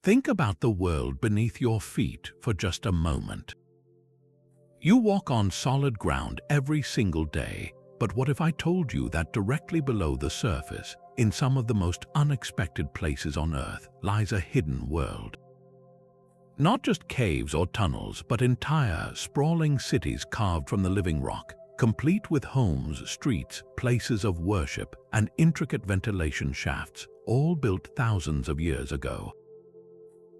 Think about the world beneath your feet for just a moment. You walk on solid ground every single day, but what if I told you that directly below the surface, in some of the most unexpected places on Earth, lies a hidden world? Not just caves or tunnels, but entire, sprawling cities carved from the living rock, complete with homes, streets, places of worship, and intricate ventilation shafts, all built thousands of years ago.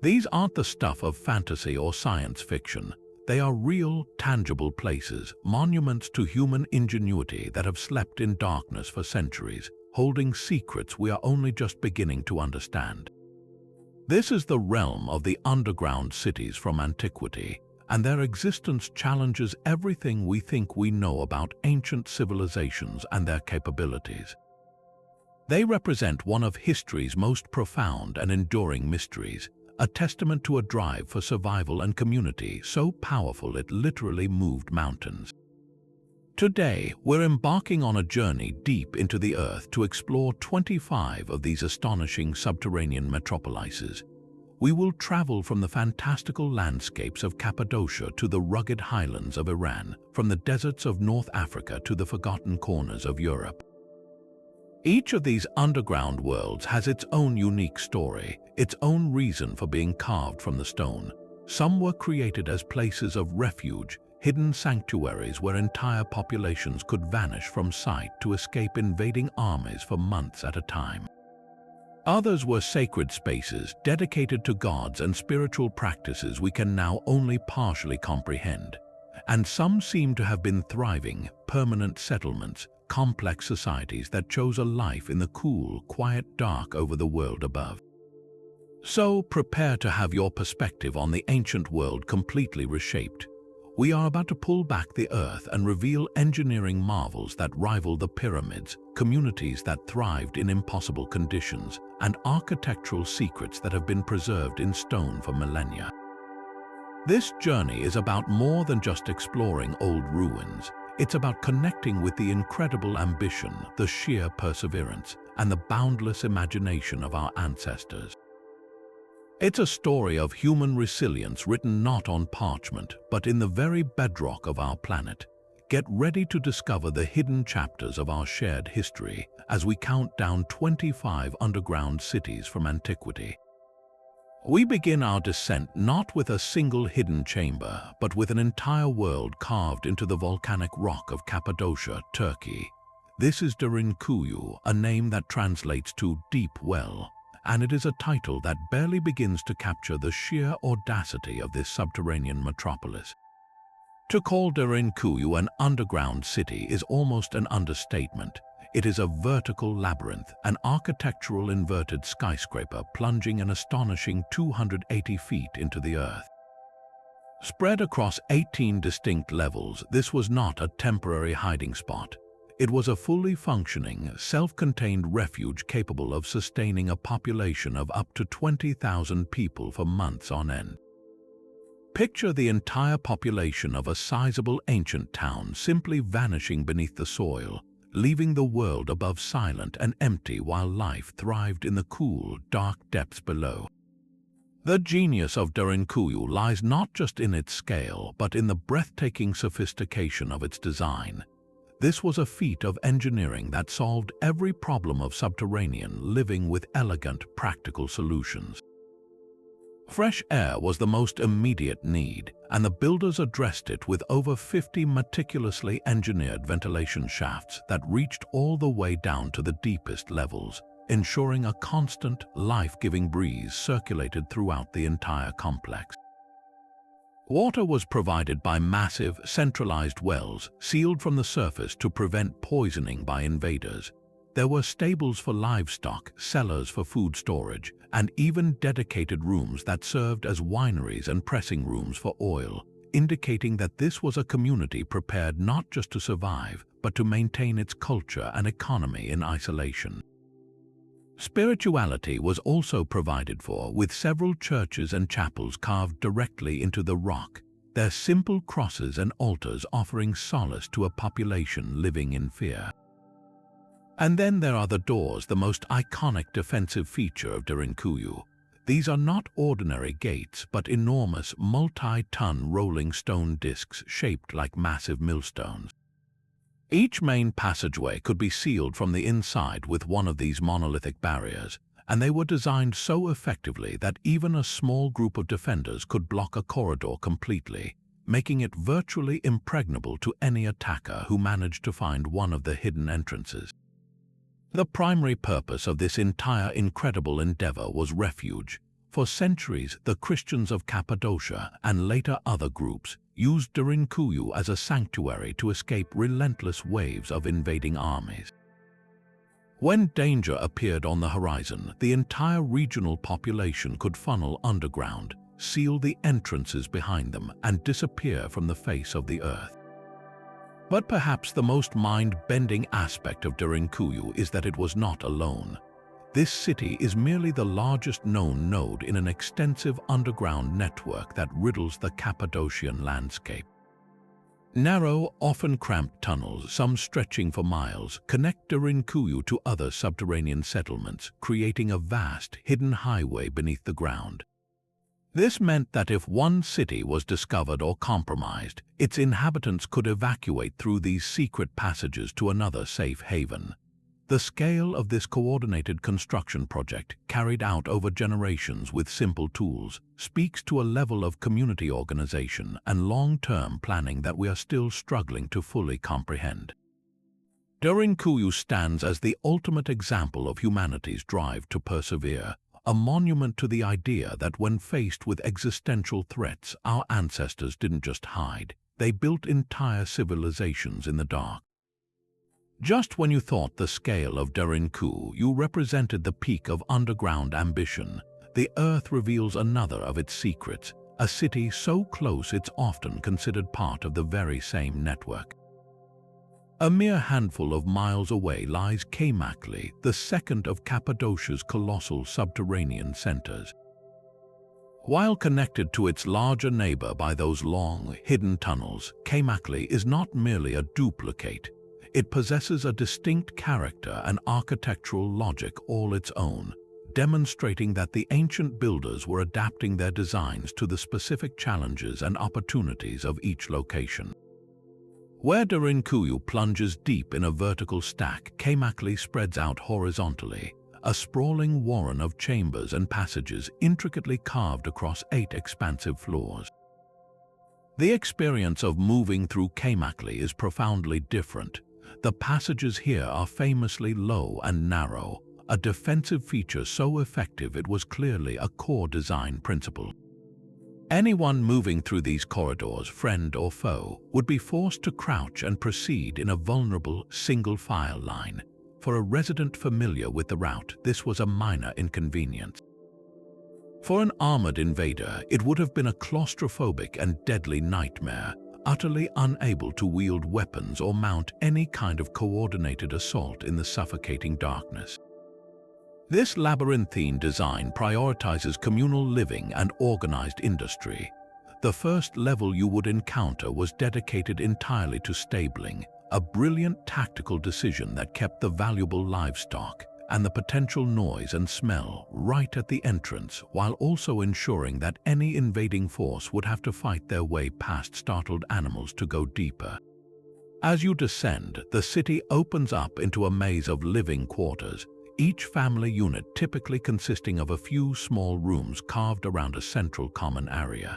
These aren't the stuff of fantasy or science fiction. They are real, tangible places, monuments to human ingenuity that have slept in darkness for centuries, holding secrets we are only just beginning to understand. This is the realm of the underground cities from antiquity, and their existence challenges everything we think we know about ancient civilizations and their capabilities. They represent one of history's most profound and enduring mysteries, a testament to a drive for survival and community so powerful it literally moved mountains. Today, we're embarking on a journey deep into the earth to explore 25 of these astonishing subterranean metropolises. We will travel from the fantastical landscapes of Cappadocia to the rugged highlands of Iran, from the deserts of North Africa to the forgotten corners of Europe. Each of these underground worlds has its own unique story, its own reason for being carved from the stone. Some were created as places of refuge, hidden sanctuaries where entire populations could vanish from sight to escape invading armies for months at a time. Others were sacred spaces dedicated to gods and spiritual practices we can now only partially comprehend. And some seem to have been thriving, permanent settlements, complex societies that chose a life in the cool, quiet dark over the world above. So prepare to have your perspective on the ancient world completely reshaped. We are about to pull back the earth and reveal engineering marvels that rival the pyramids, communities that thrived in impossible conditions, and architectural secrets that have been preserved in stone for millennia. This journey is about more than just exploring old ruins. It's about connecting with the incredible ambition, the sheer perseverance, and the boundless imagination of our ancestors. It's a story of human resilience written not on parchment, but in the very bedrock of our planet. Get ready to discover the hidden chapters of our shared history as we count down 25 underground cities from antiquity. We begin our descent not with a single hidden chamber, but with an entire world carved into the volcanic rock of Cappadocia, Turkey. This is Derinkuyu, a name that translates to deep well, and it is a title that barely begins to capture the sheer audacity of this subterranean metropolis. To call Derinkuyu an underground city is almost an understatement. It is a vertical labyrinth, an architectural inverted skyscraper plunging an astonishing 280 feet into the earth. Spread across 18 distinct levels, this was not a temporary hiding spot. It was a fully functioning, self-contained refuge capable of sustaining a population of up to 20,000 people for months on end. Picture the entire population of a sizable ancient town simply vanishing beneath the soil, leaving the world above silent and empty while life thrived in the cool, dark depths below. The genius of Derinkuyu lies not just in its scale, but in the breathtaking sophistication of its design. This was a feat of engineering that solved every problem of subterranean living with elegant, practical solutions. Fresh air was the most immediate need, and the builders addressed it with over 50 meticulously engineered ventilation shafts that reached all the way down to the deepest levels, ensuring a constant, life-giving breeze circulated throughout the entire complex. Water was provided by massive, centralized wells, sealed from the surface to prevent poisoning by invaders. There were stables for livestock, cellars for food storage, and even dedicated rooms that served as wineries and pressing rooms for oil, indicating that this was a community prepared not just to survive, but to maintain its culture and economy in isolation. Spirituality was also provided for, with several churches and chapels carved directly into the rock, their simple crosses and altars offering solace to a population living in fear. And then there are the doors, the most iconic defensive feature of Derinkuyu. These are not ordinary gates, but enormous, multi-ton rolling stone discs shaped like massive millstones. Each main passageway could be sealed from the inside with one of these monolithic barriers, and they were designed so effectively that even a small group of defenders could block a corridor completely, making it virtually impregnable to any attacker who managed to find one of the hidden entrances. The primary purpose of this entire incredible endeavor was refuge. For centuries, the Christians of Cappadocia and later other groups used Derinkuyu as a sanctuary to escape relentless waves of invading armies. When danger appeared on the horizon, the entire regional population could funnel underground, seal the entrances behind them, and disappear from the face of the earth. But perhaps the most mind-bending aspect of Derinkuyu is that it was not alone. This city is merely the largest known node in an extensive underground network that riddles the Cappadocian landscape. Narrow, often cramped tunnels, some stretching for miles, connect Derinkuyu to other subterranean settlements, creating a vast, hidden highway beneath the ground. This meant that if one city was discovered or compromised, its inhabitants could evacuate through these secret passages to another safe haven. The scale of this coordinated construction project, carried out over generations with simple tools, speaks to a level of community organization and long-term planning that we are still struggling to fully comprehend. Derinkuyu stands as the ultimate example of humanity's drive to persevere, a monument to the idea that when faced with existential threats, our ancestors didn't just hide, they built entire civilizations in the dark. Just when you thought the scale of Derinkuyu represented the peak of underground ambition, the earth reveals another of its secrets, a city so close it's often considered part of the very same network. A mere handful of miles away lies Kaymakli, the second of Cappadocia's colossal subterranean centers. While connected to its larger neighbor by those long, hidden tunnels, Kaymakli is not merely a duplicate. It possesses a distinct character and architectural logic all its own, demonstrating that the ancient builders were adapting their designs to the specific challenges and opportunities of each location. Where Derinkuyu plunges deep in a vertical stack, Kaymakli spreads out horizontally, a sprawling warren of chambers and passages intricately carved across 8 expansive floors. The experience of moving through Kaymakli is profoundly different. The passages here are famously low and narrow, a defensive feature so effective it was clearly a core design principle. Anyone moving through these corridors, friend or foe, would be forced to crouch and proceed in a vulnerable, single-file line. For a resident familiar with the route, this was a minor inconvenience. For an armored invader, it would have been a claustrophobic and deadly nightmare, utterly unable to wield weapons or mount any kind of coordinated assault in the suffocating darkness. This labyrinthine design prioritizes communal living and organized industry. The first level you would encounter was dedicated entirely to stabling, a brilliant tactical decision that kept the valuable livestock and the potential noise and smell right at the entrance, while also ensuring that any invading force would have to fight their way past startled animals to go deeper. As you descend, the city opens up into a maze of living quarters, each family unit typically consisting of a few small rooms carved around a central common area.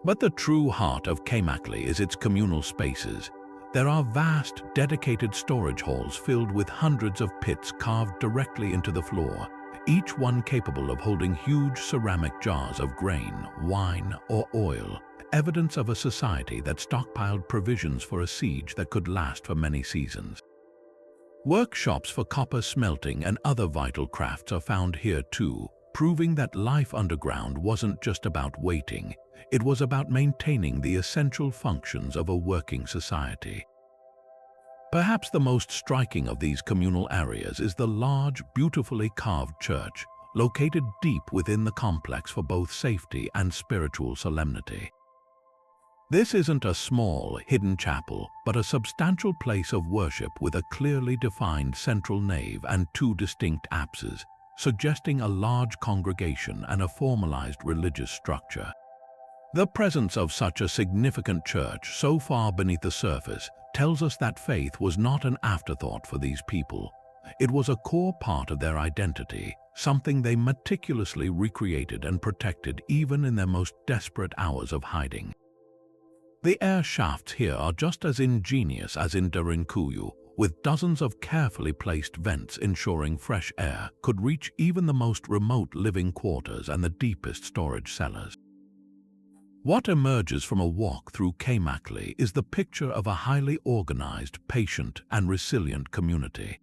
But the true heart of Kaymakli is its communal spaces. There are vast, dedicated storage halls filled with hundreds of pits carved directly into the floor, each one capable of holding huge ceramic jars of grain, wine, or oil, evidence of a society that stockpiled provisions for a siege that could last for many seasons. Workshops for copper smelting and other vital crafts are found here too, proving that life underground wasn't just about waiting, it was about maintaining the essential functions of a working society. Perhaps the most striking of these communal areas is the large, beautifully carved church, located deep within the complex for both safety and spiritual solemnity. This isn't a small, hidden chapel, but a substantial place of worship with a clearly defined central nave and 2 distinct apses, suggesting a large congregation and a formalized religious structure. The presence of such a significant church so far beneath the surface tells us that faith was not an afterthought for these people. It was a core part of their identity, something they meticulously recreated and protected even in their most desperate hours of hiding. The air shafts here are just as ingenious as in Derinkuyu, with dozens of carefully placed vents ensuring fresh air could reach even the most remote living quarters and the deepest storage cellars. What emerges from a walk through Kaymakli is the picture of a highly organized, patient, and resilient community.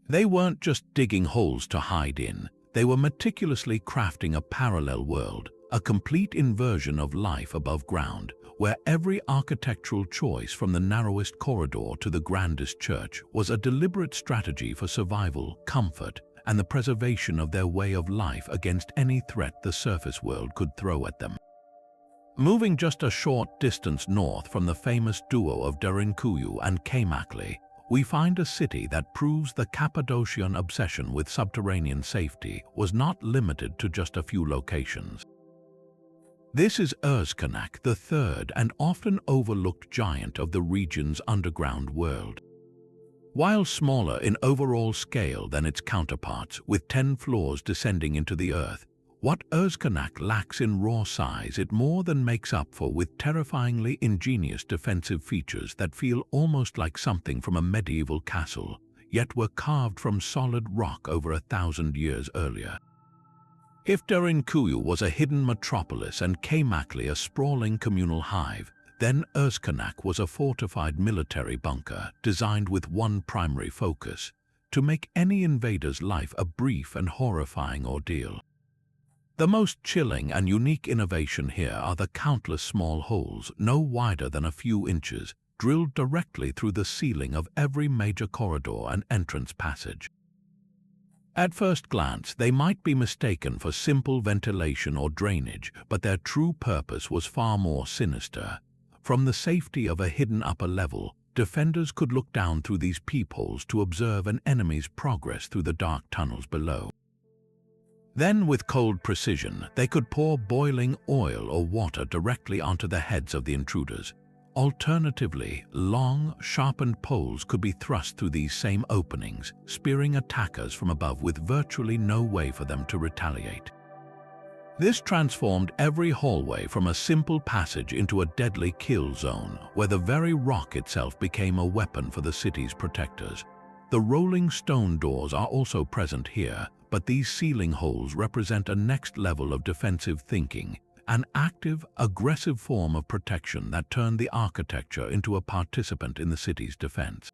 They weren't just digging holes to hide in, they were meticulously crafting a parallel world, a complete inversion of life above ground, where every architectural choice from the narrowest corridor to the grandest church was a deliberate strategy for survival, comfort, and the preservation of their way of life against any threat the surface world could throw at them. Moving just a short distance north from the famous duo of Derinkuyu and Kaymakli, we find a city that proves the Cappadocian obsession with subterranean safety was not limited to just a few locations. This is Özkenak, the third and often overlooked giant of the region's underground world. While smaller in overall scale than its counterparts, with 10 floors descending into the earth, what Özkenak lacks in raw size it more than makes up for with terrifyingly ingenious defensive features that feel almost like something from a medieval castle, yet were carved from solid rock over 1,000 years earlier. If Derinkuyu was a hidden metropolis and Kaymakli a sprawling communal hive, then Özkenak was a fortified military bunker designed with one primary focus: to make any invader's life a brief and horrifying ordeal. The most chilling and unique innovation here are the countless small holes, no wider than a few inches, drilled directly through the ceiling of every major corridor and entrance passage. At first glance, they might be mistaken for simple ventilation or drainage, but their true purpose was far more sinister. From the safety of a hidden upper level, defenders could look down through these peepholes to observe an enemy's progress through the dark tunnels below. Then, with cold precision, they could pour boiling oil or water directly onto the heads of the intruders. Alternatively, long, sharpened poles could be thrust through these same openings, spearing attackers from above with virtually no way for them to retaliate. This transformed every hallway from a simple passage into a deadly kill zone, where the very rock itself became a weapon for the city's protectors. The rolling stone doors are also present here, but these ceiling holes represent a next level of defensive thinking, an active, aggressive form of protection that turned the architecture into a participant in the city's defense.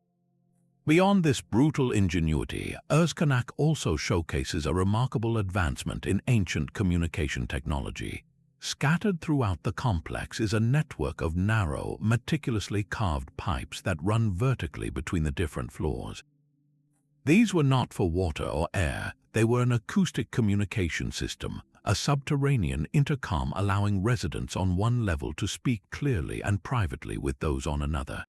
Beyond this brutal ingenuity, Özkenak also showcases a remarkable advancement in ancient communication technology. Scattered throughout the complex is a network of narrow, meticulously carved pipes that run vertically between the different floors. These were not for water or air, they were an acoustic communication system, a subterranean intercom allowing residents on one level to speak clearly and privately with those on another.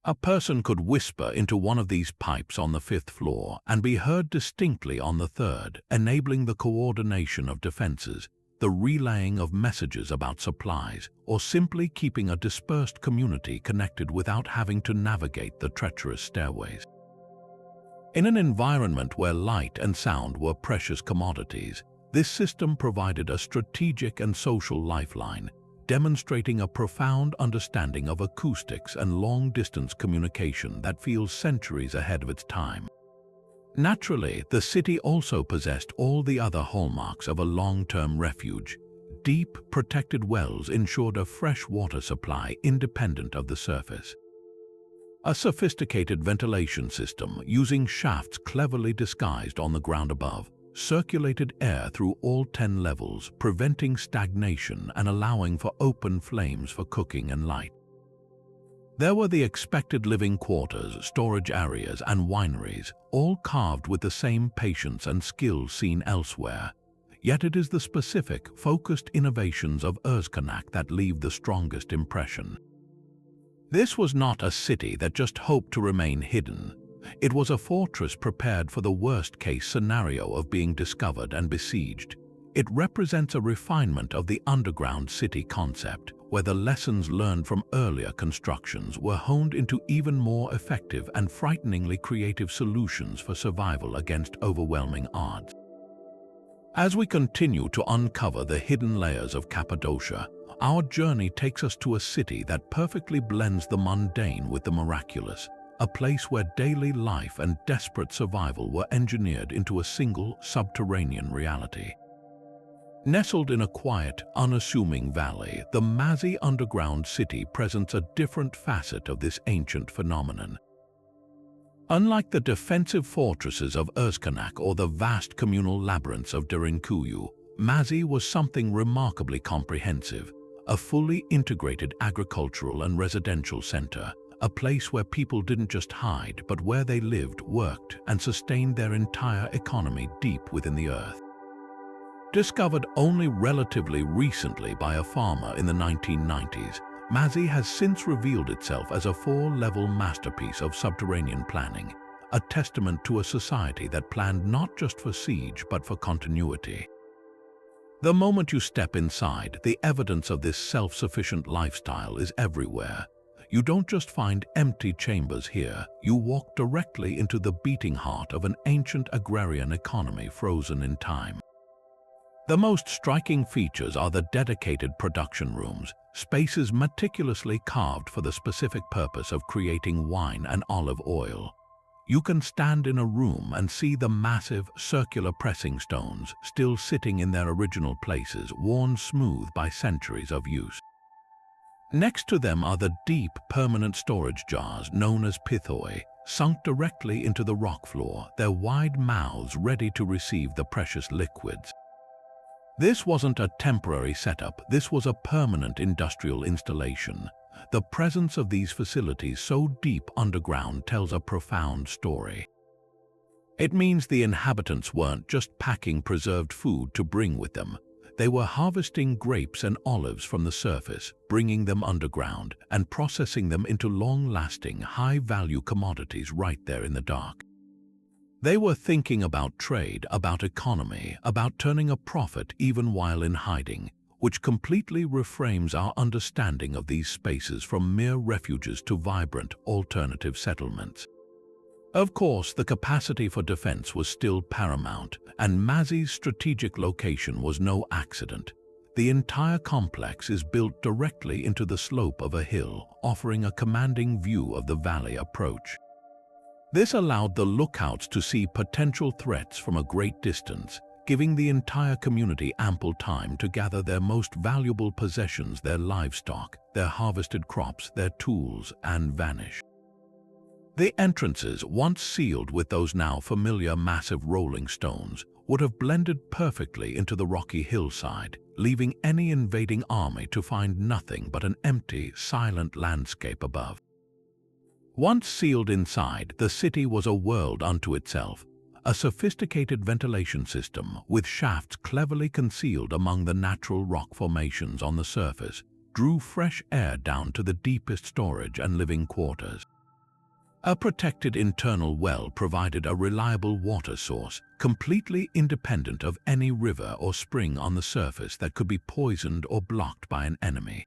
A person could whisper into one of these pipes on the 5th floor and be heard distinctly on the 3rd, enabling the coordination of defenses, the relaying of messages about supplies, or simply keeping a dispersed community connected without having to navigate the treacherous stairways. In an environment where light and sound were precious commodities, this system provided a strategic and social lifeline, demonstrating a profound understanding of acoustics and long-distance communication that feels centuries ahead of its time. Naturally, the city also possessed all the other hallmarks of a long-term refuge. Deep, protected wells ensured a fresh water supply independent of the surface. A sophisticated ventilation system, using shafts cleverly disguised on the ground above, circulated air through all 10 levels, preventing stagnation and allowing for open flames for cooking and light. There were the expected living quarters, storage areas, and wineries, all carved with the same patience and skill seen elsewhere. Yet it is the specific, focused innovations of Özkenak that leave the strongest impression. This was not a city that just hoped to remain hidden. It was a fortress prepared for the worst-case scenario of being discovered and besieged. It represents a refinement of the underground city concept, where the lessons learned from earlier constructions were honed into even more effective and frighteningly creative solutions for survival against overwhelming odds. As we continue to uncover the hidden layers of Cappadocia, our journey takes us to a city that perfectly blends the mundane with the miraculous, a place where daily life and desperate survival were engineered into a single subterranean reality. Nestled in a quiet, unassuming valley, the Mazi underground city presents a different facet of this ancient phenomenon. Unlike the defensive fortresses of Erzkanak or the vast communal labyrinths of Derinkuyu, Mazi was something remarkably comprehensive, a fully integrated agricultural and residential center, a place where people didn't just hide, but where they lived, worked, and sustained their entire economy deep within the earth. Discovered only relatively recently by a farmer in the 1990s, Mazi has since revealed itself as a four-level masterpiece of subterranean planning, a testament to a society that planned not just for siege but for continuity. The moment you step inside, the evidence of this self-sufficient lifestyle is everywhere. You don't just find empty chambers here, you walk directly into the beating heart of an ancient agrarian economy frozen in time. The most striking features are the dedicated production rooms, spaces meticulously carved for the specific purpose of creating wine and olive oil. You can stand in a room and see the massive, circular pressing stones still sitting in their original places, worn smooth by centuries of use. Next to them are the deep, permanent storage jars known as pithoi, sunk directly into the rock floor, their wide mouths ready to receive the precious liquids. This wasn't a temporary setup, this was a permanent industrial installation. The presence of these facilities so deep underground tells a profound story. It means the inhabitants weren't just packing preserved food to bring with them. They were harvesting grapes and olives from the surface, bringing them underground, and processing them into long-lasting, high-value commodities right there in the dark. They were thinking about trade, about economy, about turning a profit even while in hiding, which completely reframes our understanding of these spaces from mere refuges to vibrant, alternative settlements. Of course, the capacity for defense was still paramount, and Mazi's strategic location was no accident. The entire complex is built directly into the slope of a hill, offering a commanding view of the valley approach. This allowed the lookouts to see potential threats from a great distance, giving the entire community ample time to gather their most valuable possessions, their livestock, their harvested crops, their tools, and vanish. The entrances, once sealed with those now familiar massive rolling stones, would have blended perfectly into the rocky hillside, leaving any invading army to find nothing but an empty, silent landscape above. Once sealed inside, the city was a world unto itself, a sophisticated ventilation system with shafts cleverly concealed among the natural rock formations on the surface, drew fresh air down to the deepest storage and living quarters. A protected internal well provided a reliable water source, completely independent of any river or spring on the surface that could be poisoned or blocked by an enemy.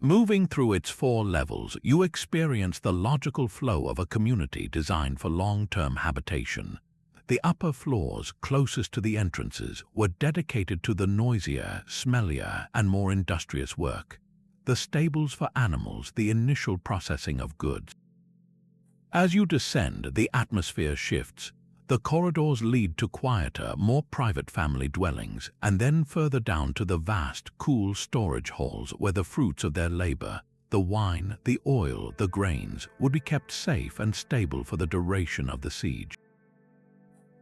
Moving through its 4 levels, you experience the logical flow of a community designed for long-term habitation. The upper floors, closest to the entrances, were dedicated to the noisier, smellier, and more industrious work. The stables for animals, the initial processing of goods. As you descend, the atmosphere shifts. The corridors lead to quieter, more private family dwellings, and then further down to the vast, cool storage halls where the fruits of their labor, the wine, the oil, the grains, would be kept safe and stable for the duration of the siege.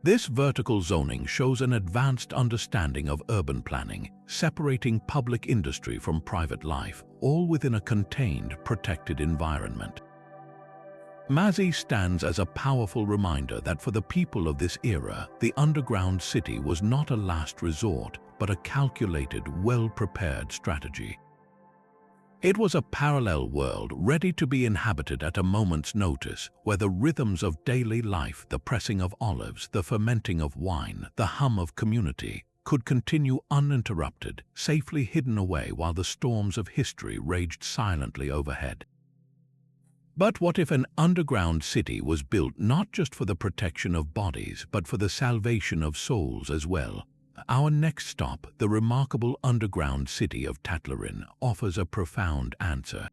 This vertical zoning shows an advanced understanding of urban planning, separating public industry from private life, all within a contained, protected environment. Mazi stands as a powerful reminder that for the people of this era, the underground city was not a last resort, but a calculated, well-prepared strategy. It was a parallel world ready to be inhabited at a moment's notice, where the rhythms of daily life, the pressing of olives, the fermenting of wine, the hum of community, could continue uninterrupted, safely hidden away while the storms of history raged silently overhead. But what if an underground city was built not just for the protection of bodies, but for the salvation of souls as well? Our next stop, the remarkable underground city of Tatlarin, offers a profound answer.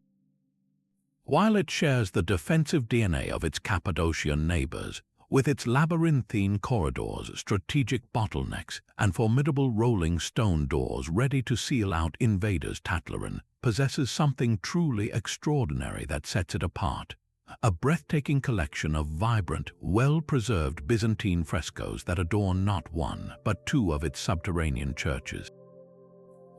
While it shares the defensive DNA of its Cappadocian neighbors, with its labyrinthine corridors, strategic bottlenecks, and formidable rolling stone doors ready to seal out invaders, Tatlarin possesses something truly extraordinary that sets it apart. A breathtaking collection of vibrant, well-preserved Byzantine frescoes that adorn not one, but two of its subterranean churches.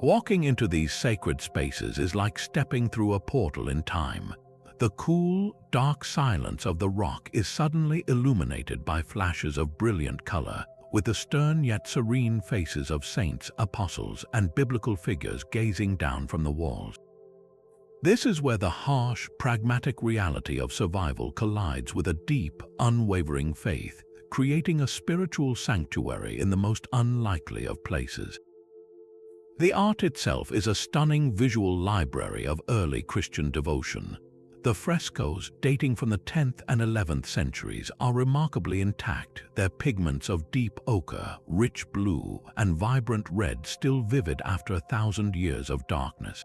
Walking into these sacred spaces is like stepping through a portal in time. The cool, dark silence of the rock is suddenly illuminated by flashes of brilliant color, with the stern yet serene faces of saints, apostles, and biblical figures gazing down from the walls. This is where the harsh, pragmatic reality of survival collides with a deep, unwavering faith, creating a spiritual sanctuary in the most unlikely of places. The art itself is a stunning visual library of early Christian devotion. The frescoes, dating from the 10th and 11th centuries, are remarkably intact, their pigments of deep ochre, rich blue, and vibrant red still vivid after 1,000 years of darkness.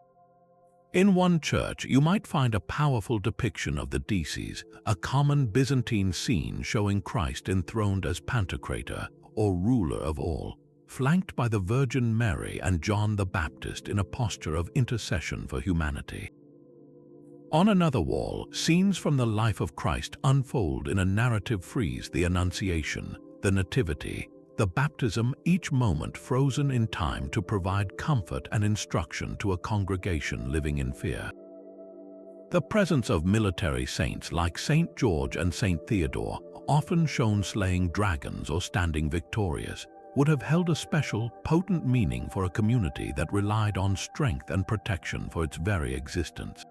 In one church, you might find a powerful depiction of the Dices, a common Byzantine scene showing Christ enthroned as Pantocrator, or ruler of all, flanked by the Virgin Mary and John the Baptist in a posture of intercession for humanity. On another wall, scenes from the life of Christ unfold in a narrative frieze: the Annunciation, the Nativity, the baptism, each moment frozen in time to provide comfort and instruction to a congregation living in fear. The presence of military saints like Saint George and Saint Theodore, often shown slaying dragons or standing victorious, would have held a special, potent meaning for a community that relied on strength and protection for its very existence.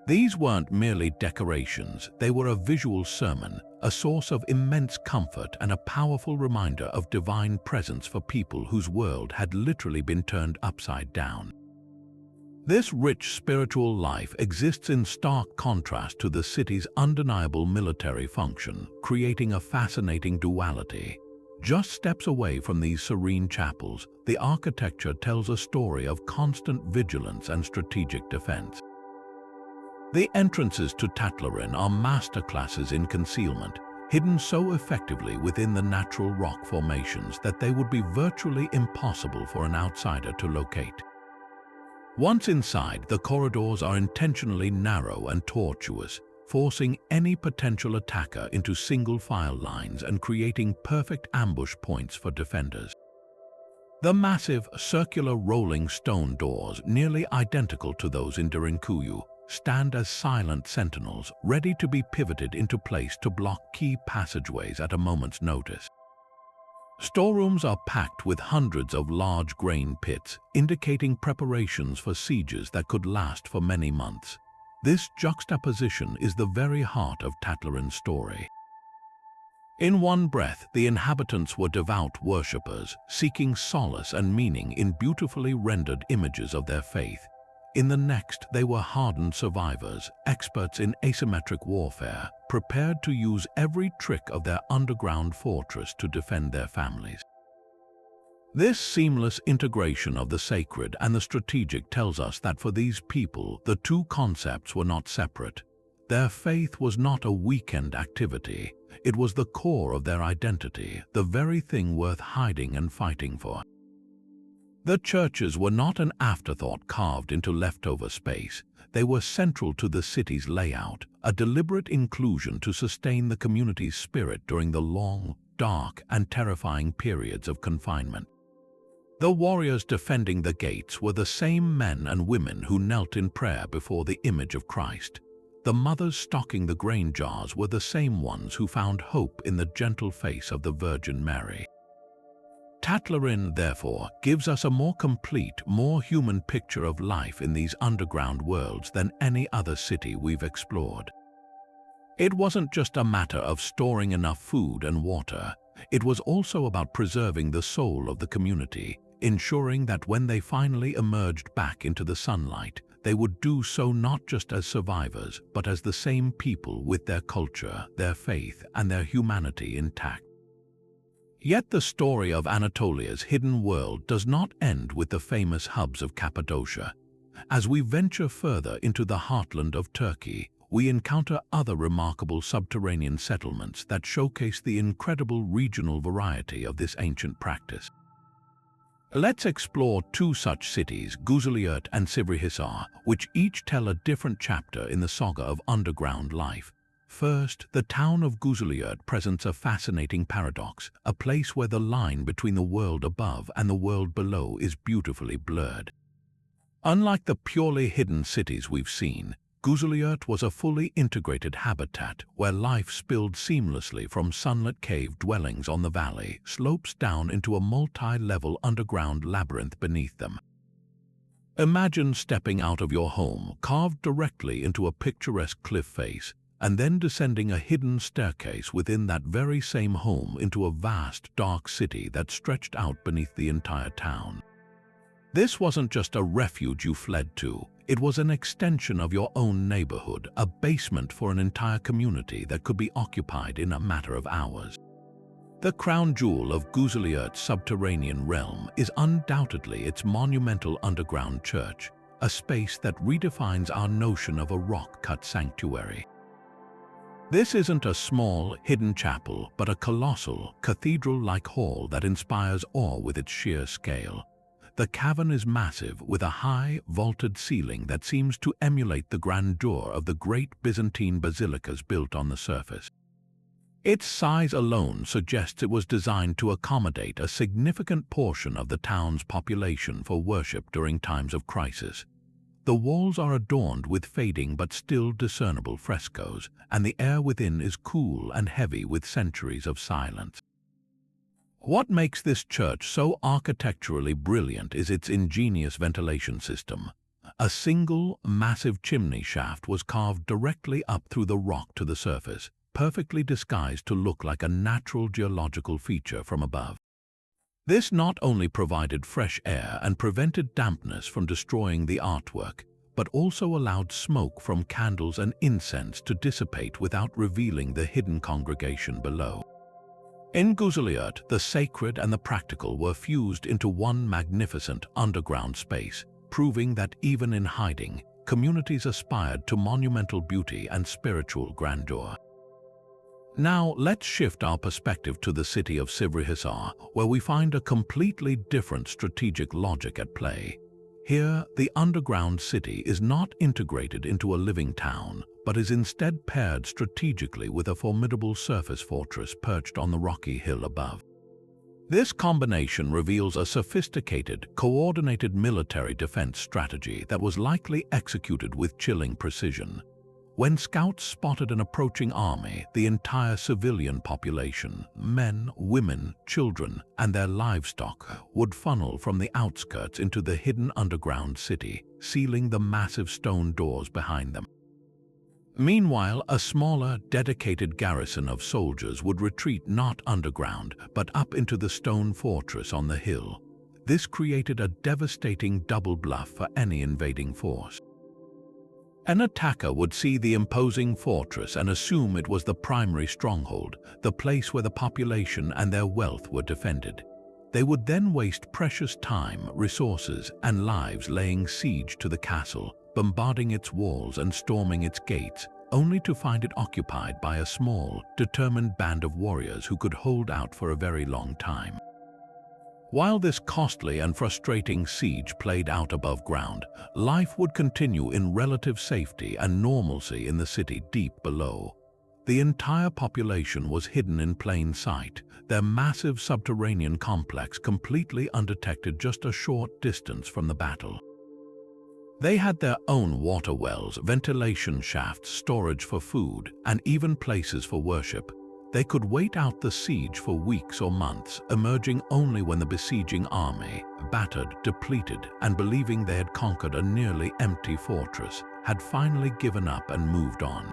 These weren't merely decorations, they were a visual sermon, a source of immense comfort and a powerful reminder of divine presence for people whose world had literally been turned upside down. This rich spiritual life exists in stark contrast to the city's undeniable military function, creating a fascinating duality. Just steps away from these serene chapels, the architecture tells a story of constant vigilance and strategic defense. The entrances to Tatlarin are masterclasses in concealment, hidden so effectively within the natural rock formations that they would be virtually impossible for an outsider to locate. Once inside, the corridors are intentionally narrow and tortuous, forcing any potential attacker into single-file lines and creating perfect ambush points for defenders. The massive, circular rolling stone doors, nearly identical to those in Derinkuyu, stand as silent sentinels, ready to be pivoted into place to block key passageways at a moment's notice. Storerooms are packed with hundreds of large grain pits, indicating preparations for sieges that could last for many months. This juxtaposition is the very heart of Tatlarin's story. In one breath, the inhabitants were devout worshippers, seeking solace and meaning in beautifully rendered images of their faith. In the next, they were hardened survivors, experts in asymmetric warfare, prepared to use every trick of their underground fortress to defend their families. This seamless integration of the sacred and the strategic tells us that for these people, the two concepts were not separate. Their faith was not a weekend activity. It was the core of their identity, the very thing worth hiding and fighting for. The churches were not an afterthought carved into leftover space. They were central to the city's layout, a deliberate inclusion to sustain the community's spirit during the long, dark, and terrifying periods of confinement. The warriors defending the gates were the same men and women who knelt in prayer before the image of Christ. The mothers stocking the grain jars were the same ones who found hope in the gentle face of the Virgin Mary. Tatlarin, therefore, gives us a more complete, more human picture of life in these underground worlds than any other city we've explored. It wasn't just a matter of storing enough food and water. It was also about preserving the soul of the community, ensuring that when they finally emerged back into the sunlight, they would do so not just as survivors, but as the same people with their culture, their faith, and their humanity intact. Yet the story of Anatolia's hidden world does not end with the famous hubs of Cappadocia. As we venture further into the heartland of Turkey, we encounter other remarkable subterranean settlements that showcase the incredible regional variety of this ancient practice. Let's explore two such cities, Guzelyurt and Sivrihisar, which each tell a different chapter in the saga of underground life. First, the town of Guzelyurt presents a fascinating paradox, a place where the line between the world above and the world below is beautifully blurred. Unlike the purely hidden cities we've seen, Guzelyurt was a fully integrated habitat where life spilled seamlessly from sunlit cave dwellings on the valley, slopes down into a multi-level underground labyrinth beneath them. Imagine stepping out of your home, carved directly into a picturesque cliff face, and then descending a hidden staircase within that very same home into a vast, dark city that stretched out beneath the entire town. This wasn't just a refuge you fled to. It was an extension of your own neighborhood, a basement for an entire community that could be occupied in a matter of hours. The crown jewel of Guzelyurt's subterranean realm is undoubtedly its monumental underground church, a space that redefines our notion of a rock-cut sanctuary. This isn't a small, hidden chapel, but a colossal, cathedral-like hall that inspires awe with its sheer scale. The cavern is massive, with a high, vaulted ceiling that seems to emulate the grandeur of the great Byzantine basilicas built on the surface. Its size alone suggests it was designed to accommodate a significant portion of the town's population for worship during times of crisis. The walls are adorned with fading but still discernible frescoes, and the air within is cool and heavy with centuries of silence. What makes this church so architecturally brilliant is its ingenious ventilation system. A single, massive chimney shaft was carved directly up through the rock to the surface, perfectly disguised to look like a natural geological feature from above. This not only provided fresh air and prevented dampness from destroying the artwork, but also allowed smoke from candles and incense to dissipate without revealing the hidden congregation below. In Guzelyurt, the sacred and the practical were fused into one magnificent underground space, proving that even in hiding, communities aspired to monumental beauty and spiritual grandeur. Now, let's shift our perspective to the city of Sivrihisar, where we find a completely different strategic logic at play. Here, the underground city is not integrated into a living town, but is instead paired strategically with a formidable surface fortress perched on the rocky hill above. This combination reveals a sophisticated, coordinated military defense strategy that was likely executed with chilling precision. When scouts spotted an approaching army, the entire civilian population, men, women, children, and their livestock, would funnel from the outskirts into the hidden underground city, sealing the massive stone doors behind them. Meanwhile, a smaller, dedicated garrison of soldiers would retreat not underground, but up into the stone fortress on the hill. This created a devastating double bluff for any invading force. An attacker would see the imposing fortress and assume it was the primary stronghold, the place where the population and their wealth were defended. They would then waste precious time, resources, and lives laying siege to the castle, bombarding its walls and storming its gates, only to find it occupied by a small, determined band of warriors who could hold out for a very long time. While this costly and frustrating siege played out above ground, life would continue in relative safety and normalcy in the city deep below. The entire population was hidden in plain sight, their massive subterranean complex completely undetected just a short distance from the battle. They had their own water wells, ventilation shafts, storage for food, and even places for worship. They could wait out the siege for weeks or months, emerging only when the besieging army, battered, depleted, and believing they had conquered a nearly empty fortress, had finally given up and moved on.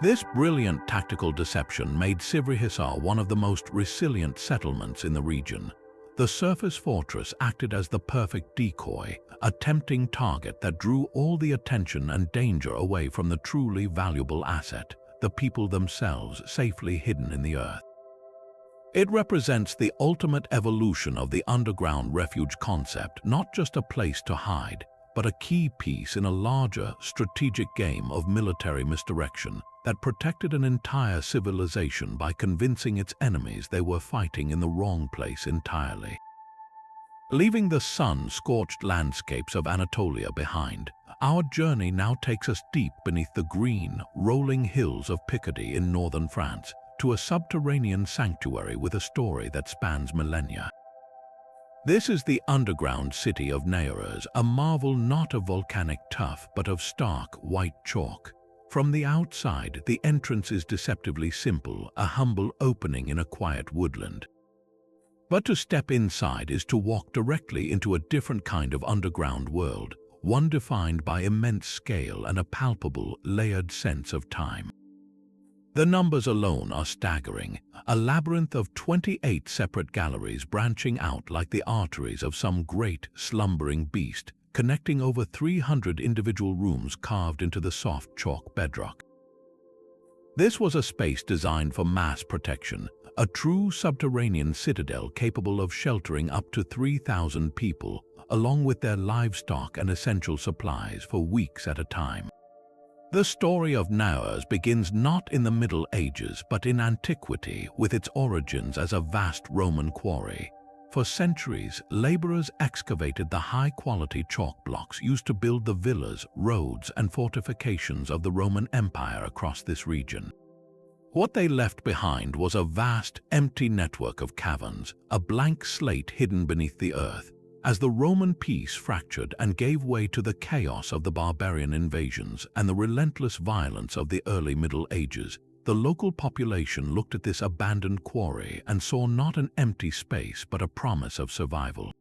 This brilliant tactical deception made Sivrihisar one of the most resilient settlements in the region. The surface fortress acted as the perfect decoy, a tempting target that drew all the attention and danger away from the truly valuable asset, the people themselves safely hidden in the earth. It represents the ultimate evolution of the underground refuge concept, not just a place to hide, but a key piece in a larger, strategic game of military misdirection that protected an entire civilization by convincing its enemies they were fighting in the wrong place entirely. Leaving the sun-scorched landscapes of Anatolia behind, our journey now takes us deep beneath the green, rolling hills of Picardy in northern France, to a subterranean sanctuary with a story that spans millennia. This is the underground city of Naures, a marvel not of volcanic tuff but of stark, white chalk. From the outside, the entrance is deceptively simple, a humble opening in a quiet woodland. But to step inside is to walk directly into a different kind of underground world, one defined by immense scale and a palpable, layered sense of time. The numbers alone are staggering, a labyrinth of 28 separate galleries branching out like the arteries of some great, slumbering beast, connecting over 300 individual rooms carved into the soft chalk bedrock. This was a space designed for mass protection, a true subterranean citadel capable of sheltering up to 3,000 people, along with their livestock and essential supplies for weeks at a time. The story of Naures begins not in the Middle Ages but in antiquity, with its origins as a vast Roman quarry. For centuries, laborers excavated the high-quality chalk blocks used to build the villas, roads, and fortifications of the Roman Empire across this region. What they left behind was a vast, empty network of caverns, a blank slate hidden beneath the earth. As the Roman peace fractured and gave way to the chaos of the barbarian invasions and the relentless violence of the early Middle Ages, the local population looked at this abandoned quarry and saw not an empty space but a promise of survival.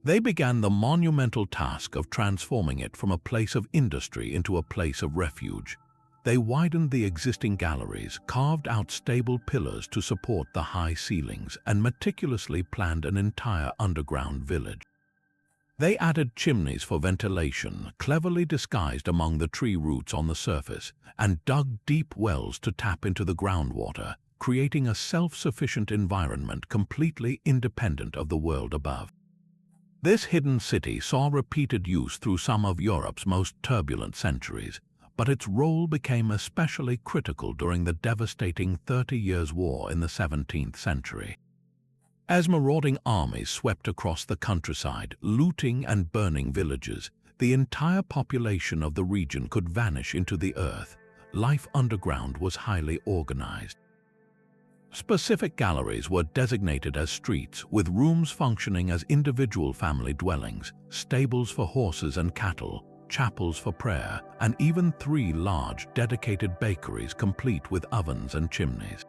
They began the monumental task of transforming it from a place of industry into a place of refuge. They widened the existing galleries, carved out stable pillars to support the high ceilings, and meticulously planned an entire underground village. They added chimneys for ventilation, cleverly disguised among the tree roots on the surface, and dug deep wells to tap into the groundwater, creating a self-sufficient environment completely independent of the world above. This hidden city saw repeated use through some of Europe's most turbulent centuries, but its role became especially critical during the devastating 30 Years' War in the 17th century. As marauding armies swept across the countryside, looting and burning villages, the entire population of the region could vanish into the earth. Life underground was highly organized. Specific galleries were designated as streets, with rooms functioning as individual family dwellings, stables for horses and cattle, chapels for prayer, and even 3 large, dedicated bakeries complete with ovens and chimneys.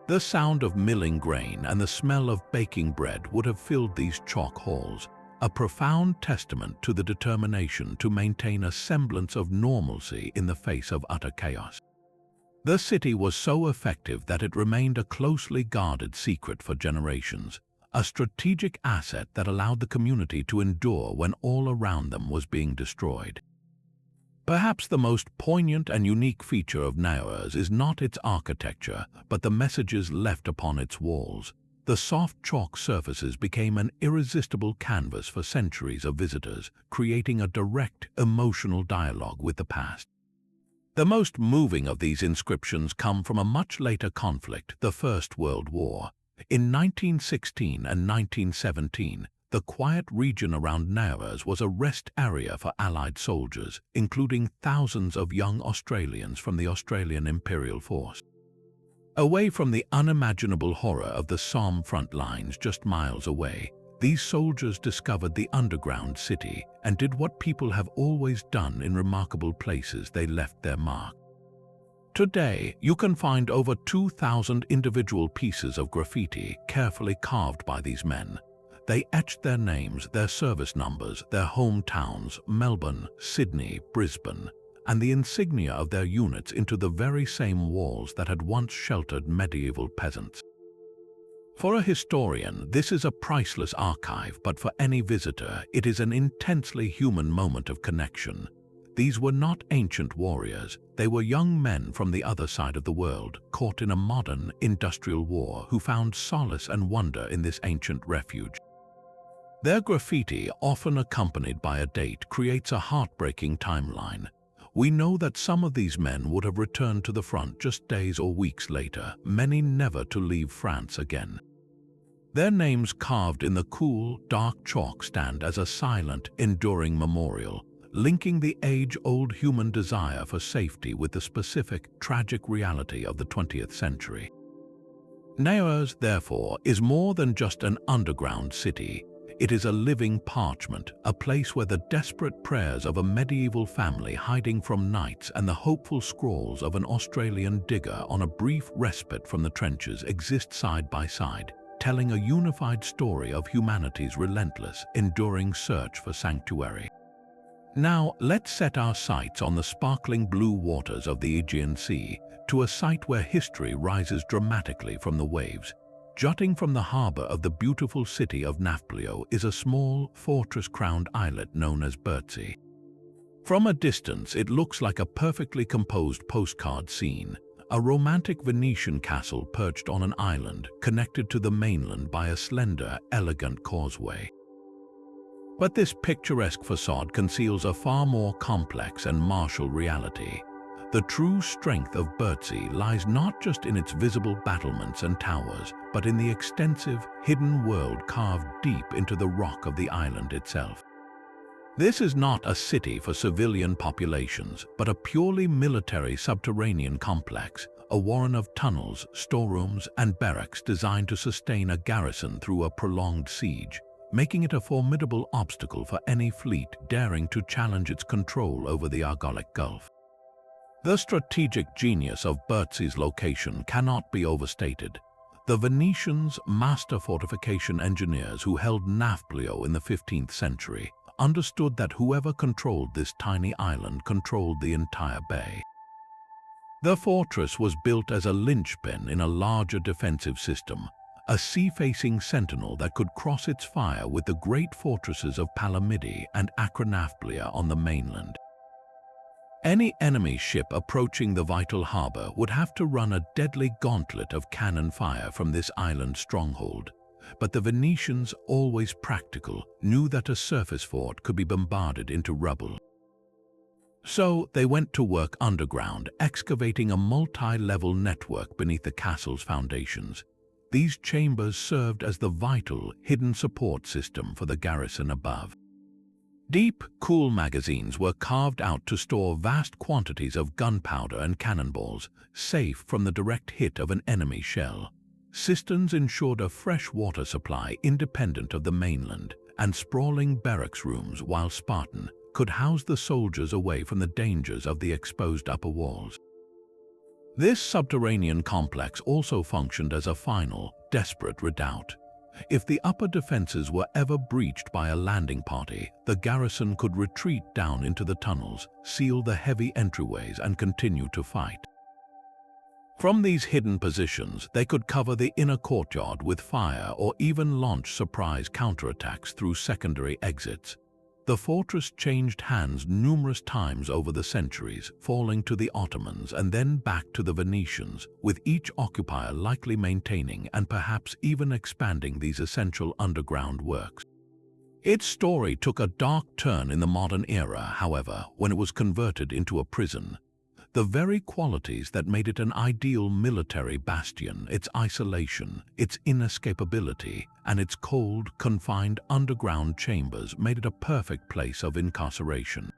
The sound of milling grain and the smell of baking bread would have filled these chalk halls, a profound testament to the determination to maintain a semblance of normalcy in the face of utter chaos. The city was so effective that it remained a closely guarded secret for generations, a strategic asset that allowed the community to endure when all around them was being destroyed. Perhaps the most poignant and unique feature of Naures is not its architecture, but the messages left upon its walls. The soft chalk surfaces became an irresistible canvas for centuries of visitors, creating a direct, emotional dialogue with the past. The most moving of these inscriptions come from a much later conflict, the First World War. In 1916 and 1917, the quiet region around Naures was a rest area for Allied soldiers, including thousands of young Australians from the Australian Imperial Force. Away from the unimaginable horror of the Somme front lines just miles away, these soldiers discovered the underground city and did what people have always done in remarkable places: they left their mark. Today, you can find over 2,000 individual pieces of graffiti carefully carved by these men. They etched their names, their service numbers, their hometowns, Melbourne, Sydney, Brisbane, and the insignia of their units into the very same walls that had once sheltered medieval peasants. For a historian, this is a priceless archive, but for any visitor, it is an intensely human moment of connection. These were not ancient warriors, they were young men from the other side of the world, caught in a modern, industrial war, who found solace and wonder in this ancient refuge. Their graffiti, often accompanied by a date, creates a heartbreaking timeline. We know that some of these men would have returned to the front just days or weeks later, many never to leave France again. Their names carved in the cool, dark chalk stand as a silent, enduring memorial, linking the age-old human desire for safety with the specific, tragic reality of the 20th century. Niort, therefore, is more than just an underground city. It is a living parchment, a place where the desperate prayers of a medieval family hiding from knights and the hopeful scrawls of an Australian digger on a brief respite from the trenches exist side by side, telling a unified story of humanity's relentless, enduring search for sanctuary. Now, let's set our sights on the sparkling blue waters of the Aegean Sea, to a site where history rises dramatically from the waves. Jutting from the harbor of the beautiful city of Nafplio is a small, fortress-crowned islet known as Berzi. From a distance, it looks like a perfectly composed postcard scene, a romantic Venetian castle perched on an island, connected to the mainland by a slender, elegant causeway. But this picturesque facade conceals a far more complex and martial reality. The true strength of Berzi lies not just in its visible battlements and towers, but in the extensive, hidden world carved deep into the rock of the island itself. This is not a city for civilian populations, but a purely military subterranean complex, a warren of tunnels, storerooms, and barracks designed to sustain a garrison through a prolonged siege, making it a formidable obstacle for any fleet daring to challenge its control over the Argolic Gulf. The strategic genius of Berzi's location cannot be overstated. The Venetians, master fortification engineers who held Nafplio in the 15th century, understood that whoever controlled this tiny island controlled the entire bay. The fortress was built as a linchpin in a larger defensive system, a sea-facing sentinel that could cross its fire with the great fortresses of Palamidi and Acronafplia on the mainland. Any enemy ship approaching the vital harbor would have to run a deadly gauntlet of cannon fire from this island stronghold. But the Venetians, always practical, knew that a surface fort could be bombarded into rubble. So they went to work underground, excavating a multi-level network beneath the castle's foundations. These chambers served as the vital, hidden support system for the garrison above. Deep, cool magazines were carved out to store vast quantities of gunpowder and cannonballs, safe from the direct hit of an enemy shell. Cisterns ensured a fresh water supply independent of the mainland, and sprawling barracks rooms, while Spartan, could house the soldiers away from the dangers of the exposed upper walls. This subterranean complex also functioned as a final, desperate redoubt. If the upper defenses were ever breached by a landing party, the garrison could retreat down into the tunnels, seal the heavy entryways, and continue to fight. From these hidden positions, they could cover the inner courtyard with fire or even launch surprise counterattacks through secondary exits. The fortress changed hands numerous times over the centuries, falling to the Ottomans and then back to the Venetians, with each occupier likely maintaining and perhaps even expanding these essential underground works. Its story took a dark turn in the modern era, however, when it was converted into a prison. The very qualities that made it an ideal military bastion, its isolation, its inescapability, and its cold, confined underground chambers made it a perfect place of incarceration.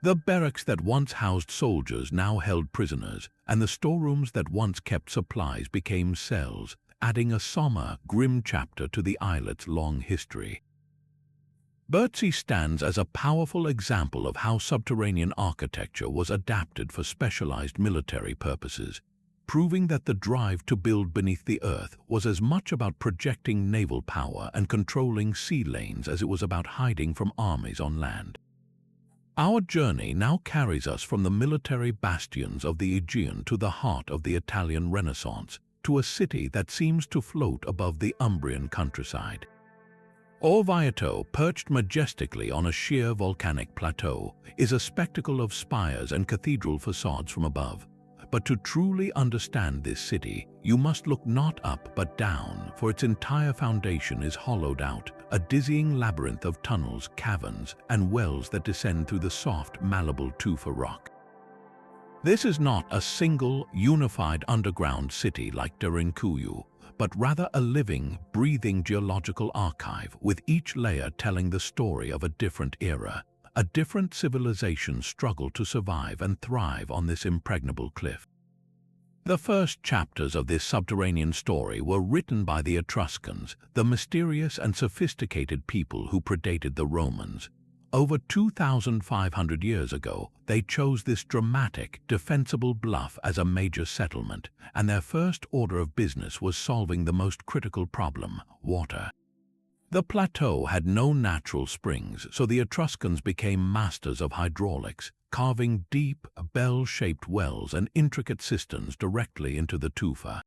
The barracks that once housed soldiers now held prisoners, and the storerooms that once kept supplies became cells, adding a somber, grim chapter to the islet's long history. Birdsey stands as a powerful example of how subterranean architecture was adapted for specialized military purposes, proving that the drive to build beneath the earth was as much about projecting naval power and controlling sea lanes as it was about hiding from armies on land. Our journey now carries us from the military bastions of the Aegean to the heart of the Italian Renaissance, to a city that seems to float above the Umbrian countryside. Orvieto, perched majestically on a sheer volcanic plateau, is a spectacle of spires and cathedral facades from above. But to truly understand this city, you must look not up but down, for its entire foundation is hollowed out, a dizzying labyrinth of tunnels, caverns, and wells that descend through the soft, malleable tufa rock. This is not a single, unified underground city like Derinkuyu, but rather a living, breathing geological archive, with each layer telling the story of a different era. A different civilization struggled to survive and thrive on this impregnable cliff. The first chapters of this subterranean story were written by the Etruscans, the mysterious and sophisticated people who predated the Romans. Over 2,500 years ago, they chose this dramatic, defensible bluff as a major settlement, and their first order of business was solving the most critical problem: water. The plateau had no natural springs, so the Etruscans became masters of hydraulics, carving deep, bell-shaped wells and intricate cisterns directly into the tufa.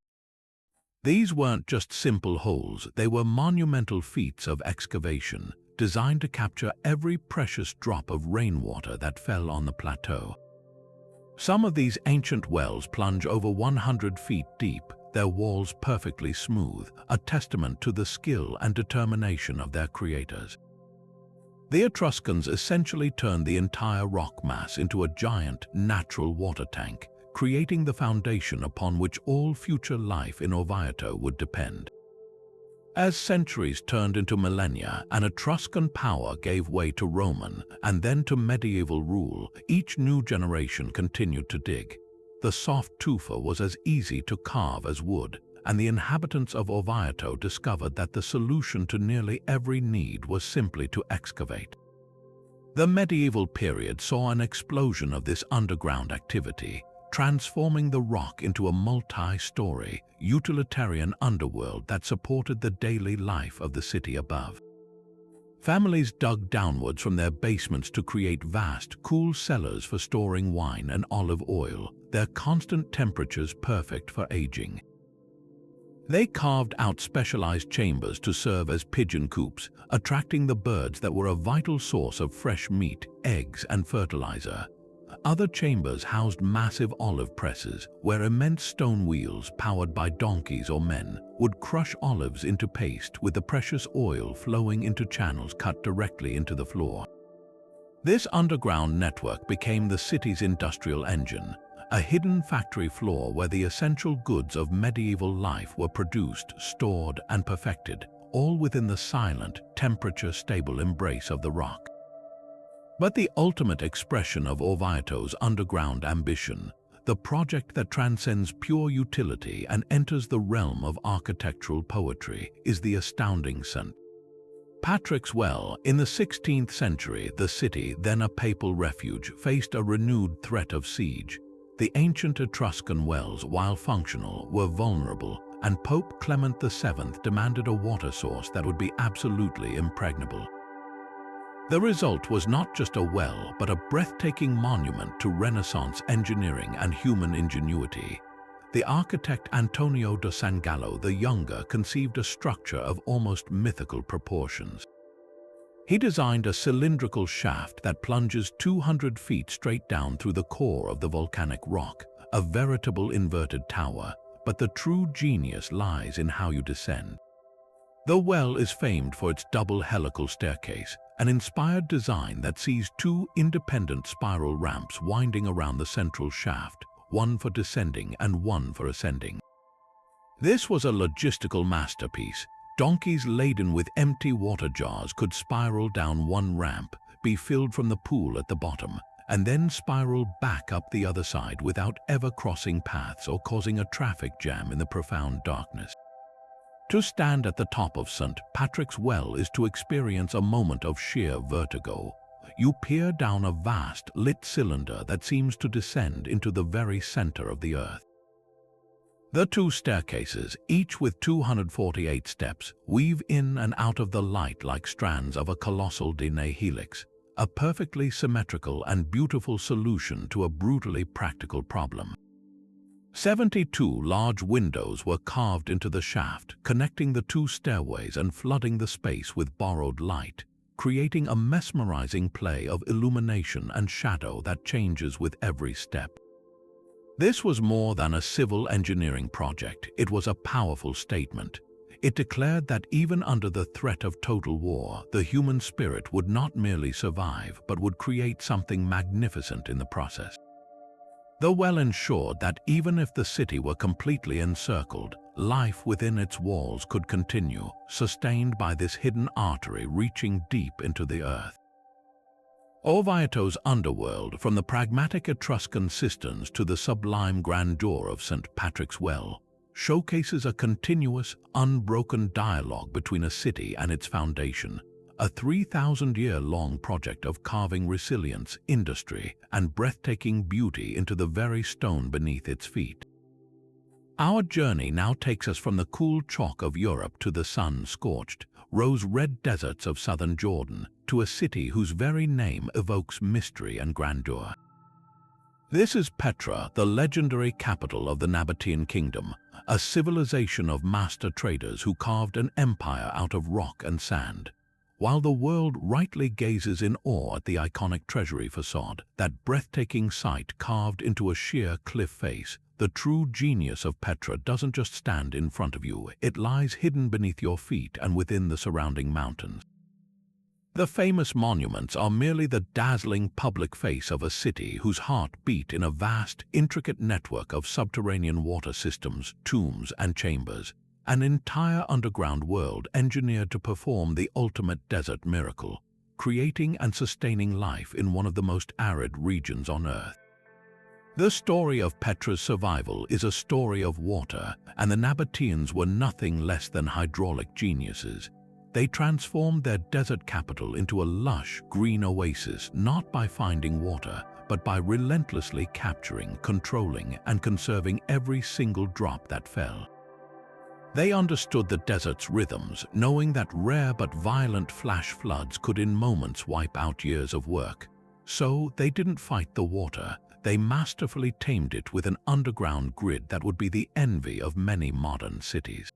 These weren't just simple holes, they were monumental feats of excavation, designed to capture every precious drop of rainwater that fell on the plateau. Some of these ancient wells plunge over 100 feet deep, their walls perfectly smooth, a testament to the skill and determination of their creators. The Etruscans essentially turned the entire rock mass into a giant, natural water tank, creating the foundation upon which all future life in Orvieto would depend. As centuries turned into millennia and Etruscan power gave way to Roman and then to medieval rule, each new generation continued to dig. The soft tufa was as easy to carve as wood, and the inhabitants of Orvieto discovered that the solution to nearly every need was simply to excavate. The medieval period saw an explosion of this underground activity, transforming the rock into a multi-story, utilitarian underworld that supported the daily life of the city above. Families dug downwards from their basements to create vast, cool cellars for storing wine and olive oil, their constant temperatures perfect for aging. They carved out specialized chambers to serve as pigeon coops, attracting the birds that were a vital source of fresh meat, eggs, and fertilizer. Other chambers housed massive olive presses, where immense stone wheels powered by donkeys or men would crush olives into paste, with the precious oil flowing into channels cut directly into the floor. This underground network became the city's industrial engine, a hidden factory floor where the essential goods of medieval life were produced, stored, and perfected, all within the silent, temperature-stable embrace of the rock. But the ultimate expression of Orvieto's underground ambition, the project that transcends pure utility and enters the realm of architectural poetry, is the astounding St. Patrick's Well. In the 16th century, the city, then a papal refuge, faced a renewed threat of siege. The ancient Etruscan wells, while functional, were vulnerable, and Pope Clement VII demanded a water source that would be absolutely impregnable. The result was not just a well, but a breathtaking monument to Renaissance engineering and human ingenuity. The architect Antonio da San Gallo the Younger conceived a structure of almost mythical proportions. He designed a cylindrical shaft that plunges 200 feet straight down through the core of the volcanic rock, a veritable inverted tower, but the true genius lies in how you descend. The well is famed for its double helical staircase, an inspired design that sees two independent spiral ramps winding around the central shaft, one for descending and one for ascending. This was a logistical masterpiece. Donkeys laden with empty water jars could spiral down one ramp, be filled from the pool at the bottom, and then spiral back up the other side without ever crossing paths or causing a traffic jam in the profound darkness. To stand at the top of St. Patrick's Well is to experience a moment of sheer vertigo. You peer down a vast, lit cylinder that seems to descend into the very center of the earth. The two staircases, each with 248 steps, weave in and out of the light like strands of a colossal DNA helix, a perfectly symmetrical and beautiful solution to a brutally practical problem. 72 large windows were carved into the shaft, connecting the two stairways and flooding the space with borrowed light, creating a mesmerizing play of illumination and shadow that changes with every step. This was more than a civil engineering project. It was a powerful statement. It declared that even under the threat of total war, the human spirit would not merely survive, but would create something magnificent in the process. The well ensured that even if the city were completely encircled, life within its walls could continue, sustained by this hidden artery reaching deep into the earth. Orvieto's underworld, from the pragmatic Etruscan cisterns to the sublime grandeur of St. Patrick's Well, showcases a continuous, unbroken dialogue between a city and its foundation, a 3,000-year-long project of carving resilience, industry, and breathtaking beauty into the very stone beneath its feet. Our journey now takes us from the cool chalk of Europe to the sun-scorched, rose-red deserts of southern Jordan, to a city whose very name evokes mystery and grandeur. This is Petra, the legendary capital of the Nabatean kingdom, a civilization of master traders who carved an empire out of rock and sand. While the world rightly gazes in awe at the iconic treasury facade, that breathtaking sight carved into a sheer cliff face, the true genius of Petra doesn't just stand in front of you, it lies hidden beneath your feet and within the surrounding mountains. The famous monuments are merely the dazzling public face of a city whose heart beat in a vast, intricate network of subterranean water systems, tombs, and chambers. An entire underground world engineered to perform the ultimate desert miracle, creating and sustaining life in one of the most arid regions on Earth. The story of Petra's survival is a story of water, and the Nabateans were nothing less than hydraulic geniuses. They transformed their desert capital into a lush, green oasis not by finding water, but by relentlessly capturing, controlling, and conserving every single drop that fell. They understood the desert's rhythms, knowing that rare but violent flash floods could in moments wipe out years of work. So they didn't fight the water, they masterfully tamed it with an underground grid that would be the envy of many modern cities.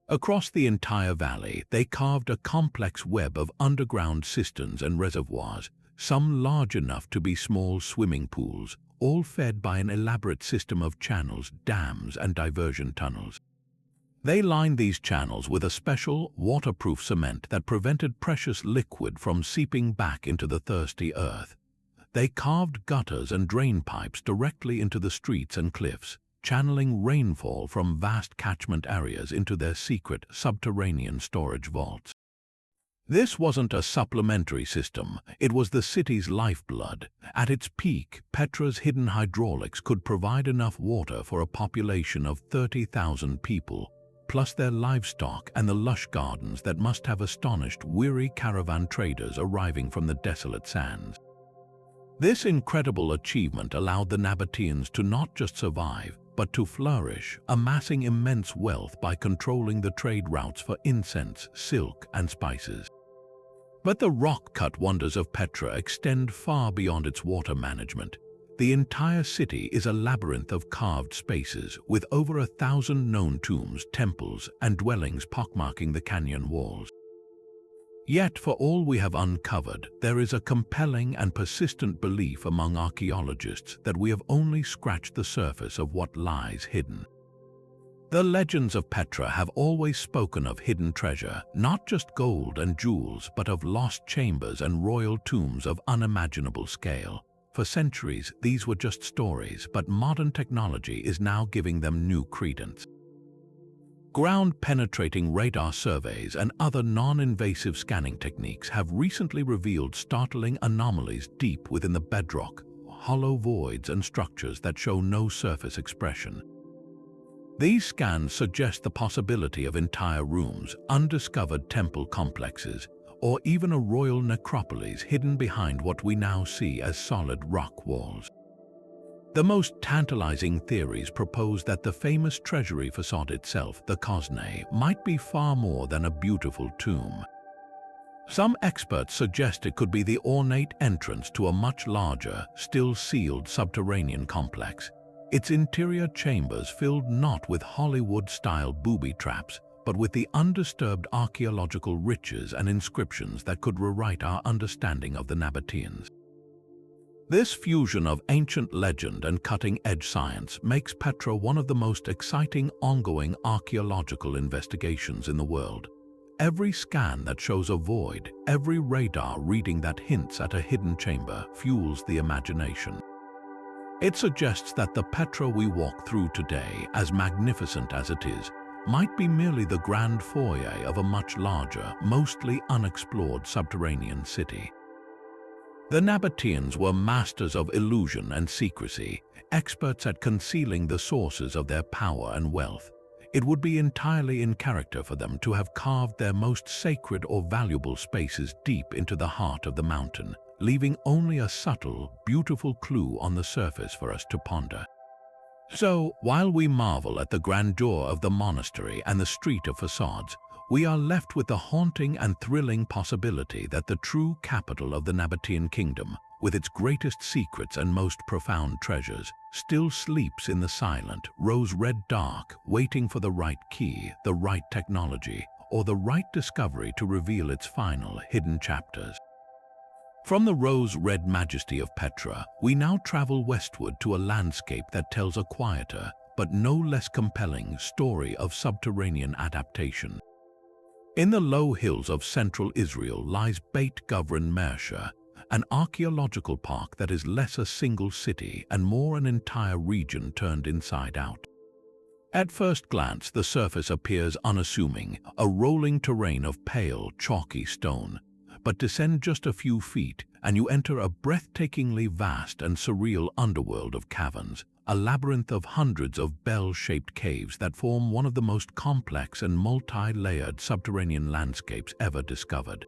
Across the entire valley, they carved a complex web of underground cisterns and reservoirs, some large enough to be small swimming pools, all fed by an elaborate system of channels, dams, and diversion tunnels. They lined these channels with a special, waterproof cement that prevented precious liquid from seeping back into the thirsty earth. They carved gutters and drain pipes directly into the streets and cliffs, channeling rainfall from vast catchment areas into their secret subterranean storage vaults. This wasn't a supplementary system, it was the city's lifeblood. At its peak, Petra's hidden hydraulics could provide enough water for a population of 30,000 people, plus their livestock and the lush gardens that must have astonished weary caravan traders arriving from the desolate sands. This incredible achievement allowed the Nabateans to not just survive, but to flourish, amassing immense wealth by controlling the trade routes for incense, silk, and spices. But the rock-cut wonders of Petra extend far beyond its water management. The entire city is a labyrinth of carved spaces, with over 1,000 known tombs, temples, and dwellings pockmarking the canyon walls. Yet, for all we have uncovered, there is a compelling and persistent belief among archaeologists that we have only scratched the surface of what lies hidden. The legends of Petra have always spoken of hidden treasure, not just gold and jewels, but of lost chambers and royal tombs of unimaginable scale. For centuries, these were just stories, but modern technology is now giving them new credence. Ground-penetrating radar surveys and other non-invasive scanning techniques have recently revealed startling anomalies deep within the bedrock, hollow voids and structures that show no surface expression. These scans suggest the possibility of entire rooms, undiscovered temple complexes, or even a royal necropolis hidden behind what we now see as solid rock walls. The most tantalizing theories propose that the famous treasury facade itself, the Cosne, might be far more than a beautiful tomb. Some experts suggest it could be the ornate entrance to a much larger, still sealed subterranean complex, its interior chambers filled not with Hollywood-style booby traps, but with the undisturbed archaeological riches and inscriptions that could rewrite our understanding of the Nabateans. This fusion of ancient legend and cutting-edge science makes Petra one of the most exciting ongoing archaeological investigations in the world. Every scan that shows a void, every radar reading that hints at a hidden chamber fuels the imagination. It suggests that the Petra we walk through today, as magnificent as it is, might be merely the grand foyer of a much larger, mostly unexplored subterranean city. The Nabateans were masters of illusion and secrecy, experts at concealing the sources of their power and wealth. It would be entirely in character for them to have carved their most sacred or valuable spaces deep into the heart of the mountain, leaving only a subtle, beautiful clue on the surface for us to ponder. So, while we marvel at the grandeur of the monastery and the street of facades, we are left with the haunting and thrilling possibility that the true capital of the Nabatean kingdom, with its greatest secrets and most profound treasures, still sleeps in the silent, rose-red dark, waiting for the right key, the right technology, or the right discovery to reveal its final, hidden chapters. From the rose-red majesty of Petra, we now travel westward to a landscape that tells a quieter, but no less compelling, story of subterranean adaptation. In the low hills of central Israel lies Beit Guvrin Mersha, an archaeological park that is less a single city and more an entire region turned inside out. At first glance, the surface appears unassuming, a rolling terrain of pale, chalky stone. But descend just a few feet, and you enter a breathtakingly vast and surreal underworld of caverns, a labyrinth of hundreds of bell-shaped caves that form one of the most complex and multi-layered subterranean landscapes ever discovered.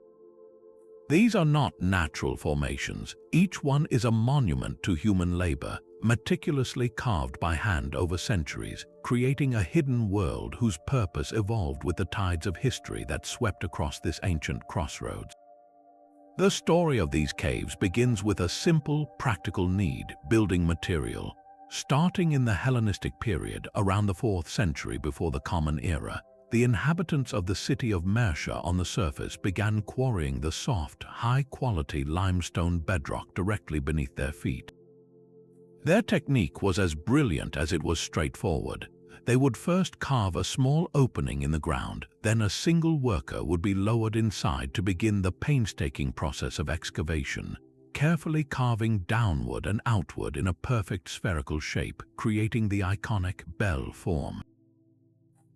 These are not natural formations. Each one is a monument to human labor, meticulously carved by hand over centuries, creating a hidden world whose purpose evolved with the tides of history that swept across this ancient crossroads. The story of these caves begins with a simple, practical need: building material. Starting in the Hellenistic period, around the 4th century before the Common Era, the inhabitants of the city of Mersha on the surface began quarrying the soft, high-quality limestone bedrock directly beneath their feet. Their technique was as brilliant as it was straightforward. They would first carve a small opening in the ground, then a single worker would be lowered inside to begin the painstaking process of excavation, carefully carving downward and outward in a perfect spherical shape, creating the iconic bell form.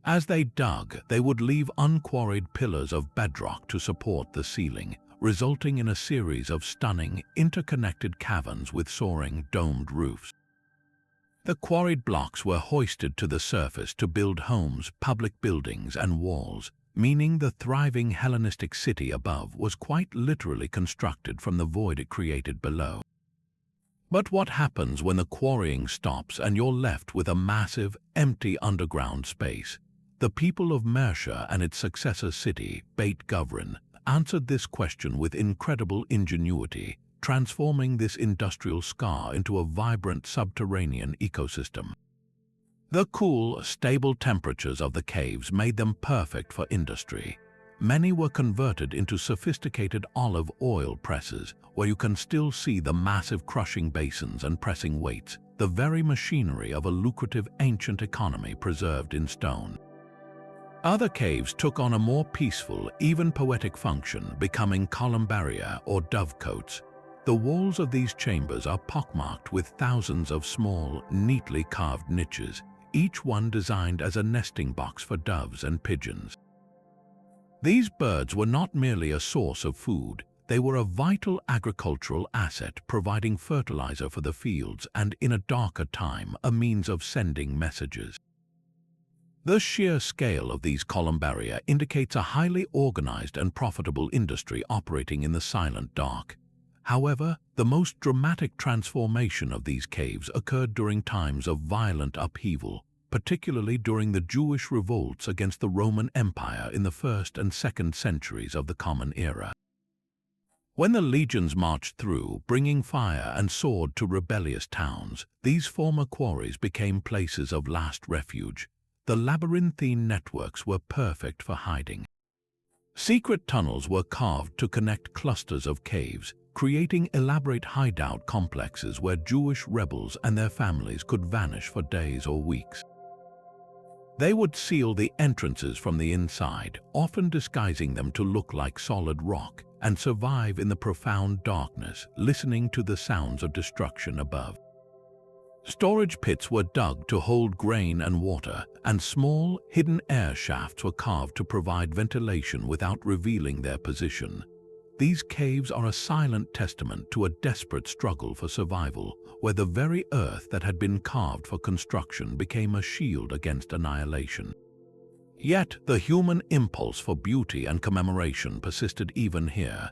As they dug, they would leave unquarried pillars of bedrock to support the ceiling, resulting in a series of stunning, interconnected caverns with soaring, domed roofs. The quarried blocks were hoisted to the surface to build homes, public buildings, and walls, meaning the thriving Hellenistic city above was quite literally constructed from the void it created below. But what happens when the quarrying stops and you're left with a massive, empty underground space? The people of Mersha and its successor city, Beit Guvrin, answered this question with incredible ingenuity, transforming this industrial scar into a vibrant subterranean ecosystem. The cool, stable temperatures of the caves made them perfect for industry. Many were converted into sophisticated olive oil presses, where you can still see the massive crushing basins and pressing weights, the very machinery of a lucrative ancient economy preserved in stone. Other caves took on a more peaceful, even poetic function, becoming columbaria or dovecotes. The walls of these chambers are pockmarked with thousands of small, neatly carved niches, each one designed as a nesting box for doves and pigeons. These birds were not merely a source of food, they were a vital agricultural asset, providing fertilizer for the fields and, in a darker time, a means of sending messages. The sheer scale of these columbaria indicates a highly organized and profitable industry operating in the silent dark. However, the most dramatic transformation of these caves occurred during times of violent upheaval, particularly during the Jewish revolts against the Roman Empire in the 1st and 2nd centuries of the Common Era. When the legions marched through, bringing fire and sword to rebellious towns, these former quarries became places of last refuge. The labyrinthine networks were perfect for hiding. Secret tunnels were carved to connect clusters of caves, creating elaborate hideout complexes where Jewish rebels and their families could vanish for days or weeks. They would seal the entrances from the inside, often disguising them to look like solid rock, and survive in the profound darkness, listening to the sounds of destruction above. Storage pits were dug to hold grain and water, and small, hidden air shafts were carved to provide ventilation without revealing their position. These caves are a silent testament to a desperate struggle for survival, where the very earth that had been carved for construction became a shield against annihilation. Yet, the human impulse for beauty and commemoration persisted even here.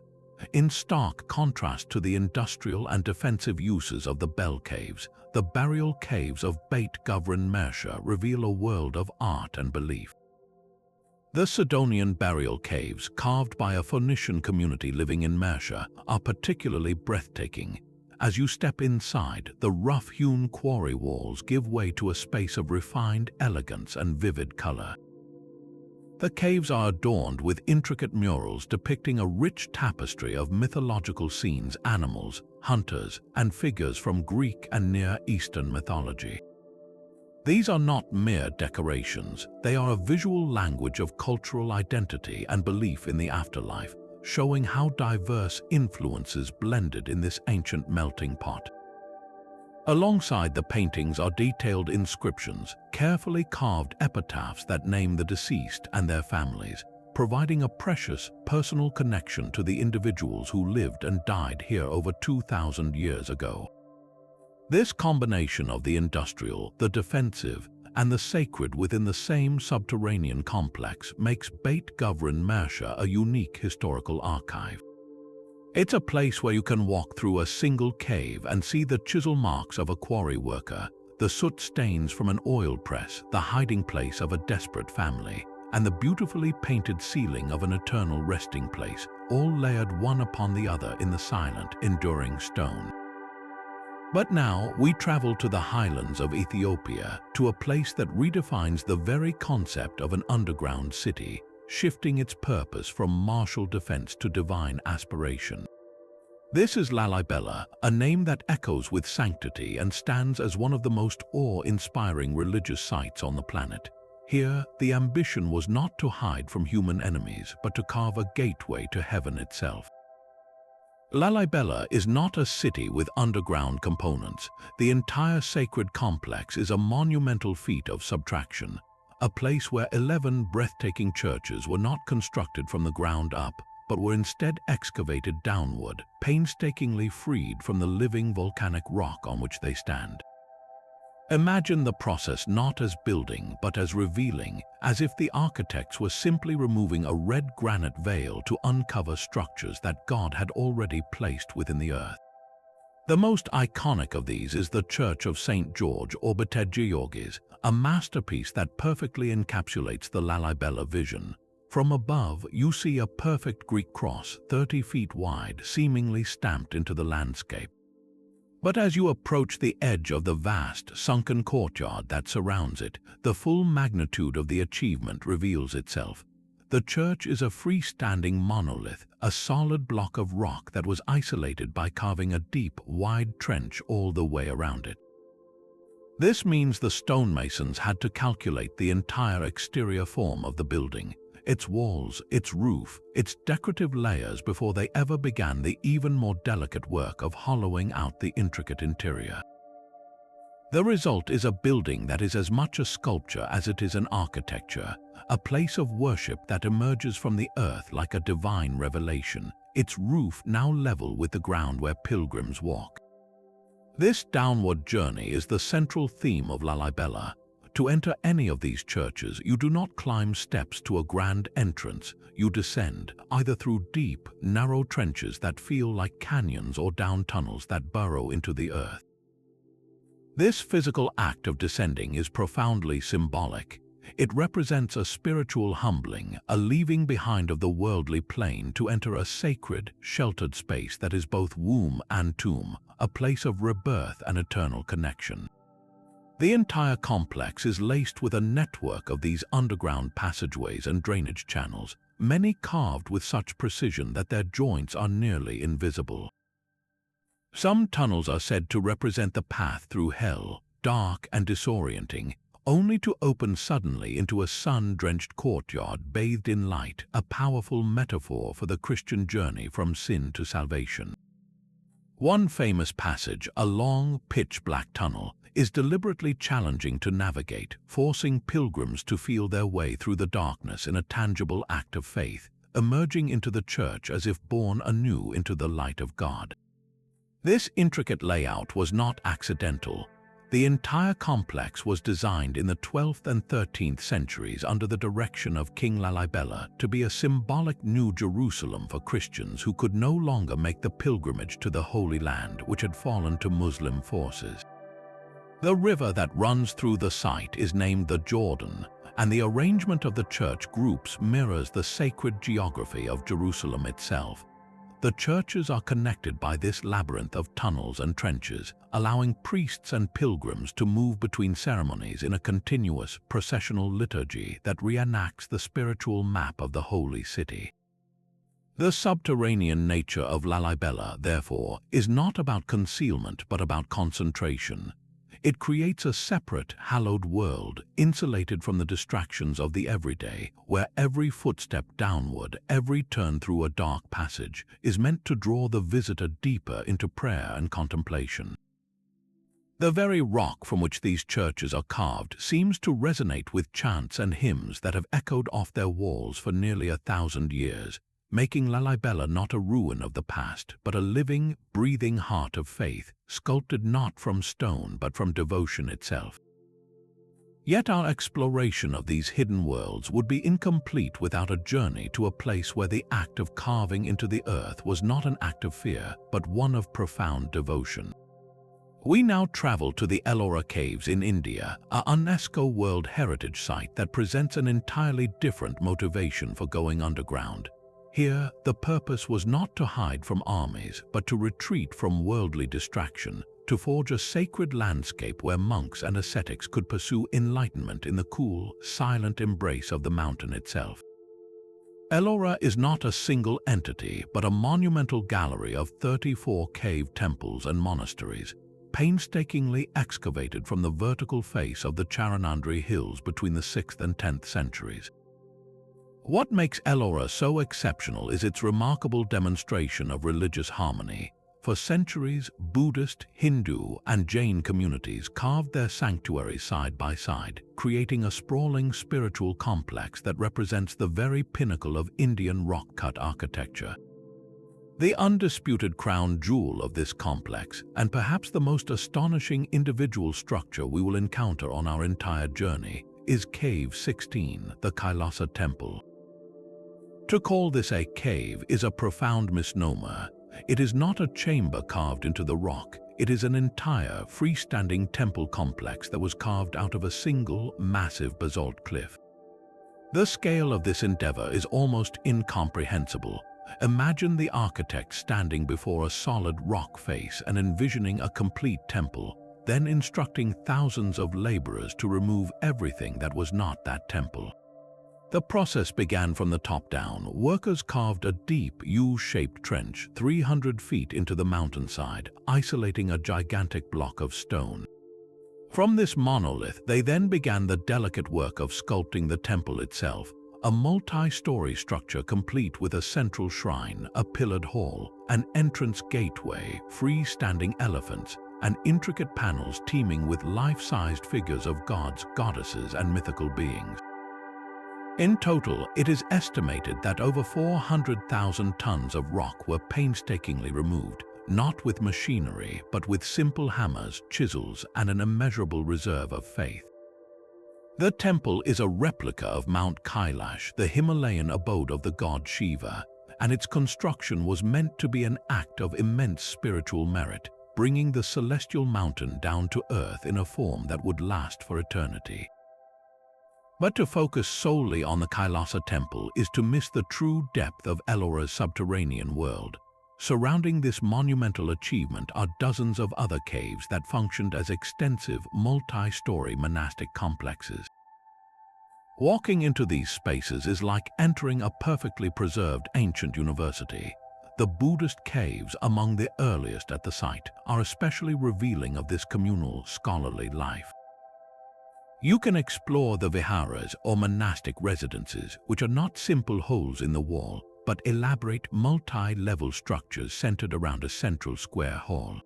In stark contrast to the industrial and defensive uses of the bell caves, the burial caves of Beit Guvrin Mersha reveal a world of art and belief. The Sidonian burial caves, carved by a Phoenician community living in Mersha, are particularly breathtaking. As you step inside, the rough-hewn quarry walls give way to a space of refined elegance and vivid color. The caves are adorned with intricate murals depicting a rich tapestry of mythological scenes, animals, hunters, and figures from Greek and Near Eastern mythology. These are not mere decorations, they are a visual language of cultural identity and belief in the afterlife, showing how diverse influences blended in this ancient melting pot. Alongside the paintings are detailed inscriptions, carefully carved epitaphs that name the deceased and their families, providing a precious, personal connection to the individuals who lived and died here over 2,000 years ago. This combination of the industrial, the defensive, and the sacred within the same subterranean complex makes Beit Guvrin Mersha a unique historical archive. It's a place where you can walk through a single cave and see the chisel marks of a quarry worker, the soot stains from an oil press, the hiding place of a desperate family, and the beautifully painted ceiling of an eternal resting place, all layered one upon the other in the silent, enduring stone. But now we travel to the highlands of Ethiopia, to a place that redefines the very concept of an underground city, shifting its purpose from martial defense to divine aspiration. This is Lalibela, a name that echoes with sanctity and stands as one of the most awe-inspiring religious sites on the planet. Here, the ambition was not to hide from human enemies, but to carve a gateway to heaven itself. Lalibela is not a city with underground components. The entire sacred complex is a monumental feat of subtraction, a place where 11 breathtaking churches were not constructed from the ground up, but were instead excavated downward, painstakingly freed from the living volcanic rock on which they stand. Imagine the process not as building, but as revealing, as if the architects were simply removing a red granite veil to uncover structures that God had already placed within the earth. The most iconic of these is the Church of St. George or Bete Georgis, a masterpiece that perfectly encapsulates the Lalibela vision. From above, you see a perfect Greek cross, 30 feet wide, seemingly stamped into the landscape. But as you approach the edge of the vast, sunken courtyard that surrounds it, the full magnitude of the achievement reveals itself. The church is a freestanding monolith, a solid block of rock that was isolated by carving a deep, wide trench all the way around it. This means the stonemasons had to calculate the entire exterior form of the building, its walls, its roof, its decorative layers before they ever began the even more delicate work of hollowing out the intricate interior. The result is a building that is as much a sculpture as it is an architecture, a place of worship that emerges from the earth like a divine revelation, its roof now level with the ground where pilgrims walk. This downward journey is the central theme of Lalibela. To enter any of these churches, you do not climb steps to a grand entrance. You descend, either through deep, narrow trenches that feel like canyons or down tunnels that burrow into the earth. This physical act of descending is profoundly symbolic. It represents a spiritual humbling, a leaving behind of the worldly plane to enter a sacred, sheltered space that is both womb and tomb, a place of rebirth and eternal connection. The entire complex is laced with a network of these underground passageways and drainage channels, many carved with such precision that their joints are nearly invisible. Some tunnels are said to represent the path through hell, dark and disorienting, only to open suddenly into a sun-drenched courtyard bathed in light, a powerful metaphor for the Christian journey from sin to salvation. One famous passage, a long, pitch-black tunnel, is deliberately challenging to navigate, forcing pilgrims to feel their way through the darkness in a tangible act of faith, emerging into the church as if born anew into the light of God. This intricate layout was not accidental. The entire complex was designed in the 12th and 13th centuries under the direction of King Lalibela to be a symbolic New Jerusalem for Christians who could no longer make the pilgrimage to the Holy Land, which had fallen to Muslim forces. The river that runs through the site is named the Jordan, and the arrangement of the church groups mirrors the sacred geography of Jerusalem itself. The churches are connected by this labyrinth of tunnels and trenches, allowing priests and pilgrims to move between ceremonies in a continuous, processional liturgy that reenacts the spiritual map of the Holy City. The subterranean nature of Lalibela, therefore, is not about concealment but about concentration. It creates a separate, hallowed world, insulated from the distractions of the everyday, where every footstep downward, every turn through a dark passage, is meant to draw the visitor deeper into prayer and contemplation. The very rock from which these churches are carved seems to resonate with chants and hymns that have echoed off their walls for nearly 1,000 years, making Lalibela not a ruin of the past, but a living, breathing heart of faith, sculpted not from stone but from devotion itself. Yet our exploration of these hidden worlds would be incomplete without a journey to a place where the act of carving into the earth was not an act of fear, but one of profound devotion. We now travel to the Ellora Caves in India, a UNESCO World Heritage Site that presents an entirely different motivation for going underground. Here, the purpose was not to hide from armies, but to retreat from worldly distraction, to forge a sacred landscape where monks and ascetics could pursue enlightenment in the cool, silent embrace of the mountain itself. Ellora is not a single entity, but a monumental gallery of 34 cave temples and monasteries, painstakingly excavated from the vertical face of the Charanandri Hills between the 6th and 10th centuries. What makes Ellora so exceptional is its remarkable demonstration of religious harmony. For centuries, Buddhist, Hindu, and Jain communities carved their sanctuaries side by side, creating a sprawling spiritual complex that represents the very pinnacle of Indian rock-cut architecture. The undisputed crown jewel of this complex, and perhaps the most astonishing individual structure we will encounter on our entire journey, is Cave 16, the Kailasa Temple. To call this a cave is a profound misnomer. It is not a chamber carved into the rock. It is an entire freestanding temple complex that was carved out of a single, massive basalt cliff. The scale of this endeavor is almost incomprehensible. Imagine the architect standing before a solid rock face and envisioning a complete temple, then instructing thousands of laborers to remove everything that was not that temple. The process began from the top down. Workers carved a deep U-shaped trench 300 feet into the mountainside, isolating a gigantic block of stone. From this monolith, they then began the delicate work of sculpting the temple itself, a multi-story structure complete with a central shrine, a pillared hall, an entrance gateway, free-standing elephants, and intricate panels teeming with life-sized figures of gods, goddesses, and mythical beings. In total, it is estimated that over 400,000 tons of rock were painstakingly removed, not with machinery, but with simple hammers, chisels, and an immeasurable reserve of faith. The temple is a replica of Mount Kailash, the Himalayan abode of the god Shiva, and its construction was meant to be an act of immense spiritual merit, bringing the celestial mountain down to earth in a form that would last for eternity. But to focus solely on the Kailasa temple is to miss the true depth of Ellora's subterranean world. Surrounding this monumental achievement are dozens of other caves that functioned as extensive, multi-story monastic complexes. Walking into these spaces is like entering a perfectly preserved ancient university. The Buddhist caves, among the earliest at the site, are especially revealing of this communal, scholarly life. You can explore the viharas or monastic residences, which are not simple holes in the wall, but elaborate multi-level structures centered around a central square hall.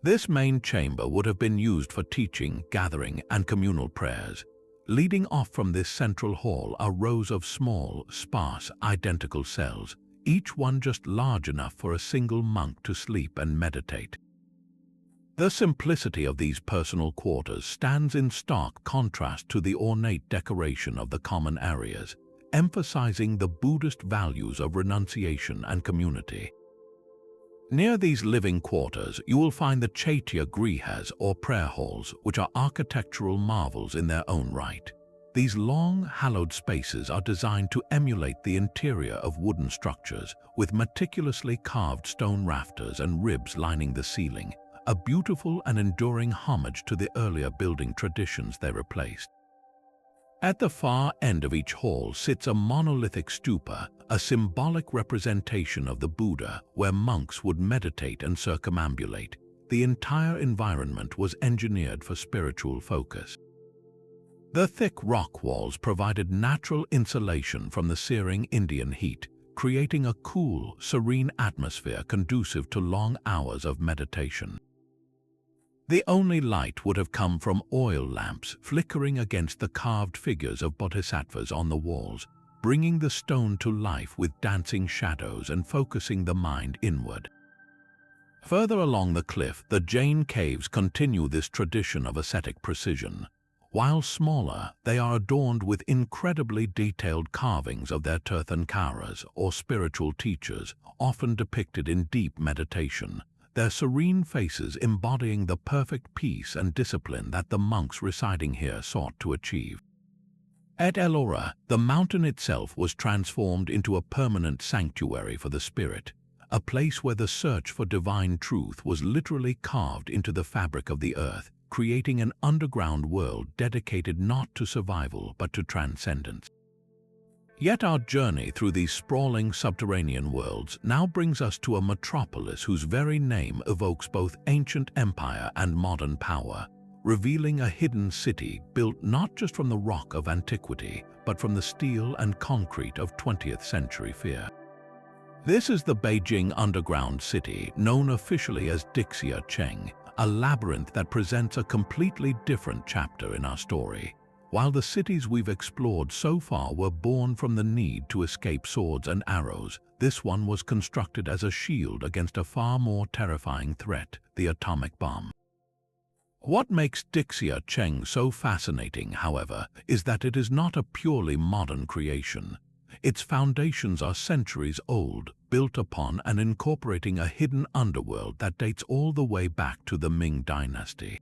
This main chamber would have been used for teaching, gathering, and communal prayers. Leading off from this central hall are rows of small, sparse, identical cells, each one just large enough for a single monk to sleep and meditate. The simplicity of these personal quarters stands in stark contrast to the ornate decoration of the common areas, emphasizing the Buddhist values of renunciation and community. Near these living quarters, you will find the Chaitya grihas or prayer halls, which are architectural marvels in their own right. These long, hallowed spaces are designed to emulate the interior of wooden structures, with meticulously carved stone rafters and ribs lining the ceiling, a beautiful and enduring homage to the earlier building traditions they replaced. At the far end of each hall sits a monolithic stupa, a symbolic representation of the Buddha, where monks would meditate and circumambulate. The entire environment was engineered for spiritual focus. The thick rock walls provided natural insulation from the searing Indian heat, creating a cool, serene atmosphere conducive to long hours of meditation. The only light would have come from oil lamps flickering against the carved figures of bodhisattvas on the walls, bringing the stone to life with dancing shadows and focusing the mind inward. Further along the cliff, the Jain caves continue this tradition of ascetic precision. While smaller, they are adorned with incredibly detailed carvings of their Tirthankaras, or spiritual teachers, often depicted in deep meditation, their serene faces embodying the perfect peace and discipline that the monks residing here sought to achieve. At Ellora, the mountain itself was transformed into a permanent sanctuary for the spirit, a place where the search for divine truth was literally carved into the fabric of the earth, creating an underground world dedicated not to survival but to transcendence. Yet our journey through these sprawling subterranean worlds now brings us to a metropolis whose very name evokes both ancient empire and modern power, revealing a hidden city built not just from the rock of antiquity, but from the steel and concrete of 20th century fear. This is the Beijing underground city, known officially as Dixia Cheng, a labyrinth that presents a completely different chapter in our story. While the cities we've explored so far were born from the need to escape swords and arrows, this one was constructed as a shield against a far more terrifying threat, the atomic bomb. What makes Dixia Cheng so fascinating, however, is that it is not a purely modern creation. Its foundations are centuries old, built upon and incorporating a hidden underworld that dates all the way back to the Ming dynasty.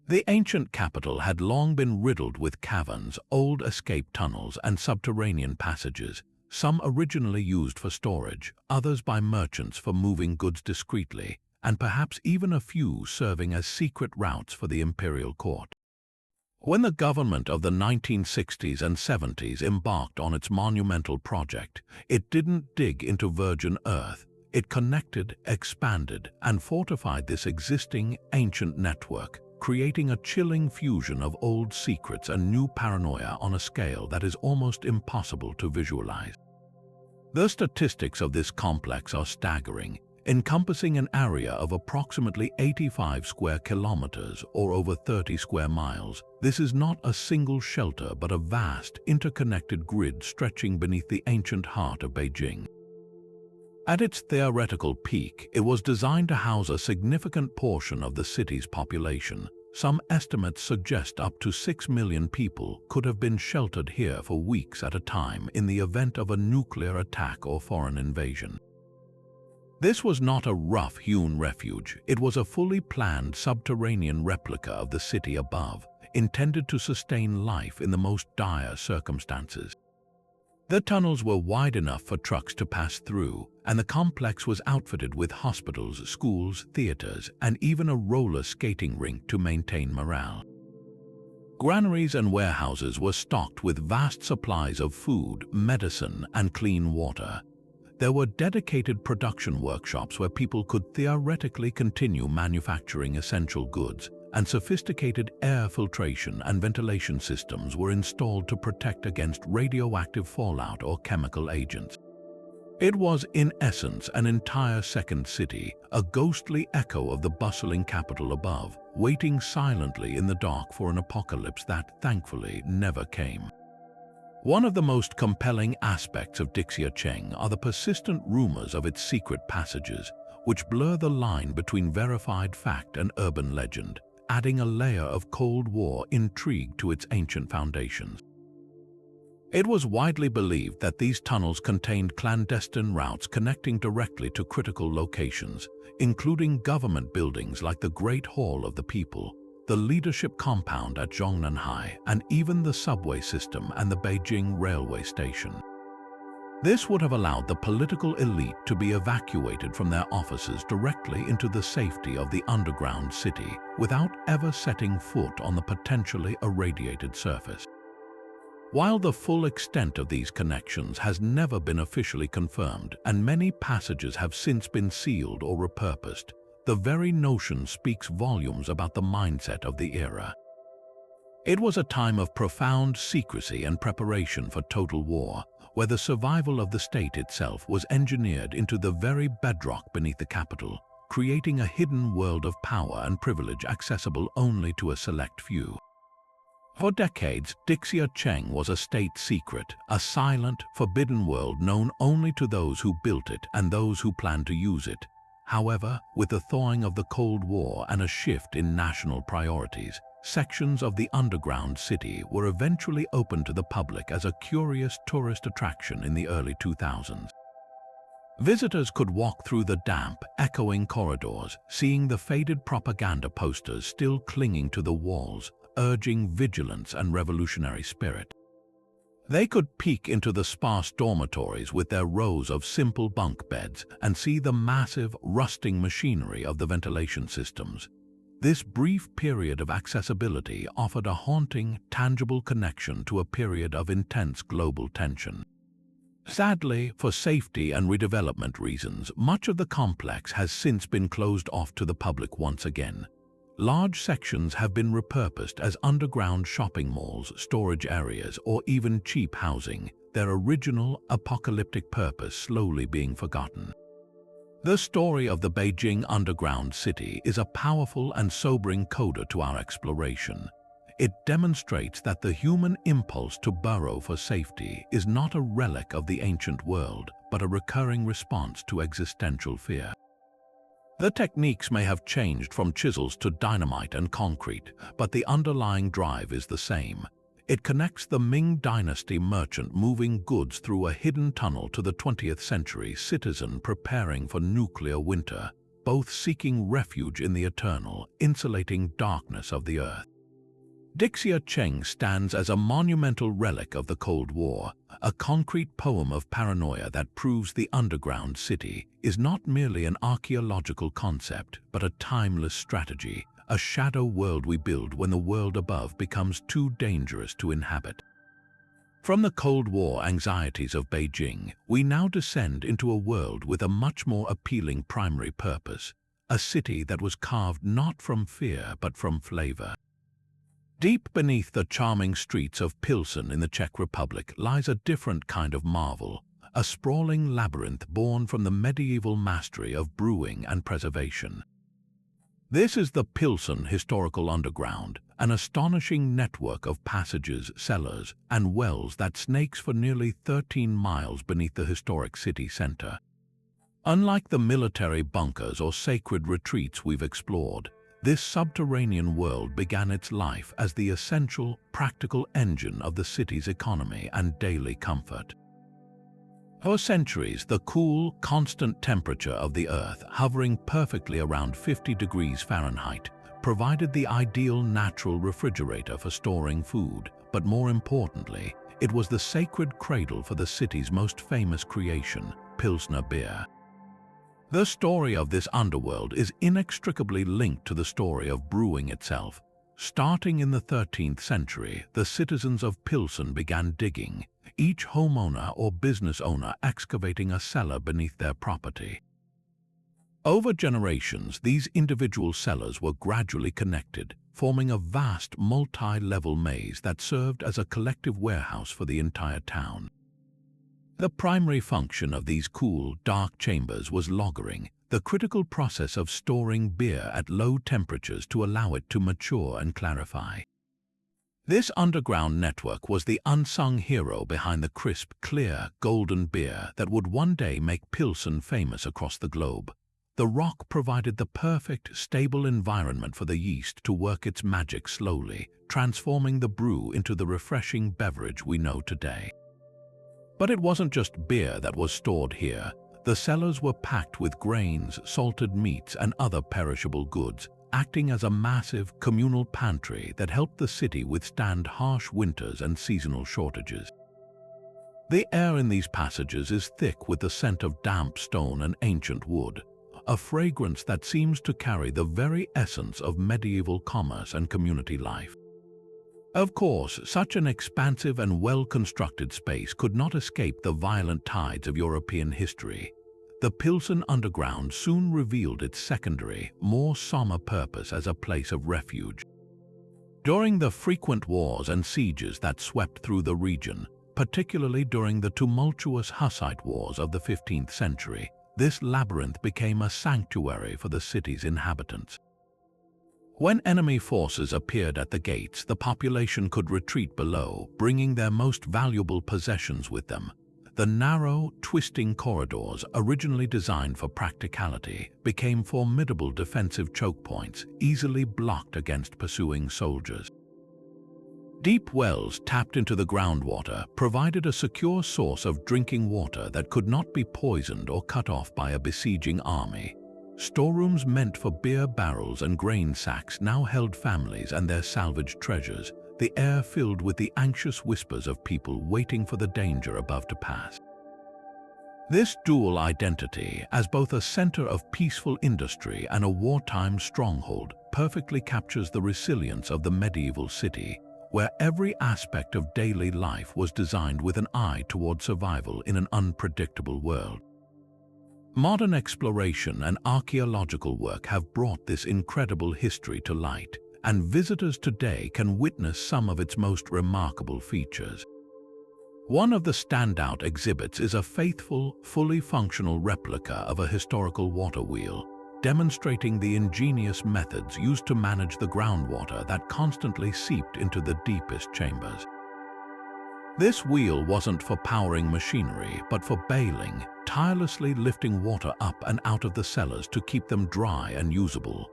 The ancient capital had long been riddled with caverns, old escape tunnels, and subterranean passages, some originally used for storage, others by merchants for moving goods discreetly, and perhaps even a few serving as secret routes for the imperial court. When the government of the 1960s and 70s embarked on its monumental project, it didn't dig into virgin earth. It connected, expanded, and fortified this existing ancient network, creating a chilling fusion of old secrets and new paranoia on a scale that is almost impossible to visualize. The statistics of this complex are staggering, encompassing an area of approximately 85 square kilometers or over 30 square miles. This is not a single shelter but a vast, interconnected grid stretching beneath the ancient heart of Beijing. At its theoretical peak, it was designed to house a significant portion of the city's population, Some estimates suggest up to 6 million people could have been sheltered here for weeks at a time in the event of a nuclear attack or foreign invasion. This was not a rough-hewn refuge, it was a fully planned subterranean replica of the city above, intended to sustain life in the most dire circumstances. The tunnels were wide enough for trucks to pass through, and the complex was outfitted with hospitals, schools, theaters, and even a roller skating rink to maintain morale. Granaries and warehouses were stocked with vast supplies of food, medicine, and clean water. There were dedicated production workshops where people could theoretically continue manufacturing essential goods, and sophisticated air filtration and ventilation systems were installed to protect against radioactive fallout or chemical agents. It was, in essence, an entire second city, a ghostly echo of the bustling capital above, waiting silently in the dark for an apocalypse that, thankfully, never came. One of the most compelling aspects of Dixia Cheng are the persistent rumors of its secret passages, which blur the line between verified fact and urban legend, adding a layer of Cold War intrigue to its ancient foundations. It was widely believed that these tunnels contained clandestine routes connecting directly to critical locations, including government buildings like the Great Hall of the People, the leadership compound at Zhongnanhai, and even the subway system and the Beijing railway station. This would have allowed the political elite to be evacuated from their offices directly into the safety of the underground city without ever setting foot on the potentially irradiated surface. While the full extent of these connections has never been officially confirmed and many passages have since been sealed or repurposed, the very notion speaks volumes about the mindset of the era. It was a time of profound secrecy and preparation for total war, where the survival of the state itself was engineered into the very bedrock beneath the capital, creating a hidden world of power and privilege accessible only to a select few. For decades, Dixia Cheng was a state secret, a silent, forbidden world known only to those who built it and those who planned to use it. However, with the thawing of the Cold War and a shift in national priorities, sections of the underground city were eventually opened to the public as a curious tourist attraction in the early 2000s. Visitors could walk through the damp, echoing corridors, seeing the faded propaganda posters still clinging to the walls, urging vigilance and revolutionary spirit. They could peek into the sparse dormitories with their rows of simple bunk beds and see the massive, rusting machinery of the ventilation systems. This brief period of accessibility offered a haunting, tangible connection to a period of intense global tension. Sadly, for safety and redevelopment reasons, much of the complex has since been closed off to the public once again. Large sections have been repurposed as underground shopping malls, storage areas, or even cheap housing, their original apocalyptic purpose slowly being forgotten. The story of the Beijing underground city is a powerful and sobering coda to our exploration. It demonstrates that the human impulse to burrow for safety is not a relic of the ancient world, but a recurring response to existential fear. The techniques may have changed from chisels to dynamite and concrete, but the underlying drive is the same. It connects the Ming Dynasty merchant moving goods through a hidden tunnel to the 20th century citizen preparing for nuclear winter, both seeking refuge in the eternal, insulating darkness of the earth. Dixia Cheng stands as a monumental relic of the Cold War, a concrete poem of paranoia that proves the underground city is not merely an archaeological concept, but a timeless strategy, a shadow world we build when the world above becomes too dangerous to inhabit. From the Cold War anxieties of Beijing, we now descend into a world with a much more appealing primary purpose, a city that was carved not from fear but from flavor. Deep beneath the charming streets of Pilsen in the Czech Republic lies a different kind of marvel, a sprawling labyrinth born from the medieval mastery of brewing and preservation. This is the Pilsen Historical Underground, an astonishing network of passages, cellars, and wells that snakes for nearly 13 miles beneath the historic city center. Unlike the military bunkers or sacred retreats we've explored, this subterranean world began its life as the essential, practical engine of the city's economy and daily comfort. For centuries, the cool, constant temperature of the Earth, hovering perfectly around 50 degrees Fahrenheit, provided the ideal natural refrigerator for storing food, but more importantly, it was the sacred cradle for the city's most famous creation, Pilsner beer. The story of this underworld is inextricably linked to the story of brewing itself. Starting in the 13th century, the citizens of Pilsen began digging, each homeowner or business owner excavating a cellar beneath their property. Over generations, these individual cellars were gradually connected, forming a vast multi-level maze that served as a collective warehouse for the entire town. The primary function of these cool, dark chambers was lagering, the critical process of storing beer at low temperatures to allow it to mature and clarify. This underground network was the unsung hero behind the crisp, clear, golden beer that would one day make Pilsen famous across the globe. The rock provided the perfect, stable environment for the yeast to work its magic slowly, transforming the brew into the refreshing beverage we know today. But it wasn't just beer that was stored here. The cellars were packed with grains, salted meats, and other perishable goods, acting as a massive communal pantry that helped the city withstand harsh winters and seasonal shortages. The air in these passages is thick with the scent of damp stone and ancient wood, a fragrance that seems to carry the very essence of medieval commerce and community life. Of course, such an expansive and well-constructed space could not escape the violent tides of European history. The Pilsen underground soon revealed its secondary, more somber purpose as a place of refuge. During the frequent wars and sieges that swept through the region, particularly during the tumultuous Hussite wars of the 15th century, this labyrinth became a sanctuary for the city's inhabitants. When enemy forces appeared at the gates, the population could retreat below, bringing their most valuable possessions with them. The narrow, twisting corridors, originally designed for practicality, became formidable defensive choke points, easily blocked against pursuing soldiers. Deep wells tapped into the groundwater provided a secure source of drinking water that could not be poisoned or cut off by a besieging army. Storerooms meant for beer barrels and grain sacks now held families and their salvaged treasures, the air filled with the anxious whispers of people waiting for the danger above to pass. This dual identity, as both a center of peaceful industry and a wartime stronghold, perfectly captures the resilience of the medieval city, where every aspect of daily life was designed with an eye toward survival in an unpredictable world. Modern exploration and archaeological work have brought this incredible history to light, and visitors today can witness some of its most remarkable features. One of the standout exhibits is a faithful, fully functional replica of a historical water wheel, demonstrating the ingenious methods used to manage the groundwater that constantly seeped into the deepest chambers. This wheel wasn't for powering machinery, but for bailing, tirelessly lifting water up and out of the cellars to keep them dry and usable.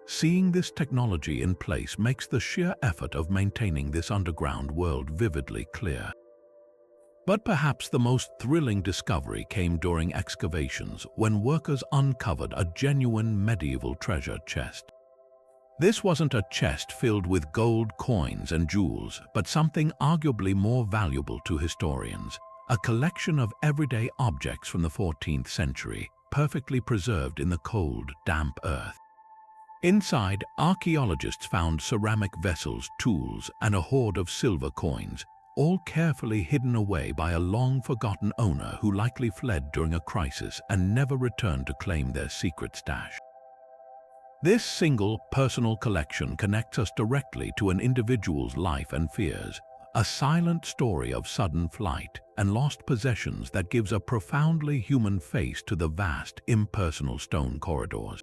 Seeing this technology in place makes the sheer effort of maintaining this underground world vividly clear. But perhaps the most thrilling discovery came during excavations when workers uncovered a genuine medieval treasure chest. This wasn't a chest filled with gold coins and jewels, but something arguably more valuable to historians, a collection of everyday objects from the 14th century, perfectly preserved in the cold, damp earth. Inside, archaeologists found ceramic vessels, tools, and a hoard of silver coins, all carefully hidden away by a long-forgotten owner who likely fled during a crisis and never returned to claim their secret stash. This single, personal collection connects us directly to an individual's life and fears, a silent story of sudden flight and lost possessions that gives a profoundly human face to the vast, impersonal stone corridors.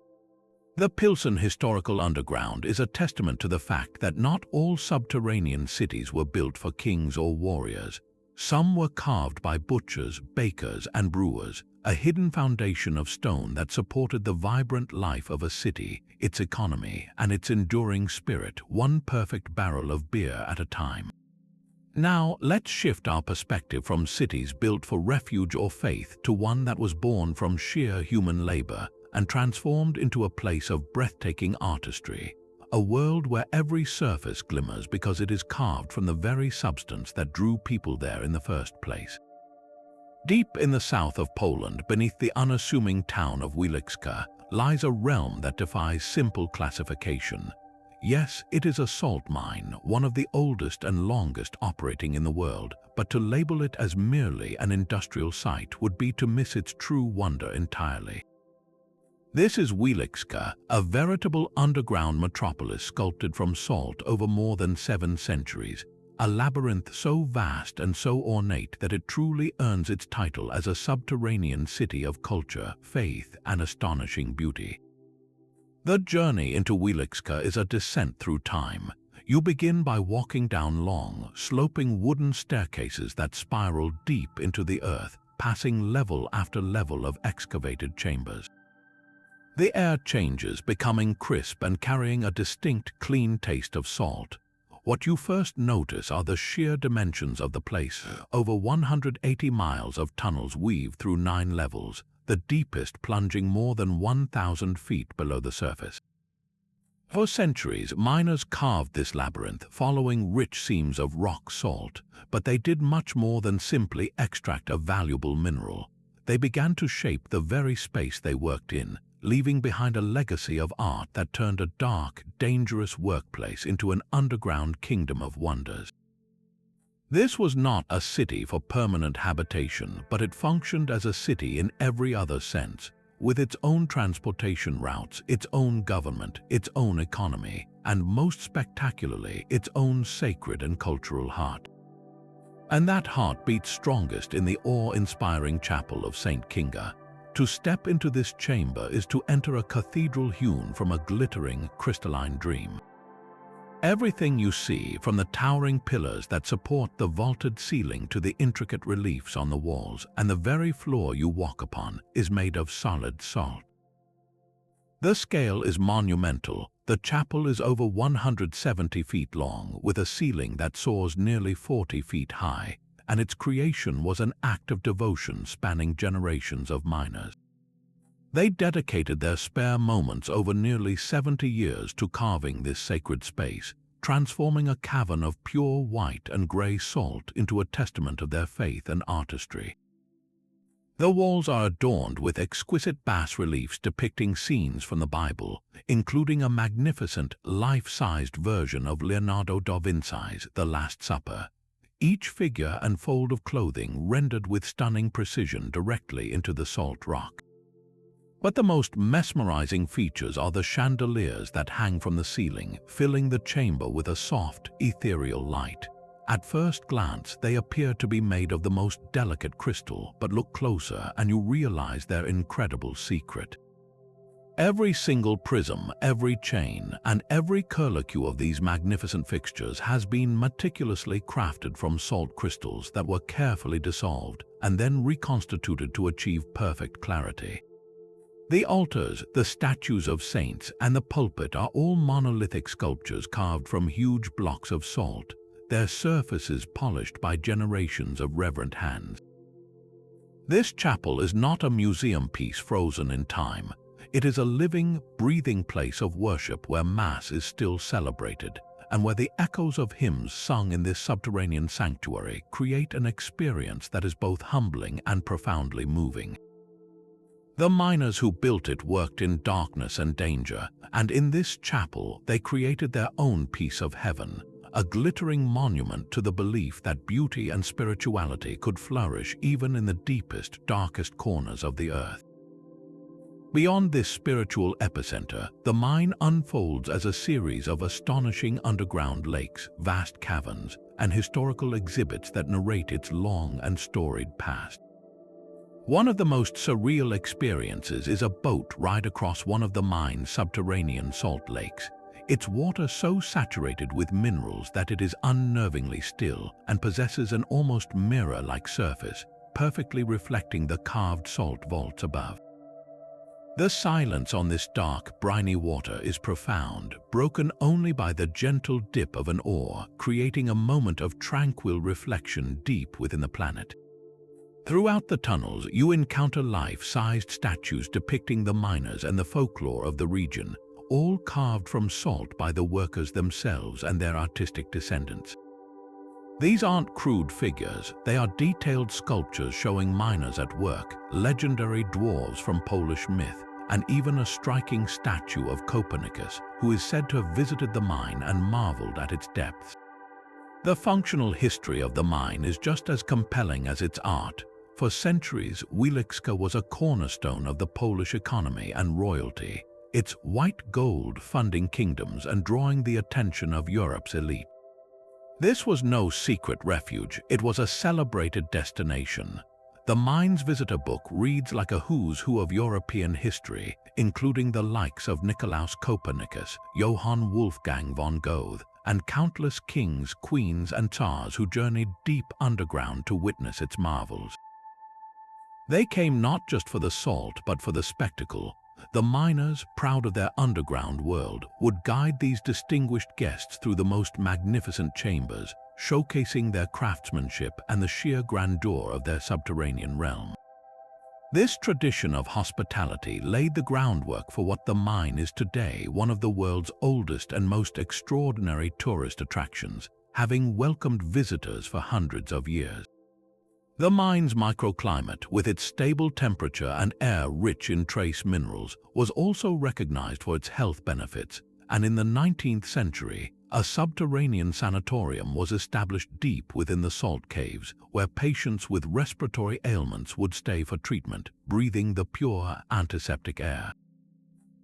The Pilsen historical underground is a testament to the fact that not all subterranean cities were built for kings or warriors. Some were carved by butchers, bakers, and brewers, a hidden foundation of stone that supported the vibrant life of a city, its economy, and its enduring spirit, one perfect barrel of beer at a time. Now, let's shift our perspective from cities built for refuge or faith to one that was born from sheer human labor and transformed into a place of breathtaking artistry, a world where every surface glimmers because it is carved from the very substance that drew people there in the first place. Deep in the south of Poland, beneath the unassuming town of Wieliczka, lies a realm that defies simple classification. Yes, it is a salt mine, one of the oldest and longest operating in the world, but to label it as merely an industrial site would be to miss its true wonder entirely. This is Wieliczka, a veritable underground metropolis sculpted from salt over more than 7 centuries, a labyrinth so vast and so ornate that it truly earns its title as a subterranean city of culture, faith, and astonishing beauty. The journey into Wieliczka is a descent through time. You begin by walking down long, sloping wooden staircases that spiral deep into the earth, passing level after level of excavated chambers. The air changes, becoming crisp and carrying a distinct, clean taste of salt. What you first notice are the sheer dimensions of the place. Over 180 miles of tunnels weave through 9 levels, the deepest plunging more than 1,000 feet below the surface. For centuries, miners carved this labyrinth, following rich seams of rock salt, but they did much more than simply extract a valuable mineral. They began to shape the very space they worked in, leaving behind a legacy of art that turned a dark, dangerous workplace into an underground kingdom of wonders. This was not a city for permanent habitation, but it functioned as a city in every other sense, with its own transportation routes, its own government, its own economy, and most spectacularly, its own sacred and cultural heart. And that heart beats strongest in the awe-inspiring chapel of St. Kinga. To step into this chamber is to enter a cathedral hewn from a glittering, crystalline dream. Everything you see, from the towering pillars that support the vaulted ceiling to the intricate reliefs on the walls and the very floor you walk upon, is made of solid salt. The scale is monumental. The chapel is over 170 feet long, with a ceiling that soars nearly 40 feet high, and its creation was an act of devotion spanning generations of miners. They dedicated their spare moments over nearly 70 years to carving this sacred space, transforming a cavern of pure white and gray salt into a testament of their faith and artistry. The walls are adorned with exquisite bas-reliefs depicting scenes from the Bible, including a magnificent, life-sized version of Leonardo da Vinci's The Last Supper. Each figure and fold of clothing rendered with stunning precision directly into the salt rock. But the most mesmerizing features are the chandeliers that hang from the ceiling, filling the chamber with a soft, ethereal light. At first glance, they appear to be made of the most delicate crystal, but look closer and you realize their incredible secret. Every single prism, every chain, and every curlicue of these magnificent fixtures has been meticulously crafted from salt crystals that were carefully dissolved and then reconstituted to achieve perfect clarity. The altars, the statues of saints, and the pulpit are all monolithic sculptures carved from huge blocks of salt, their surfaces polished by generations of reverent hands. This chapel is not a museum piece frozen in time. It is a living, breathing place of worship where Mass is still celebrated, and where the echoes of hymns sung in this subterranean sanctuary create an experience that is both humbling and profoundly moving. The miners who built it worked in darkness and danger, and in this chapel they created their own piece of heaven, a glittering monument to the belief that beauty and spirituality could flourish even in the deepest, darkest corners of the earth. Beyond this spiritual epicenter, the mine unfolds as a series of astonishing underground lakes, vast caverns, and historical exhibits that narrate its long and storied past. One of the most surreal experiences is a boat ride across one of the mine's subterranean salt lakes, its water so saturated with minerals that it is unnervingly still and possesses an almost mirror-like surface. perfectly reflecting the carved salt vaults above. The silence on this dark, briny water is profound, broken only by the gentle dip of an oar, creating a moment of tranquil reflection deep within the planet. Throughout the tunnels, you encounter life-sized statues depicting the miners and the folklore of the region, all carved from salt by the workers themselves and their artistic descendants. These aren't crude figures, they are detailed sculptures showing miners at work, legendary dwarves from Polish myth, and even a striking statue of Copernicus, who is said to have visited the mine and marveled at its depths. The functional history of the mine is just as compelling as its art. For centuries, Wieliczka was a cornerstone of the Polish economy and royalty, its white gold funding kingdoms and drawing the attention of Europe's elite. This was no secret refuge, it was a celebrated destination. The mine's visitor book reads like a who's who of European history, including the likes of Nicolaus Copernicus, Johann Wolfgang von Goethe, and countless kings, queens, and tsars who journeyed deep underground to witness its marvels. They came not just for the salt, but for the spectacle. The miners, proud of their underground world, would guide these distinguished guests through the most magnificent chambers, showcasing their craftsmanship and the sheer grandeur of their subterranean realm. This tradition of hospitality laid the groundwork for what the mine is today, one of the world's oldest and most extraordinary tourist attractions, having welcomed visitors for hundreds of years. The mine's microclimate, with its stable temperature and air rich in trace minerals, was also recognized for its health benefits, and in the 19th century, a subterranean sanatorium was established deep within the salt caves, where patients with respiratory ailments would stay for treatment, breathing the pure antiseptic air.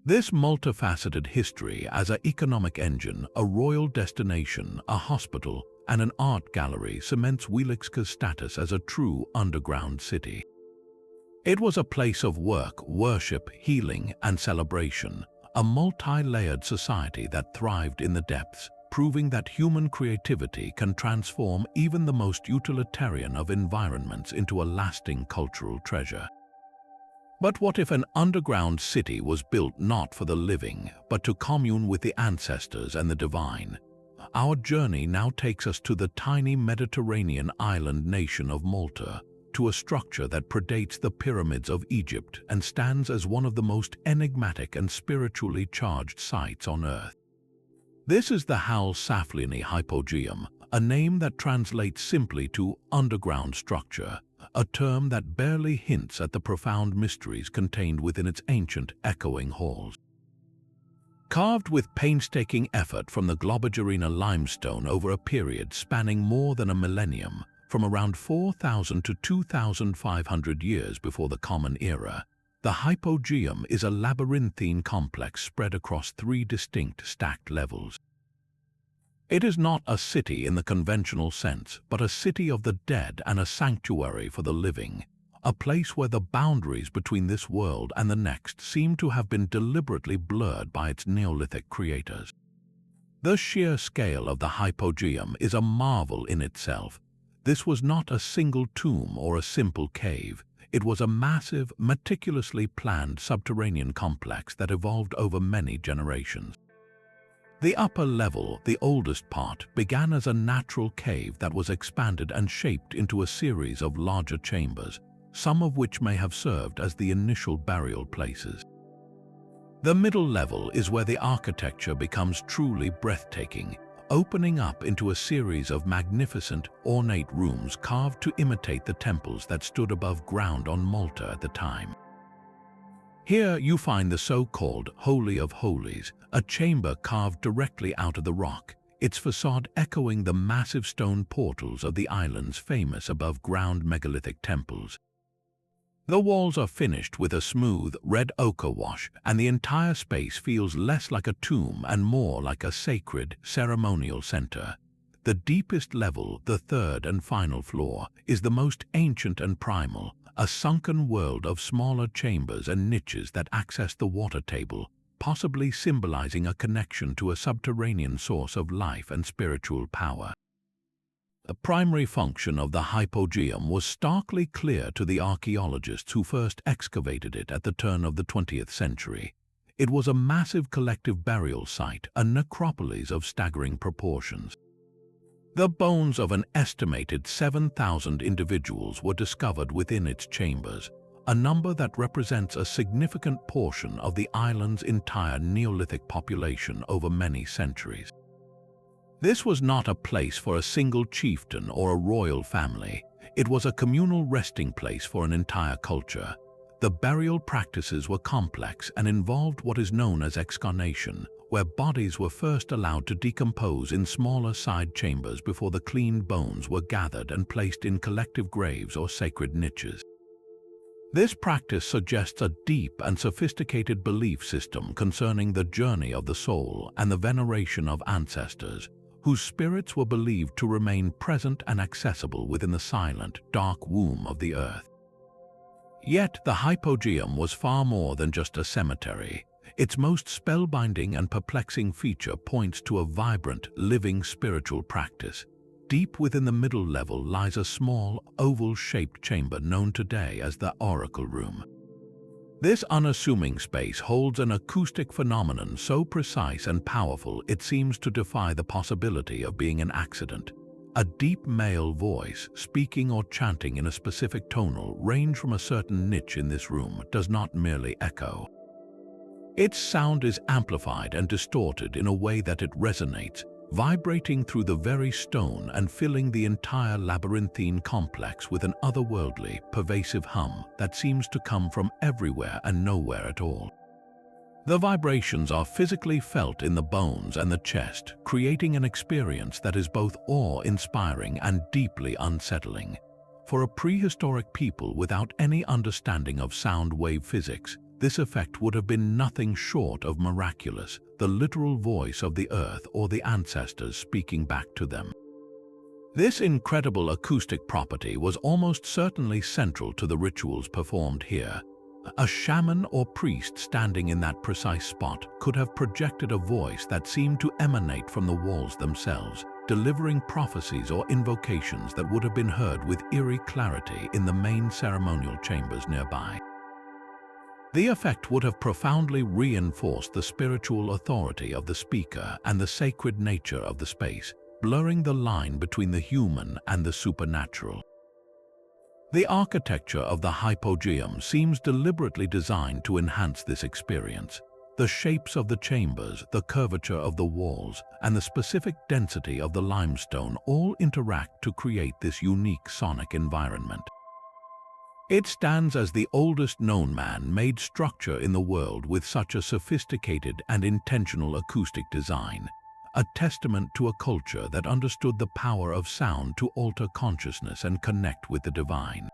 This multifaceted history as an economic engine, a royal destination, a hospital, and an art gallery cements Wieliczka's status as a true underground city. It was a place of work, worship, healing, and celebration, a multi-layered society that thrived in the depths, proving that human creativity can transform even the most utilitarian of environments into a lasting cultural treasure. But what if an underground city was built not for the living, but to commune with the ancestors and the divine? Our journey now takes us to the tiny Mediterranean island nation of Malta, to a structure that predates the pyramids of Egypt and stands as one of the most enigmatic and spiritually charged sites on Earth. This is the Hal Saflieni Hypogeum, a name that translates simply to underground structure, a term that barely hints at the profound mysteries contained within its ancient, echoing halls. Carved with painstaking effort from the Globigerina limestone over a period spanning more than a millennium, from around 4,000 to 2,500 years before the Common Era, the Hypogeum is a labyrinthine complex spread across 3 distinct stacked levels. It is not a city in the conventional sense, but a city of the dead and a sanctuary for the living, a place where the boundaries between this world and the next seem to have been deliberately blurred by its Neolithic creators. The sheer scale of the Hypogeum is a marvel in itself. This was not a single tomb or a simple cave. It was a massive, meticulously planned subterranean complex that evolved over many generations. The upper level, the oldest part, began as a natural cave that was expanded and shaped into a series of larger chambers, some of which may have served as the initial burial places. The middle level is where the architecture becomes truly breathtaking, opening up into a series of magnificent, ornate rooms carved to imitate the temples that stood above ground on Malta at the time. Here you find the so-called Holy of Holies, a chamber carved directly out of the rock, its facade echoing the massive stone portals of the island's famous above-ground megalithic temples. The walls are finished with a smooth, red ochre wash, and the entire space feels less like a tomb and more like a sacred, ceremonial center. The deepest level, the third and final floor, is the most ancient and primal, a sunken world of smaller chambers and niches that access the water table, possibly symbolizing a connection to a subterranean source of life and spiritual power. The primary function of the hypogeum was starkly clear to the archaeologists who first excavated it at the turn of the 20th century. It was a massive collective burial site, a necropolis of staggering proportions. The bones of an estimated 7,000 individuals were discovered within its chambers, a number that represents a significant portion of the island's entire Neolithic population over many centuries. This was not a place for a single chieftain or a royal family. It was a communal resting place for an entire culture. The burial practices were complex and involved what is known as excarnation, where bodies were first allowed to decompose in smaller side chambers before the cleaned bones were gathered and placed in collective graves or sacred niches. This practice suggests a deep and sophisticated belief system concerning the journey of the soul and the veneration of ancestors, whose spirits were believed to remain present and accessible within the silent, dark womb of the earth. Yet the hypogeum was far more than just a cemetery. Its most spellbinding and perplexing feature points to a vibrant, living spiritual practice. Deep within the middle level lies a small, oval-shaped chamber known today as the oracle room. This unassuming space holds an acoustic phenomenon so precise and powerful it seems to defy the possibility of being an accident. A deep male voice, speaking or chanting in a specific tonal range from a certain niche in this room, does not merely echo. Its sound is amplified and distorted in a way that it resonates, vibrating through the very stone and filling the entire labyrinthine complex with an otherworldly, pervasive hum that seems to come from everywhere and nowhere at all. The vibrations are physically felt in the bones and the chest, creating an experience that is both awe-inspiring and deeply unsettling. For a prehistoric people without any understanding of sound wave physics, this effect would have been nothing short of miraculous, the literal voice of the earth or the ancestors speaking back to them. This incredible acoustic property was almost certainly central to the rituals performed here. A shaman or priest standing in that precise spot could have projected a voice that seemed to emanate from the walls themselves, delivering prophecies or invocations that would have been heard with eerie clarity in the main ceremonial chambers nearby. The effect would have profoundly reinforced the spiritual authority of the speaker and the sacred nature of the space, blurring the line between the human and the supernatural. The architecture of the hypogeum seems deliberately designed to enhance this experience. The shapes of the chambers, the curvature of the walls, and the specific density of the limestone all interact to create this unique sonic environment. It stands as the oldest known man-made structure in the world with such a sophisticated and intentional acoustic design, a testament to a culture that understood the power of sound to alter consciousness and connect with the divine.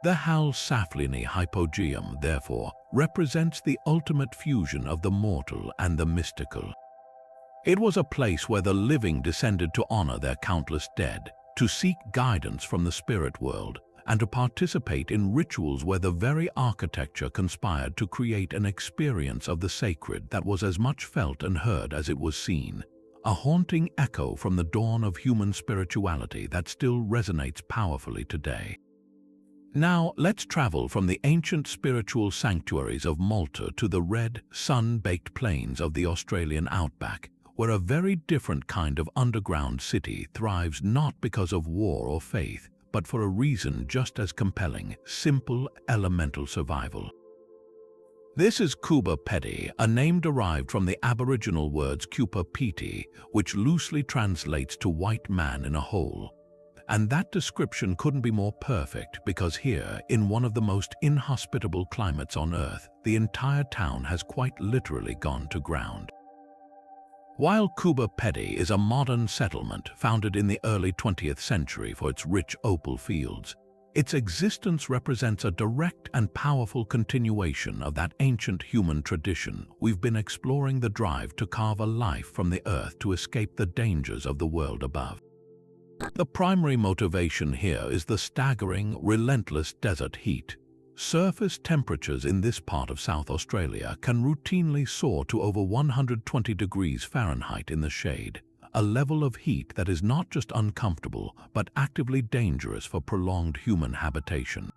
The Hal Saflieni hypogeum, therefore, represents the ultimate fusion of the mortal and the mystical. It was a place where the living descended to honor their countless dead, to seek guidance from the spirit world, and to participate in rituals where the very architecture conspired to create an experience of the sacred that was as much felt and heard as it was seen. A haunting echo from the dawn of human spirituality that still resonates powerfully today. Now, let's travel from the ancient spiritual sanctuaries of Malta to the red, sun-baked plains of the Australian outback, where a very different kind of underground city thrives not because of war or faith, but for a reason just as compelling: simple, elemental survival. This is Kuba Pedi, a name derived from the Aboriginal words Kupa Piti, which loosely translates to white man in a hole. And that description couldn't be more perfect because here, in one of the most inhospitable climates on Earth, the entire town has quite literally gone to ground. While Kuba Pedi is a modern settlement founded in the early 20th century for its rich opal fields, its existence represents a direct and powerful continuation of that ancient human tradition. We've been exploring the drive to carve a life from the earth to escape the dangers of the world above. The primary motivation here is the staggering, relentless desert heat. Surface temperatures in this part of South Australia can routinely soar to over 120 degrees Fahrenheit in the shade, a level of heat that is not just uncomfortable but actively dangerous for prolonged human habitation.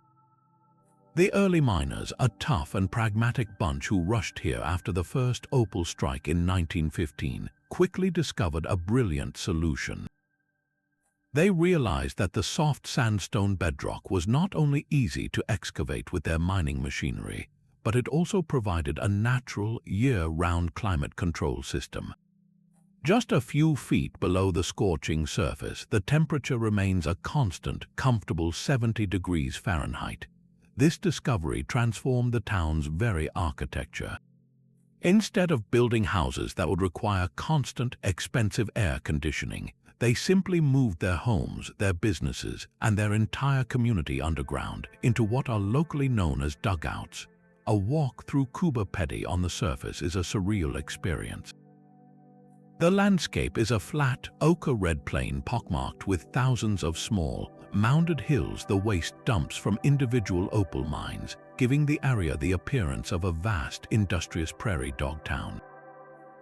The early miners, a tough and pragmatic bunch who rushed here after the first opal strike in 1915, quickly discovered a brilliant solution. They realized that the soft sandstone bedrock was not only easy to excavate with their mining machinery, but it also provided a natural, year-round climate control system. Just a few feet below the scorching surface, the temperature remains a constant, comfortable 70 degrees Fahrenheit. This discovery transformed the town's very architecture. Instead of building houses that would require constant, expensive air conditioning, they simply moved their homes, their businesses, and their entire community underground into what are locally known as dugouts. A walk through Cuba Pedy on the surface is a surreal experience. The landscape is a flat, ochre-red plain pockmarked with thousands of small, mounded hills, the waste dumps from individual opal mines, giving the area the appearance of a vast, industrious prairie dog town.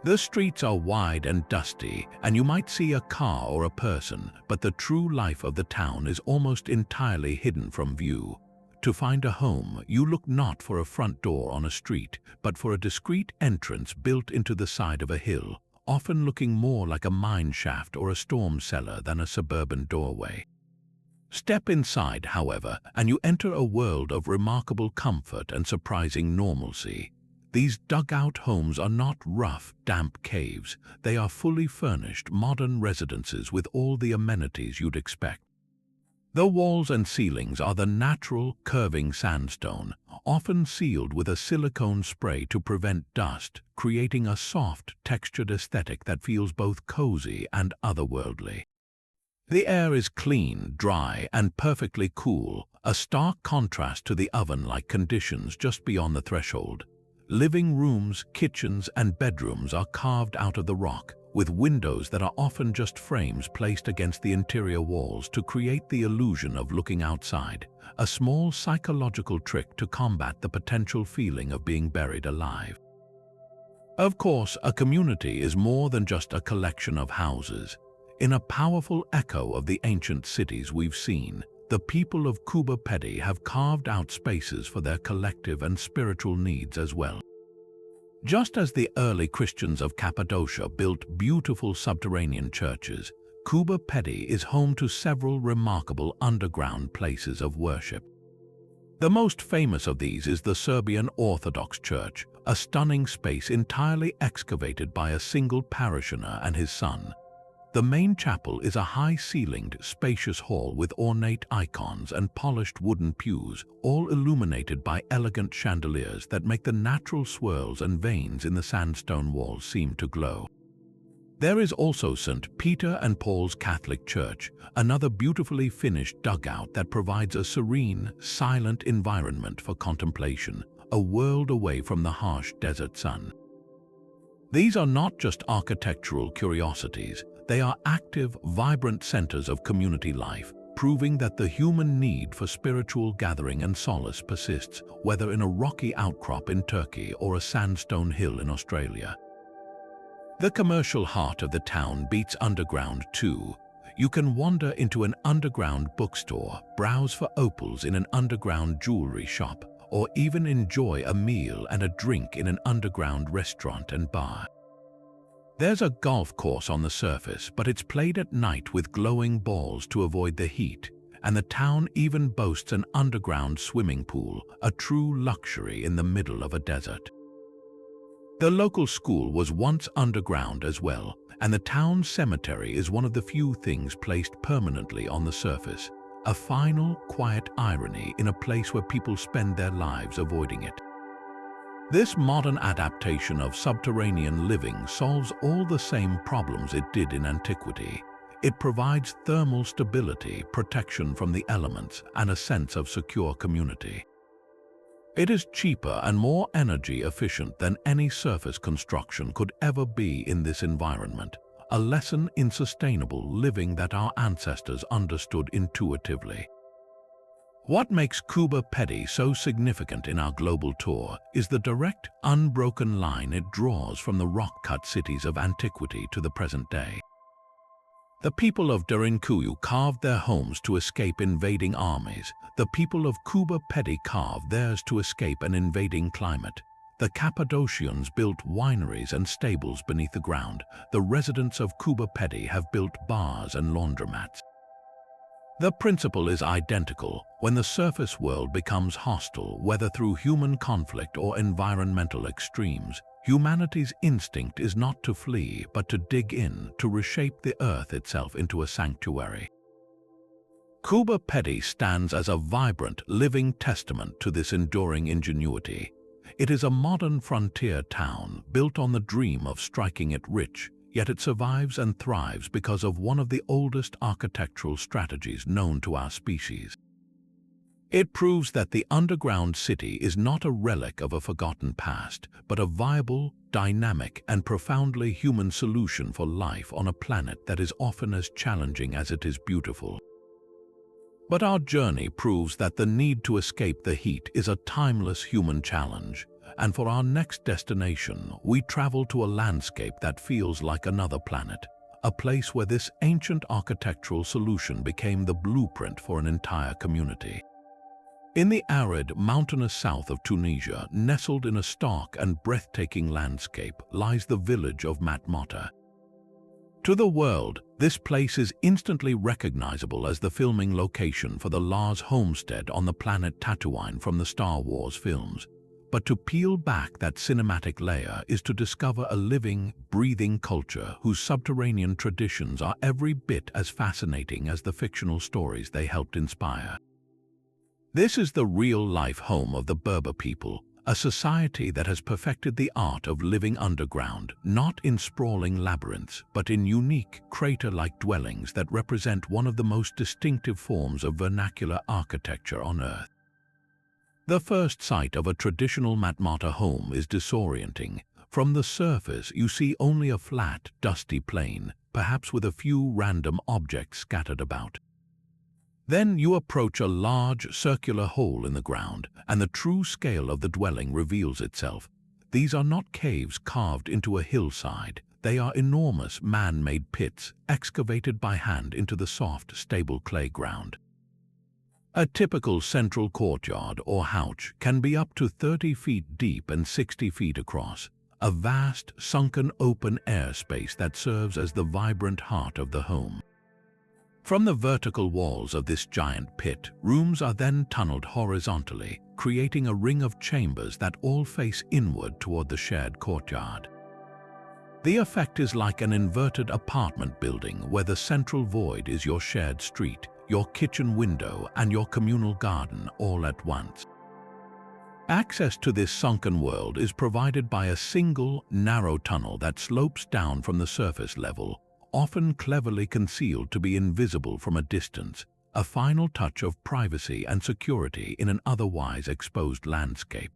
The streets are wide and dusty, and you might see a car or a person, but the true life of the town is almost entirely hidden from view. To find a home, you look not for a front door on a street, but for a discreet entrance built into the side of a hill, often looking more like a mine shaft or a storm cellar than a suburban doorway. Step inside, however, and you enter a world of remarkable comfort and surprising normalcy. These dugout homes are not rough, damp caves. They are fully furnished, modern residences with all the amenities you'd expect. The walls and ceilings are the natural, curving sandstone, often sealed with a silicone spray to prevent dust, creating a soft, textured aesthetic that feels both cozy and otherworldly. The air is clean, dry, and perfectly cool, a stark contrast to the oven-like conditions just beyond the threshold. Living rooms, kitchens, and bedrooms are carved out of the rock, with windows that are often just frames placed against the interior walls to create the illusion of looking outside, a small psychological trick to combat the potential feeling of being buried alive. Of course, a community is more than just a collection of houses. In a powerful echo of the ancient cities we've seen, the people of Cuba Pedy have carved out spaces for their collective and spiritual needs as well. Just as the early Christians of Cappadocia built beautiful subterranean churches, Cuba Pedy is home to several remarkable underground places of worship. The most famous of these is the Serbian Orthodox Church, a stunning space entirely excavated by a single parishioner and his son. The main chapel is a high-ceilinged, spacious hall with ornate icons and polished wooden pews, all illuminated by elegant chandeliers that make the natural swirls and veins in the sandstone walls seem to glow. There is also St. Peter and Paul's Catholic Church, another beautifully finished dugout that provides a serene, silent environment for contemplation, a world away from the harsh desert sun. These are not just architectural curiosities. They are active, vibrant centers of community life, proving that the human need for spiritual gathering and solace persists, whether in a rocky outcrop in Turkey or a sandstone hill in Australia. The commercial heart of the town beats underground too. You can wander into an underground bookstore, browse for opals in an underground jewelry shop, or even enjoy a meal and a drink in an underground restaurant and bar. There's a golf course on the surface, but it's played at night with glowing balls to avoid the heat, and the town even boasts an underground swimming pool, a true luxury in the middle of a desert. The local school was once underground as well, and the town's cemetery is one of the few things placed permanently on the surface, a final, quiet irony in a place where people spend their lives avoiding it. This modern adaptation of subterranean living solves all the same problems it did in antiquity. It provides thermal stability, protection from the elements, and a sense of secure community. It is cheaper and more energy efficient than any surface construction could ever be in this environment, a lesson in sustainable living that our ancestors understood intuitively. What makes Cuba Pedy so significant in our global tour is the direct, unbroken line it draws from the rock-cut cities of antiquity to the present day. The people of Derinkuyu carved their homes to escape invading armies. The people of Kuba Pedi carved theirs to escape an invading climate. The Cappadocians built wineries and stables beneath the ground. The residents of Kuba Pedi have built bars and laundromats. The principle is identical. When the surface world becomes hostile, whether through human conflict or environmental extremes, humanity's instinct is not to flee, but to dig in, to reshape the earth itself into a sanctuary. Kuba Pedi stands as a vibrant, living testament to this enduring ingenuity. It is a modern frontier town built on the dream of striking it rich, yet it survives and thrives because of one of the oldest architectural strategies known to our species. It proves that the underground city is not a relic of a forgotten past, but a viable, dynamic, and profoundly human solution for life on a planet that is often as challenging as it is beautiful. But our journey proves that the need to escape the heat is a timeless human challenge, and for our next destination, we travel to a landscape that feels like another planet, a place where this ancient architectural solution became the blueprint for an entire community. In the arid, mountainous south of Tunisia, nestled in a stark and breathtaking landscape, lies the village of Matmata. To the world, this place is instantly recognizable as the filming location for the Lars homestead on the planet Tatooine from the Star Wars films. But to peel back that cinematic layer is to discover a living, breathing culture whose subterranean traditions are every bit as fascinating as the fictional stories they helped inspire. This is the real-life home of the Berber people, a society that has perfected the art of living underground, not in sprawling labyrinths, but in unique, crater-like dwellings that represent one of the most distinctive forms of vernacular architecture on Earth. The first sight of a traditional Matmata home is disorienting. From the surface, you see only a flat, dusty plain, perhaps with a few random objects scattered about. Then you approach a large, circular hole in the ground, and the true scale of the dwelling reveals itself. These are not caves carved into a hillside. They are enormous, man-made pits, excavated by hand into the soft, stable clay ground. A typical central courtyard or hauch can be up to 30 feet deep and 60 feet across, a vast, sunken open-air space that serves as the vibrant heart of the home. From the vertical walls of this giant pit, rooms are then tunneled horizontally, creating a ring of chambers that all face inward toward the shared courtyard. The effect is like an inverted apartment building where the central void is your shared street, your kitchen window, and your communal garden all at once. Access to this sunken world is provided by a single, narrow tunnel that slopes down from the surface level, often cleverly concealed to be invisible from a distance, a final touch of privacy and security in an otherwise exposed landscape.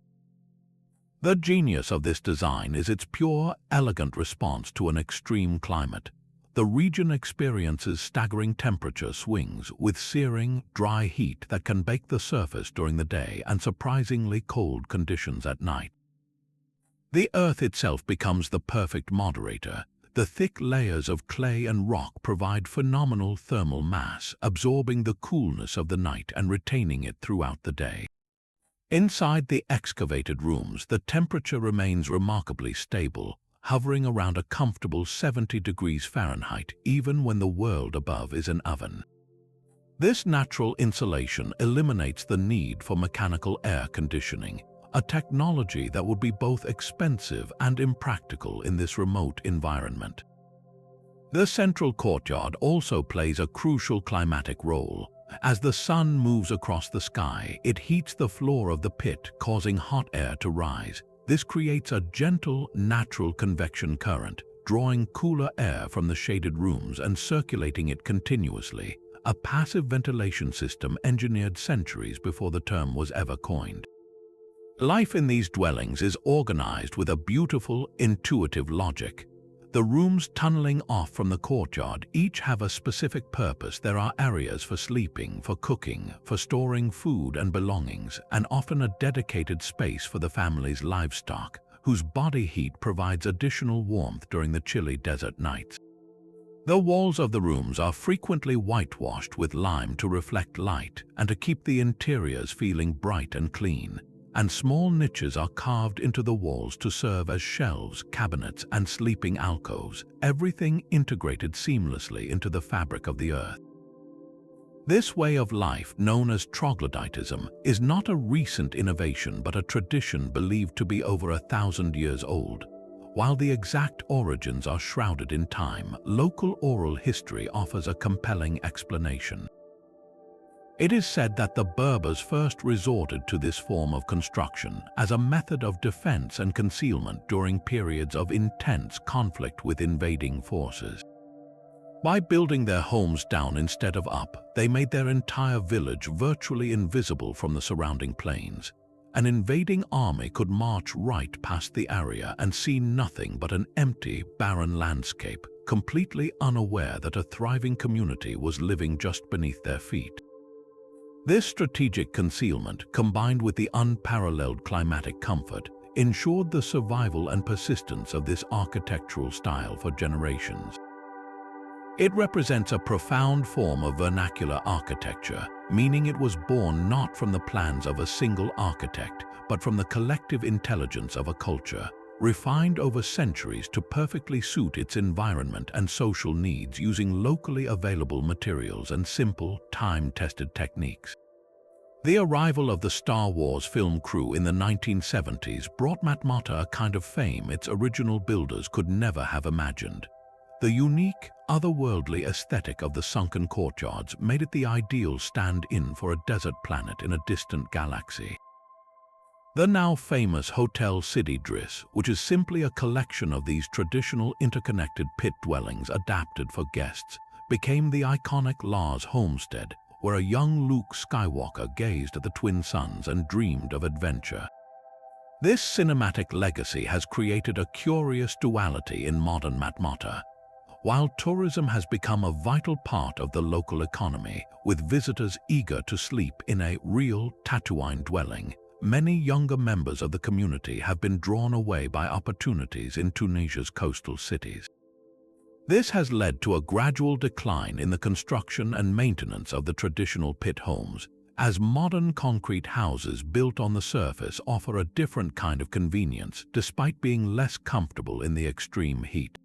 The genius of this design is its pure, elegant response to an extreme climate. The region experiences staggering temperature swings with searing, dry heat that can bake the surface during the day and surprisingly cold conditions at night. The earth itself becomes the perfect moderator. The thick layers of clay and rock provide phenomenal thermal mass, absorbing the coolness of the night and retaining it throughout the day. Inside the excavated rooms, the temperature remains remarkably stable, hovering around a comfortable 70 degrees Fahrenheit, even when the world above is an oven. This natural insulation eliminates the need for mechanical air conditioning, a technology that would be both expensive and impractical in this remote environment. The central courtyard also plays a crucial climatic role. As the sun moves across the sky, it heats the floor of the pit, causing hot air to rise. This creates a gentle, natural convection current, drawing cooler air from the shaded rooms and circulating it continuously, a passive ventilation system engineered centuries before the term was ever coined. Life in these dwellings is organized with a beautiful, intuitive logic. The rooms tunneling off from the courtyard each have a specific purpose. There are areas for sleeping, for cooking, for storing food and belongings, and often a dedicated space for the family's livestock, whose body heat provides additional warmth during the chilly desert nights. The walls of the rooms are frequently whitewashed with lime to reflect light and to keep the interiors feeling bright and clean, and small niches are carved into the walls to serve as shelves, cabinets, and sleeping alcoves, everything integrated seamlessly into the fabric of the earth. This way of life, known as troglodytism, is not a recent innovation but a tradition believed to be over 1,000 years old. While the exact origins are shrouded in time, local oral history offers a compelling explanation. It is said that the Berbers first resorted to this form of construction as a method of defense and concealment during periods of intense conflict with invading forces. By building their homes down instead of up, they made their entire village virtually invisible from the surrounding plains. An invading army could march right past the area and see nothing but an empty, barren landscape, completely unaware that a thriving community was living just beneath their feet. This strategic concealment, combined with the unparalleled climatic comfort, ensured the survival and persistence of this architectural style for generations. It represents a profound form of vernacular architecture, meaning it was born not from the plans of a single architect, but from the collective intelligence of a culture, refined over centuries to perfectly suit its environment and social needs using locally available materials and simple, time-tested techniques. The arrival of the Star Wars film crew in the 1970s brought Matmata a kind of fame its original builders could never have imagined. The unique, otherworldly aesthetic of the sunken courtyards made it the ideal stand-in for a desert planet in a distant galaxy. The now famous Hotel Sidi Driss, which is simply a collection of these traditional interconnected pit dwellings adapted for guests, became the iconic Lars homestead, where a young Luke Skywalker gazed at the twin suns and dreamed of adventure. This cinematic legacy has created a curious duality in modern Matmata. While tourism has become a vital part of the local economy, with visitors eager to sleep in a real Tatooine dwelling, many younger members of the community have been drawn away by opportunities in Tunisia's coastal cities. This has led to a gradual decline in the construction and maintenance of the traditional pit homes, as modern concrete houses built on the surface offer a different kind of convenience despite being less comfortable in the extreme heat.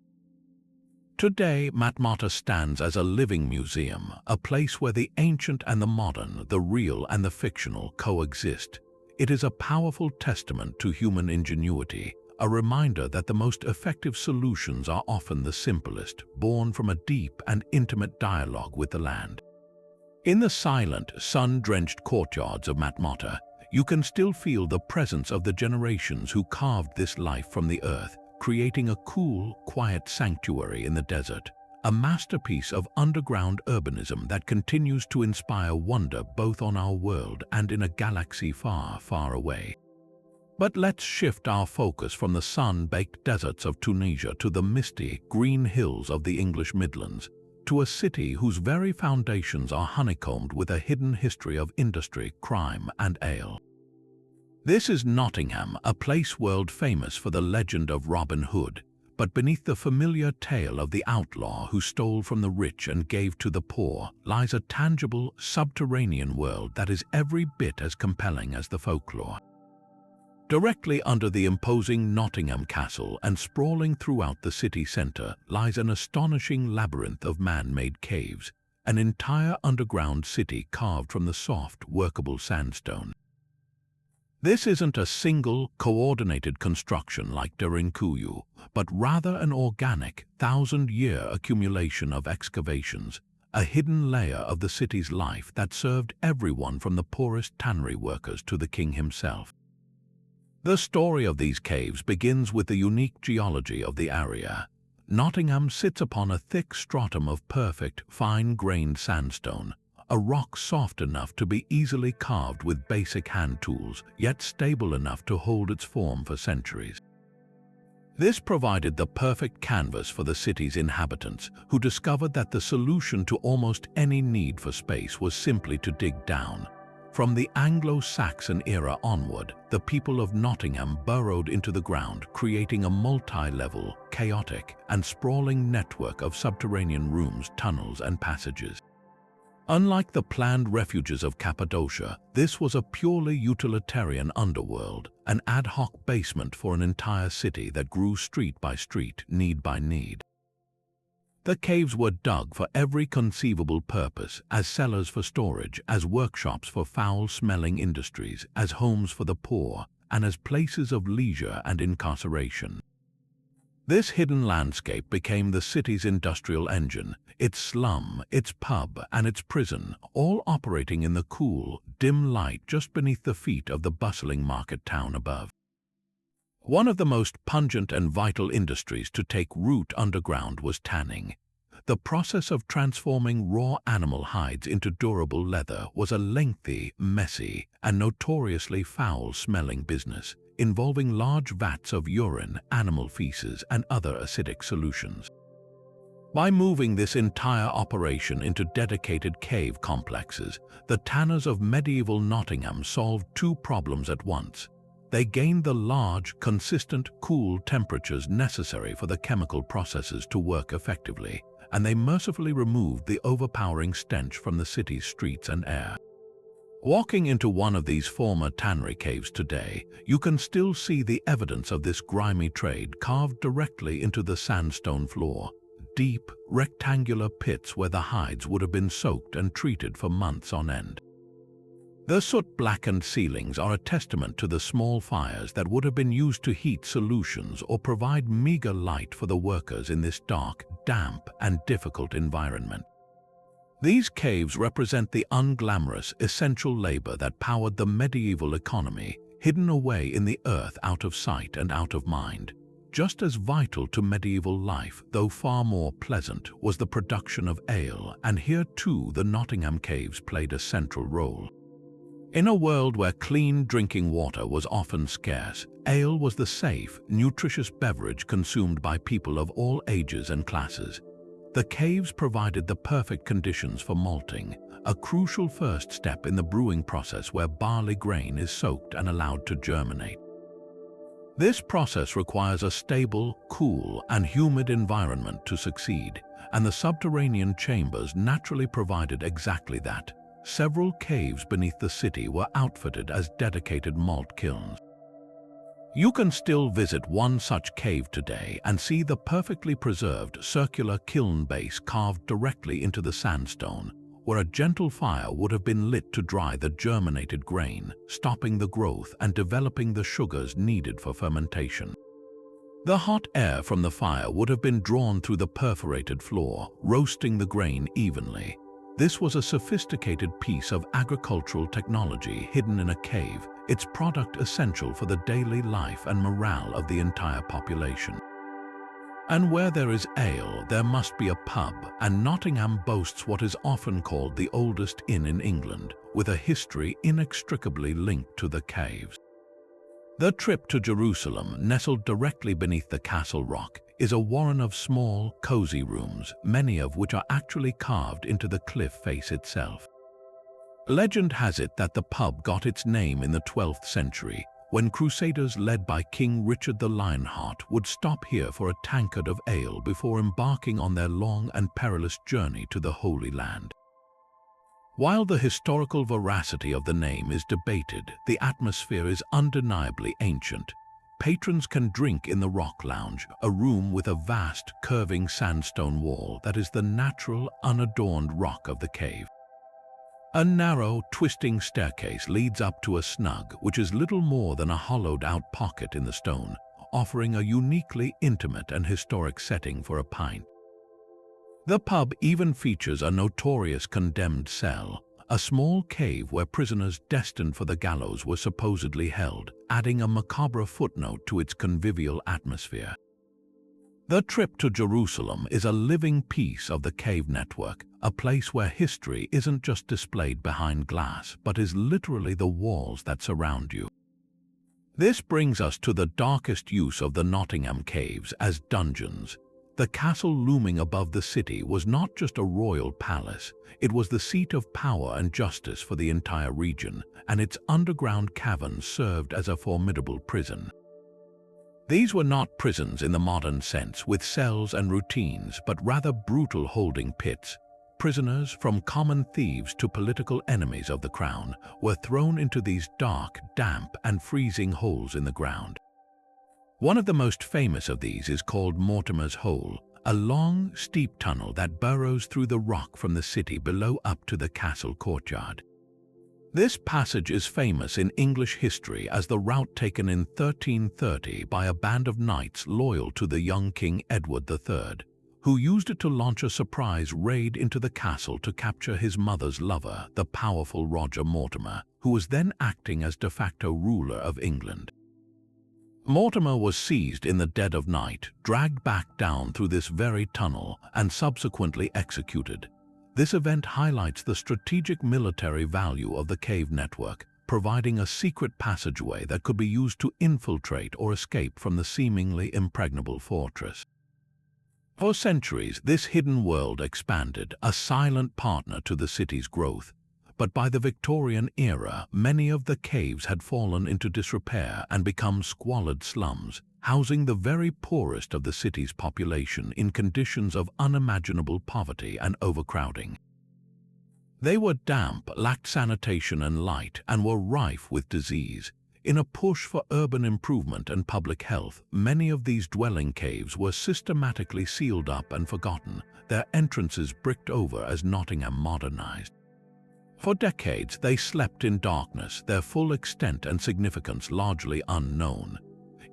Today, Matmata stands as a living museum, a place where the ancient and the modern, the real and the fictional coexist. It is a powerful testament to human ingenuity, a reminder that the most effective solutions are often the simplest, born from a deep and intimate dialogue with the land. In the silent, sun-drenched courtyards of Matmata, you can still feel the presence of the generations who carved this life from the earth, creating a cool, quiet sanctuary in the desert, a masterpiece of underground urbanism that continues to inspire wonder both on our world and in a galaxy far, far away. But let's shift our focus from the sun-baked deserts of Tunisia to the misty, green hills of the English Midlands, to a city whose very foundations are honeycombed with a hidden history of industry, crime, and ale. This is Nottingham, a place world famous for the legend of Robin Hood, but beneath the familiar tale of the outlaw who stole from the rich and gave to the poor lies a tangible, subterranean world that is every bit as compelling as the folklore. Directly under the imposing Nottingham Castle and sprawling throughout the city centre lies an astonishing labyrinth of man-made caves, an entire underground city carved from the soft, workable sandstone. This isn't a single, coordinated construction like Derinkuyu, but rather an organic, thousand-year accumulation of excavations, a hidden layer of the city's life that served everyone from the poorest tannery workers to the king himself. The story of these caves begins with the unique geology of the area. Nottingham sits upon a thick stratum of perfect, fine-grained sandstone, a rock soft enough to be easily carved with basic hand tools, yet stable enough to hold its form for centuries. This provided the perfect canvas for the city's inhabitants, who discovered that the solution to almost any need for space was simply to dig down. From the Anglo-Saxon era onward, the people of Nottingham burrowed into the ground, creating a multi-level, chaotic, and sprawling network of subterranean rooms, tunnels, and passages. Unlike the planned refuges of Cappadocia, this was a purely utilitarian underworld, an ad hoc basement for an entire city that grew street by street, need by need. The caves were dug for every conceivable purpose, as cellars for storage, as workshops for foul-smelling industries, as homes for the poor, and as places of leisure and incarceration. This hidden landscape became the city's industrial engine, its slum, its pub, and its prison, all operating in the cool, dim light just beneath the feet of the bustling market town above. One of the most pungent and vital industries to take root underground was tanning. The process of transforming raw animal hides into durable leather was a lengthy, messy, and notoriously foul-smelling business, involving large vats of urine, animal feces, and other acidic solutions. By moving this entire operation into dedicated cave complexes, the tanners of medieval Nottingham solved two problems at once. They gained the large, consistent, cool temperatures necessary for the chemical processes to work effectively, and they mercifully removed the overpowering stench from the city's streets and air. Walking into one of these former tannery caves today, you can still see the evidence of this grimy trade carved directly into the sandstone floor, deep, rectangular pits where the hides would have been soaked and treated for months on end. The soot-blackened ceilings are a testament to the small fires that would have been used to heat solutions or provide meager light for the workers in this dark, damp, and difficult environment. These caves represent the unglamorous, essential labor that powered the medieval economy, hidden away in the earth out of sight and out of mind. Just as vital to medieval life, though far more pleasant, was the production of ale, and here too the Nottingham caves played a central role. In a world where clean drinking water was often scarce, ale was the safe, nutritious beverage consumed by people of all ages and classes. The caves provided the perfect conditions for malting, a crucial first step in the brewing process where barley grain is soaked and allowed to germinate. This process requires a stable, cool, and humid environment to succeed, and the subterranean chambers naturally provided exactly that. Several caves beneath the city were outfitted as dedicated malt kilns. You can still visit one such cave today and see the perfectly preserved circular kiln base carved directly into the sandstone, where a gentle fire would have been lit to dry the germinated grain, stopping the growth and developing the sugars needed for fermentation. The hot air from the fire would have been drawn through the perforated floor, roasting the grain evenly. This was a sophisticated piece of agricultural technology hidden in a cave, its product essential for the daily life and morale of the entire population. And where there is ale, there must be a pub, and Nottingham boasts what is often called the oldest inn in England, with a history inextricably linked to the caves. The Trip to Jerusalem, nestled directly beneath the castle rock, is a warren of small, cozy rooms, many of which are actually carved into the cliff face itself. Legend has it that the pub got its name in the 12th century, when crusaders led by King Richard the Lionheart would stop here for a tankard of ale before embarking on their long and perilous journey to the Holy Land. While the historical veracity of the name is debated, the atmosphere is undeniably ancient. Patrons can drink in the Rock Lounge, a room with a vast, curving sandstone wall that is the natural, unadorned rock of the cave. A narrow, twisting staircase leads up to a snug, which is little more than a hollowed-out pocket in the stone, offering a uniquely intimate and historic setting for a pint. The pub even features a notorious condemned cell, a small cave where prisoners destined for the gallows were supposedly held, adding a macabre footnote to its convivial atmosphere. The Trip to Jerusalem is a living piece of the cave network, a place where history isn't just displayed behind glass, but is literally the walls that surround you. This brings us to the darkest use of the Nottingham caves as dungeons. The castle looming above the city was not just a royal palace, it was the seat of power and justice for the entire region, and its underground caverns served as a formidable prison. These were not prisons in the modern sense, with cells and routines, but rather brutal holding pits. Prisoners, from common thieves to political enemies of the crown, were thrown into these dark, damp, and freezing holes in the ground. One of the most famous of these is called Mortimer's Hole, a long, steep tunnel that burrows through the rock from the city below up to the castle courtyard. This passage is famous in English history as the route taken in 1330 by a band of knights loyal to the young King Edward III, who used it to launch a surprise raid into the castle to capture his mother's lover, the powerful Roger Mortimer, who was then acting as de facto ruler of England. Mortimer was seized in the dead of night, dragged back down through this very tunnel, and subsequently executed. This event highlights the strategic military value of the cave network, providing a secret passageway that could be used to infiltrate or escape from the seemingly impregnable fortress. For centuries, this hidden world expanded, a silent partner to the city's growth. But by the Victorian era, many of the caves had fallen into disrepair and become squalid slums, housing the very poorest of the city's population in conditions of unimaginable poverty and overcrowding. They were damp, lacked sanitation and light, and were rife with disease. In a push for urban improvement and public health, many of these dwelling caves were systematically sealed up and forgotten, their entrances bricked over as Nottingham modernized. For decades, they slept in darkness, their full extent and significance largely unknown.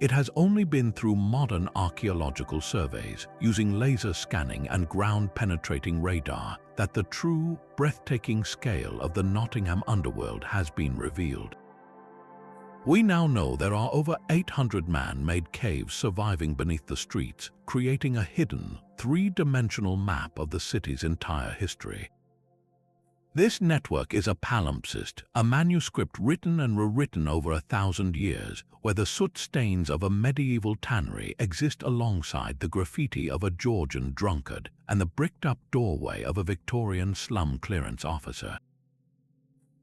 It has only been through modern archaeological surveys, using laser scanning and ground-penetrating radar, that the true, breathtaking scale of the Nottingham underworld has been revealed. We now know there are over 800 man-made caves surviving beneath the streets, creating a hidden, three-dimensional map of the city's entire history. This network is a palimpsest, a manuscript written and rewritten over 1,000 years, where the soot stains of a medieval tannery exist alongside the graffiti of a Georgian drunkard and the bricked-up doorway of a Victorian slum clearance officer.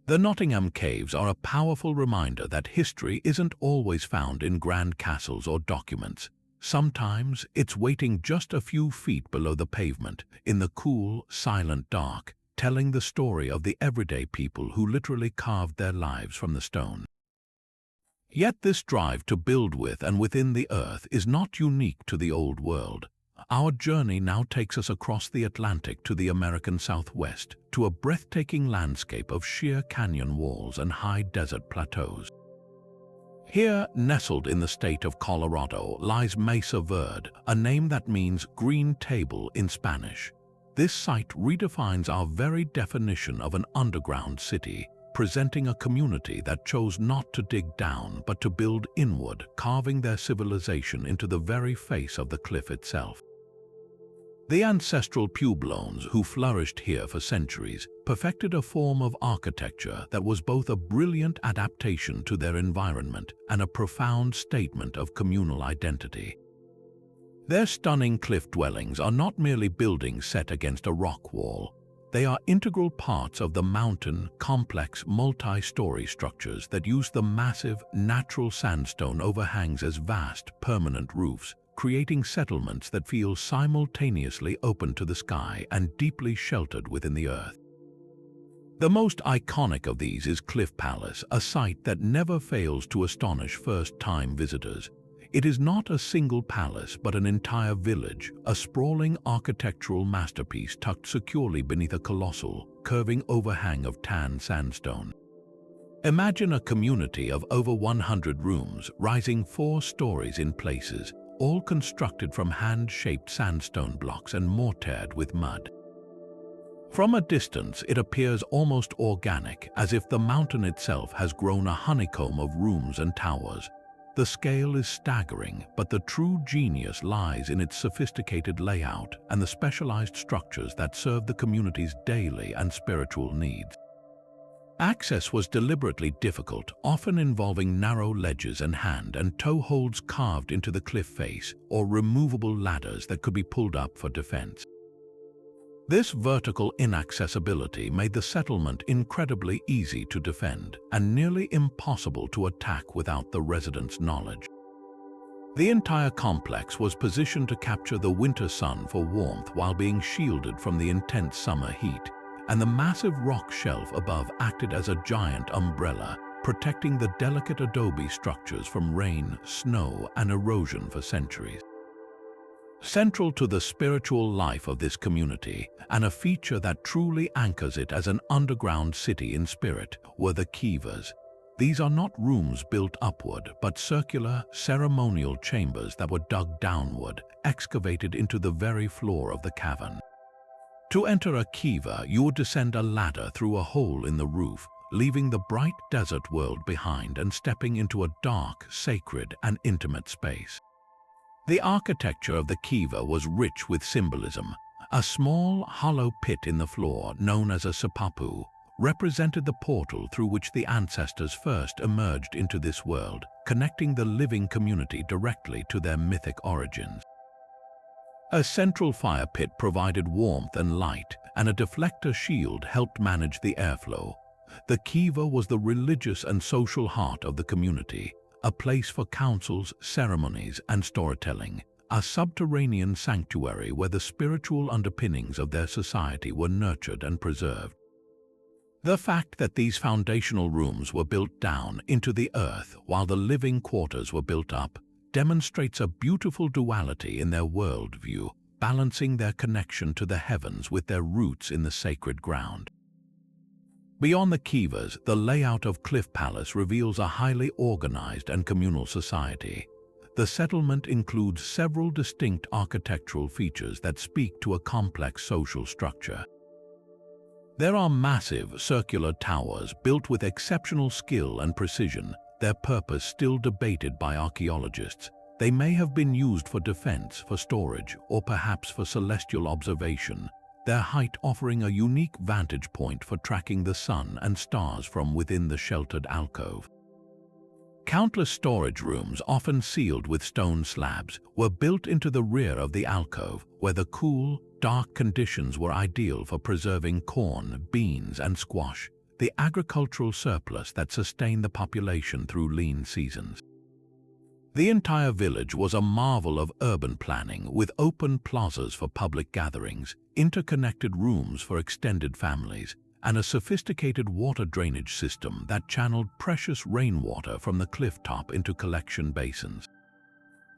The Nottingham Caves are a powerful reminder that history isn't always found in grand castles or documents. Sometimes it's waiting just a few feet below the pavement, in the cool, silent dark, telling the story of the everyday people who literally carved their lives from the stone. Yet this drive to build with and within the earth is not unique to the Old World. Our journey now takes us across the Atlantic to the American Southwest, to a breathtaking landscape of sheer canyon walls and high desert plateaus. Here, nestled in the state of Colorado, lies Mesa Verde, a name that means green table in Spanish. This site redefines our very definition of an underground city, presenting a community that chose not to dig down but to build inward, carving their civilization into the very face of the cliff itself. The ancestral Pueblones, who flourished here for centuries, perfected a form of architecture that was both a brilliant adaptation to their environment and a profound statement of communal identity. Their stunning cliff dwellings are not merely buildings set against a rock wall. They are integral parts of the mountain, complex, multi-story structures that use the massive, natural sandstone overhangs as vast, permanent roofs, creating settlements that feel simultaneously open to the sky and deeply sheltered within the earth. The most iconic of these is Cliff Palace, a site that never fails to astonish first-time visitors. It is not a single palace, but an entire village, a sprawling architectural masterpiece tucked securely beneath a colossal, curving overhang of tan sandstone. Imagine a community of over 100 rooms, rising 4 stories in places, all constructed from hand-shaped sandstone blocks and mortared with mud. From a distance, it appears almost organic, as if the mountain itself has grown a honeycomb of rooms and towers. The scale is staggering, but the true genius lies in its sophisticated layout and the specialized structures that serve the community's daily and spiritual needs. Access was deliberately difficult, often involving narrow ledges and hand and toe holds carved into the cliff face or removable ladders that could be pulled up for defense. This vertical inaccessibility made the settlement incredibly easy to defend and nearly impossible to attack without the residents' knowledge. The entire complex was positioned to capture the winter sun for warmth while being shielded from the intense summer heat, and the massive rock shelf above acted as a giant umbrella, protecting the delicate adobe structures from rain, snow, and erosion for centuries. Central to the spiritual life of this community, and a feature that truly anchors it as an underground city in spirit, were the kivas. These are not rooms built upward, but circular, ceremonial chambers that were dug downward, excavated into the very floor of the cavern. To enter a kiva, you would descend a ladder through a hole in the roof, leaving the bright desert world behind and stepping into a dark, sacred, and intimate space. The architecture of the kiva was rich with symbolism. A small, hollow pit in the floor, known as a sipapu, represented the portal through which the ancestors first emerged into this world, connecting the living community directly to their mythic origins. A central fire pit provided warmth and light, and a deflector shield helped manage the airflow. The kiva was the religious and social heart of the community, a place for councils, ceremonies, and storytelling, a subterranean sanctuary where the spiritual underpinnings of their society were nurtured and preserved. The fact that these foundational rooms were built down into the earth while the living quarters were built up demonstrates a beautiful duality in their worldview, balancing their connection to the heavens with their roots in the sacred ground. Beyond the kivas, the layout of Cliff Palace reveals a highly organized and communal society. The settlement includes several distinct architectural features that speak to a complex social structure. There are massive circular towers built with exceptional skill and precision, their purpose still debated by archaeologists. They may have been used for defense, for storage, or perhaps for celestial observation, their height offering a unique vantage point for tracking the sun and stars from within the sheltered alcove. Countless storage rooms, often sealed with stone slabs, were built into the rear of the alcove, where the cool, dark conditions were ideal for preserving corn, beans, and squash, the agricultural surplus that sustained the population through lean seasons. The entire village was a marvel of urban planning, with open plazas for public gatherings, interconnected rooms for extended families, and a sophisticated water drainage system that channeled precious rainwater from the cliff top into collection basins.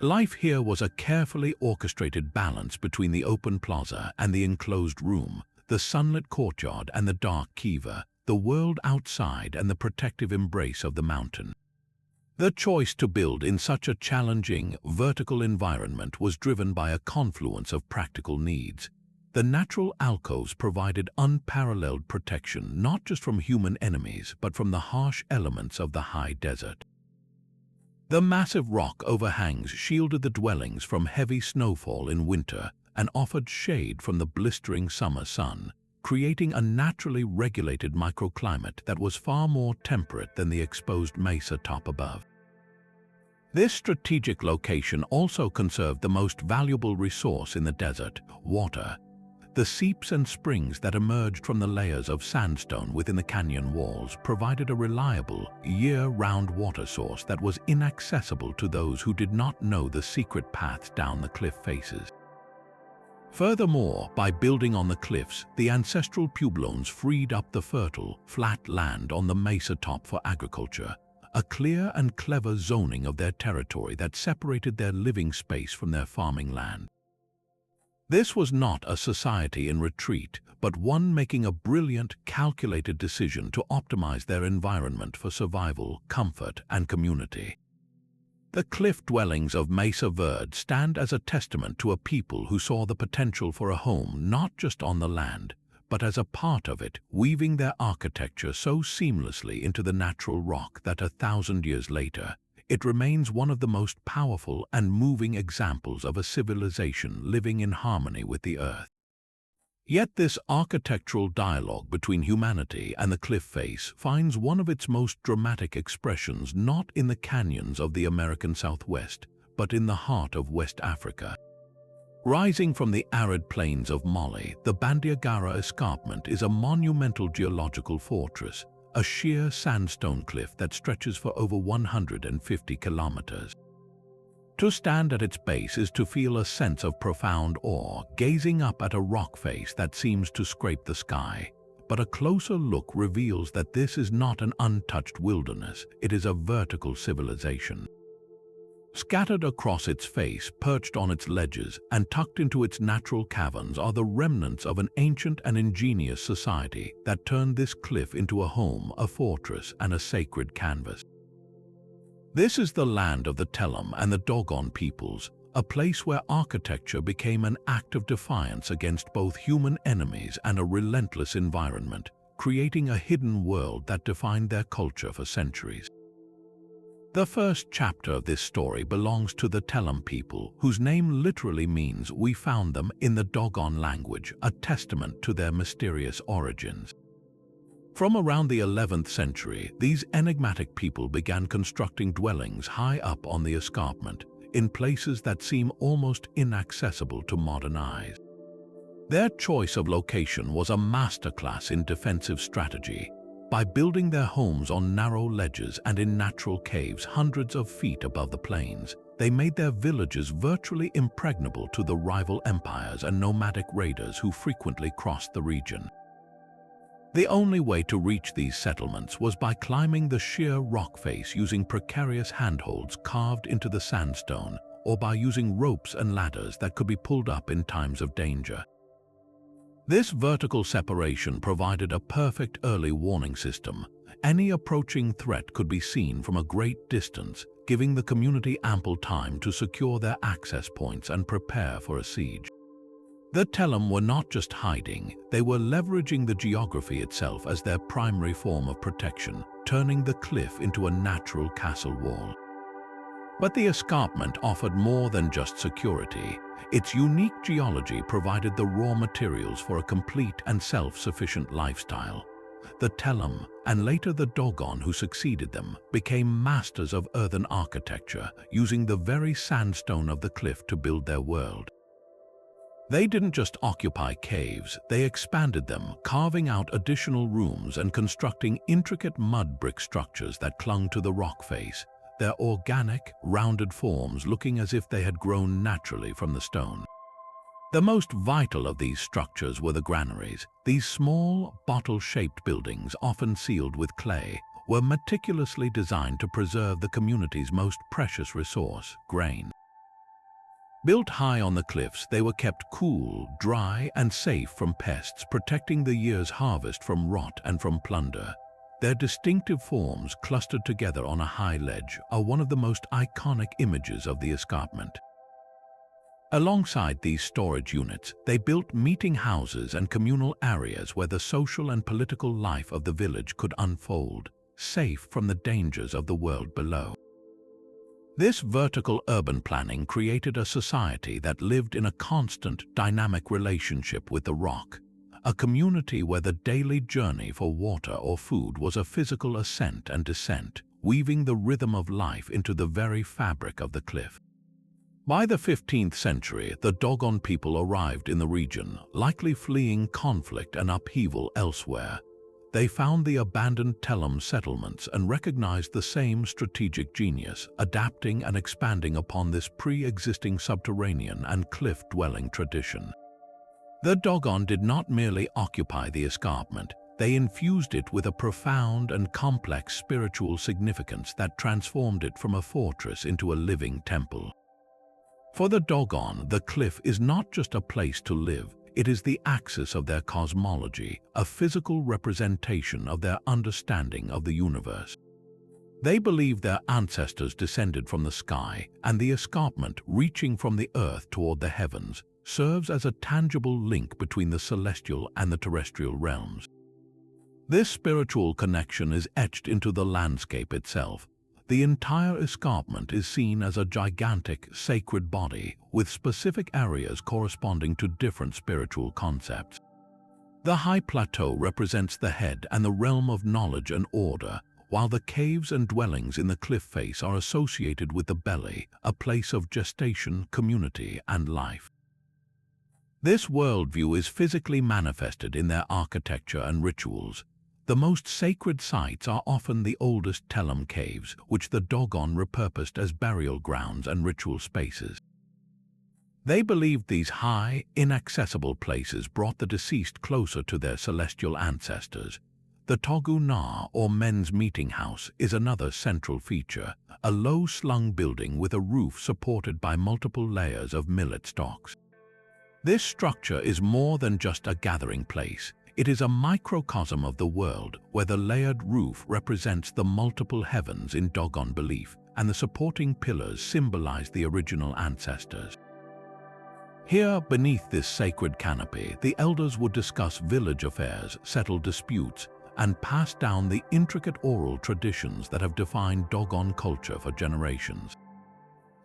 Life here was a carefully orchestrated balance between the open plaza and the enclosed room, the sunlit courtyard and the dark kiva, the world outside and the protective embrace of the mountain. The choice to build in such a challenging, vertical environment was driven by a confluence of practical needs. The natural alcoves provided unparalleled protection not just from human enemies but from the harsh elements of the high desert. The massive rock overhangs shielded the dwellings from heavy snowfall in winter and offered shade from the blistering summer sun, creating a naturally regulated microclimate that was far more temperate than the exposed mesa top above. This strategic location also conserved the most valuable resource in the desert, water. The seeps and springs that emerged from the layers of sandstone within the canyon walls provided a reliable, year-round water source that was inaccessible to those who did not know the secret paths down the cliff faces. Furthermore, by building on the cliffs, the ancestral pueblones freed up the fertile, flat land on the mesa top for agriculture, a clear and clever zoning of their territory that separated their living space from their farming land. This was not a society in retreat, but one making a brilliant, calculated decision to optimize their environment for survival, comfort, and community. The cliff dwellings of Mesa Verde stand as a testament to a people who saw the potential for a home not just on the land, but as a part of it, weaving their architecture so seamlessly into the natural rock that 1,000 years later, it remains one of the most powerful and moving examples of a civilization living in harmony with the earth. Yet this architectural dialogue between humanity and the cliff face finds one of its most dramatic expressions not in the canyons of the American Southwest, but in the heart of West Africa. Rising from the arid plains of Mali, the Bandiagara escarpment is a monumental geological fortress, a sheer sandstone cliff that stretches for over 150 kilometers. To stand at its base is to feel a sense of profound awe, gazing up at a rock face that seems to scrape the sky. But a closer look reveals that this is not an untouched wilderness, it is a vertical civilization. Scattered across its face, perched on its ledges, and tucked into its natural caverns are the remnants of an ancient and ingenious society that turned this cliff into a home, a fortress, and a sacred canvas. This is the land of the Telam and the Dogon peoples, a place where architecture became an act of defiance against both human enemies and a relentless environment, creating a hidden world that defined their culture for centuries. The first chapter of this story belongs to the Telam people, whose name literally means "we found them" in the Dogon language, a testament to their mysterious origins. From around the 11th century, these enigmatic people began constructing dwellings high up on the escarpment, in places that seem almost inaccessible to modern eyes. Their choice of location was a masterclass in defensive strategy. By building their homes on narrow ledges and in natural caves hundreds of feet above the plains, they made their villages virtually impregnable to the rival empires and nomadic raiders who frequently crossed the region. The only way to reach these settlements was by climbing the sheer rock face using precarious handholds carved into the sandstone, or by using ropes and ladders that could be pulled up in times of danger. This vertical separation provided a perfect early warning system. Any approaching threat could be seen from a great distance, giving the community ample time to secure their access points and prepare for a siege. The Telam were not just hiding, they were leveraging the geography itself as their primary form of protection, turning the cliff into a natural castle wall. But the escarpment offered more than just security. Its unique geology provided the raw materials for a complete and self-sufficient lifestyle. The Telam, and later the Dogon who succeeded them, became masters of earthen architecture, using the very sandstone of the cliff to build their world. They didn't just occupy caves, they expanded them, carving out additional rooms and constructing intricate mud brick structures that clung to the rock face, their organic, rounded forms looking as if they had grown naturally from the stone. The most vital of these structures were the granaries. These small, bottle-shaped buildings, often sealed with clay, were meticulously designed to preserve the community's most precious resource, grain. Built high on the cliffs, they were kept cool, dry, and safe from pests, protecting the year's harvest from rot and from plunder. Their distinctive forms, clustered together on a high ledge, are one of the most iconic images of the escarpment. Alongside these storage units, they built meeting houses and communal areas where the social and political life of the village could unfold, safe from the dangers of the world below. This vertical urban planning created a society that lived in a constant, dynamic relationship with the rock, a community where the daily journey for water or food was a physical ascent and descent, weaving the rhythm of life into the very fabric of the cliff. By the 15th century, the Dogon people arrived in the region, likely fleeing conflict and upheaval elsewhere. They found the abandoned Telam settlements and recognized the same strategic genius, adapting and expanding upon this pre-existing subterranean and cliff-dwelling tradition. The Dogon did not merely occupy the escarpment, they infused it with a profound and complex spiritual significance that transformed it from a fortress into a living temple. For the Dogon, the cliff is not just a place to live, it is the axis of their cosmology, a physical representation of their understanding of the universe. They believe their ancestors descended from the sky, and the escarpment, reaching from the earth toward the heavens, serves as a tangible link between the celestial and the terrestrial realms. This spiritual connection is etched into the landscape itself. The entire escarpment is seen as a gigantic, sacred body, with specific areas corresponding to different spiritual concepts. The high plateau represents the head and the realm of knowledge and order, while the caves and dwellings in the cliff face are associated with the belly, a place of gestation, community, and life. This worldview is physically manifested in their architecture and rituals. The most sacred sites are often the oldest Telem caves, which the Dogon repurposed as burial grounds and ritual spaces. They believed these high, inaccessible places brought the deceased closer to their celestial ancestors. The Togu Na, or men's meeting house, is another central feature, a low-slung building with a roof supported by multiple layers of millet stalks. This structure is more than just a gathering place. It is a microcosm of the world, where the layered roof represents the multiple heavens in Dogon belief, and the supporting pillars symbolize the original ancestors. Here, beneath this sacred canopy, the elders would discuss village affairs, settle disputes, and pass down the intricate oral traditions that have defined Dogon culture for generations.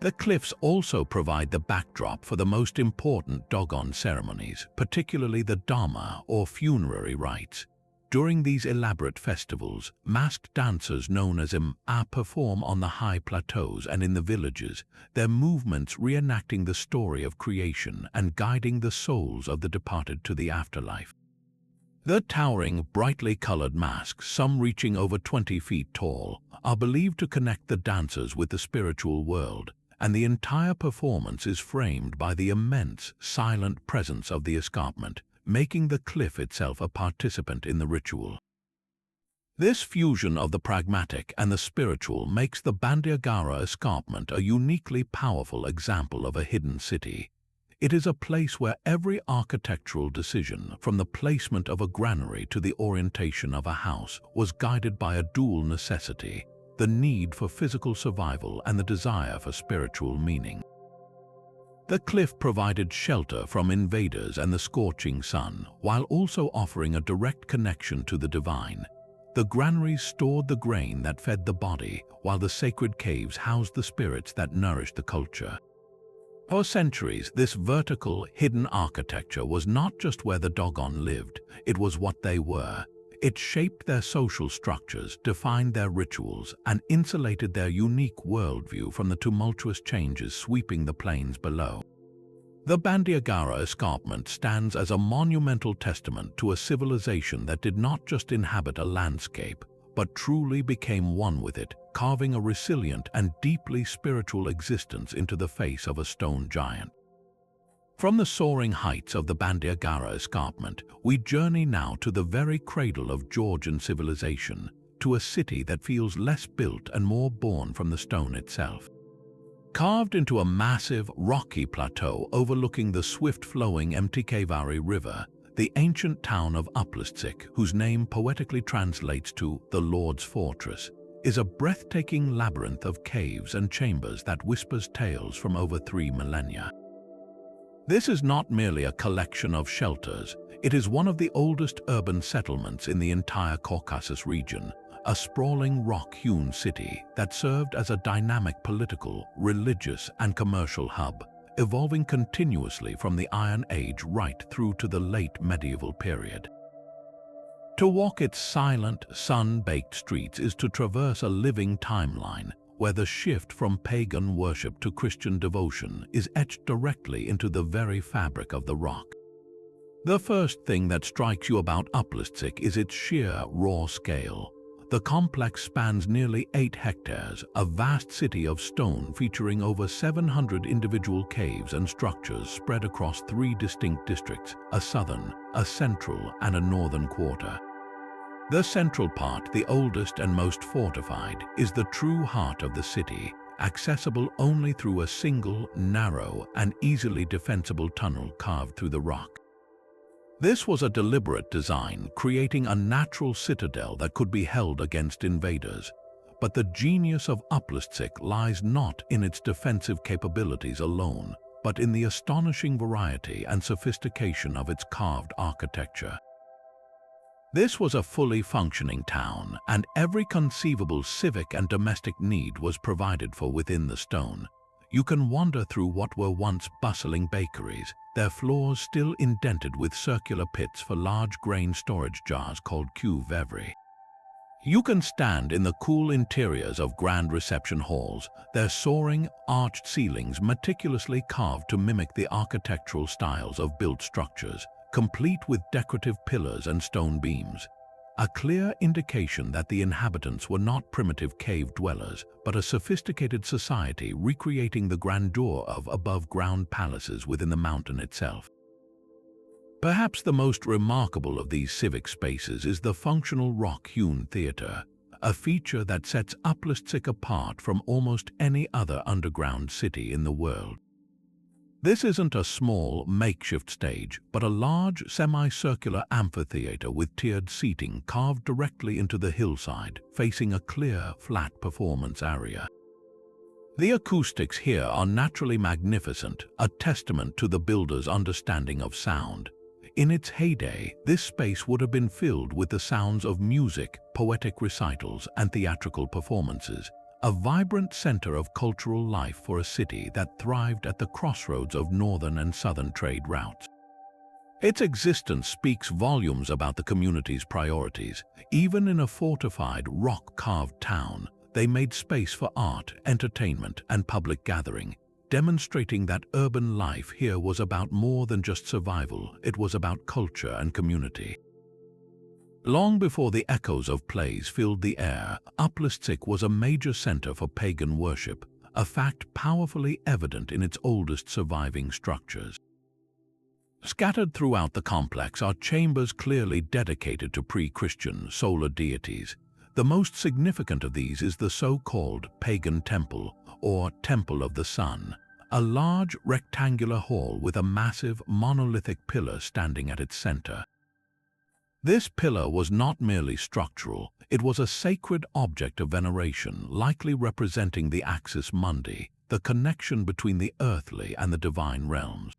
The cliffs also provide the backdrop for the most important Dogon ceremonies, particularly the Dharma or funerary rites. During these elaborate festivals, masked dancers known as Im'a perform on the high plateaus and in the villages, their movements reenacting the story of creation and guiding the souls of the departed to the afterlife. The towering, brightly colored masks, some reaching over 20 feet tall, are believed to connect the dancers with the spiritual world, and the entire performance is framed by the immense, silent presence of the escarpment, making the cliff itself a participant in the ritual. This fusion of the pragmatic and the spiritual makes the Bandiagara escarpment a uniquely powerful example of a hidden city. It is a place where every architectural decision, from the placement of a granary to the orientation of a house, was guided by a dual necessity: the need for physical survival and the desire for spiritual meaning. The cliff provided shelter from invaders and the scorching sun, while also offering a direct connection to the divine. The granaries stored the grain that fed the body, while the sacred caves housed the spirits that nourished the culture. For centuries, this vertical, hidden architecture was not just where the Dogon lived, it was what they were. It shaped their social structures, defined their rituals, and insulated their unique worldview from the tumultuous changes sweeping the plains below. The Bandiagara escarpment stands as a monumental testament to a civilization that did not just inhabit a landscape, but truly became one with it, carving a resilient and deeply spiritual existence into the face of a stone giant. From the soaring heights of the Bandiagara escarpment, we journey now to the very cradle of Georgian civilization, to a city that feels less built and more born from the stone itself. Carved into a massive, rocky plateau overlooking the swift-flowing Mtkvari River, the ancient town of Uplistsik, whose name poetically translates to the Lord's Fortress, is a breathtaking labyrinth of caves and chambers that whispers tales from over 3 millennia. This is not merely a collection of shelters, it is one of the oldest urban settlements in the entire Caucasus region, a sprawling rock-hewn city that served as a dynamic political, religious, and commercial hub, evolving continuously from the Iron Age right through to the late medieval period. To walk its silent, sun-baked streets is to traverse a living timeline, where the shift from pagan worship to Christian devotion is etched directly into the very fabric of the rock. The first thing that strikes you about Uplistsik is its sheer, raw scale. The complex spans nearly 8 hectares, a vast city of stone featuring over 700 individual caves and structures spread across 3 distinct districts: a southern, a central, and a northern quarter. The central part, the oldest and most fortified, is the true heart of the city, accessible only through a single, narrow, and easily defensible tunnel carved through the rock. This was a deliberate design, creating a natural citadel that could be held against invaders. But the genius of Uplistsik lies not in its defensive capabilities alone, but in the astonishing variety and sophistication of its carved architecture. This was a fully functioning town, and every conceivable civic and domestic need was provided for within the stone. You can wander through what were once bustling bakeries, their floors still indented with circular pits for large grain storage jars called cuve-vevri. You can stand in the cool interiors of grand reception halls, their soaring, arched ceilings meticulously carved to mimic the architectural styles of built structures, complete with decorative pillars and stone beams. A clear indication that the inhabitants were not primitive cave dwellers, but a sophisticated society recreating the grandeur of above-ground palaces within the mountain itself. Perhaps the most remarkable of these civic spaces is the functional rock-hewn theatre, a feature that sets Uplistsik apart from almost any other underground city in the world. This isn't a small, makeshift stage, but a large, semicircular amphitheatre with tiered seating carved directly into the hillside, facing a clear, flat performance area. The acoustics here are naturally magnificent, a testament to the builder's understanding of sound. In its heyday, this space would have been filled with the sounds of music, poetic recitals, and theatrical performances, a vibrant center of cultural life for a city that thrived at the crossroads of northern and southern trade routes. Its existence speaks volumes about the community's priorities. Even in a fortified, rock-carved town, they made space for art, entertainment, and public gathering, demonstrating that urban life here was about more than just survival. It was about culture and community. Long before the echoes of plays filled the air, Uplistsik was a major center for pagan worship, a fact powerfully evident in its oldest surviving structures. Scattered throughout the complex are chambers clearly dedicated to pre-Christian solar deities. The most significant of these is the so-called pagan temple, or Temple of the Sun, a large rectangular hall with a massive monolithic pillar standing at its center. This pillar was not merely structural, it was a sacred object of veneration, likely representing the axis mundi, the connection between the earthly and the divine realms.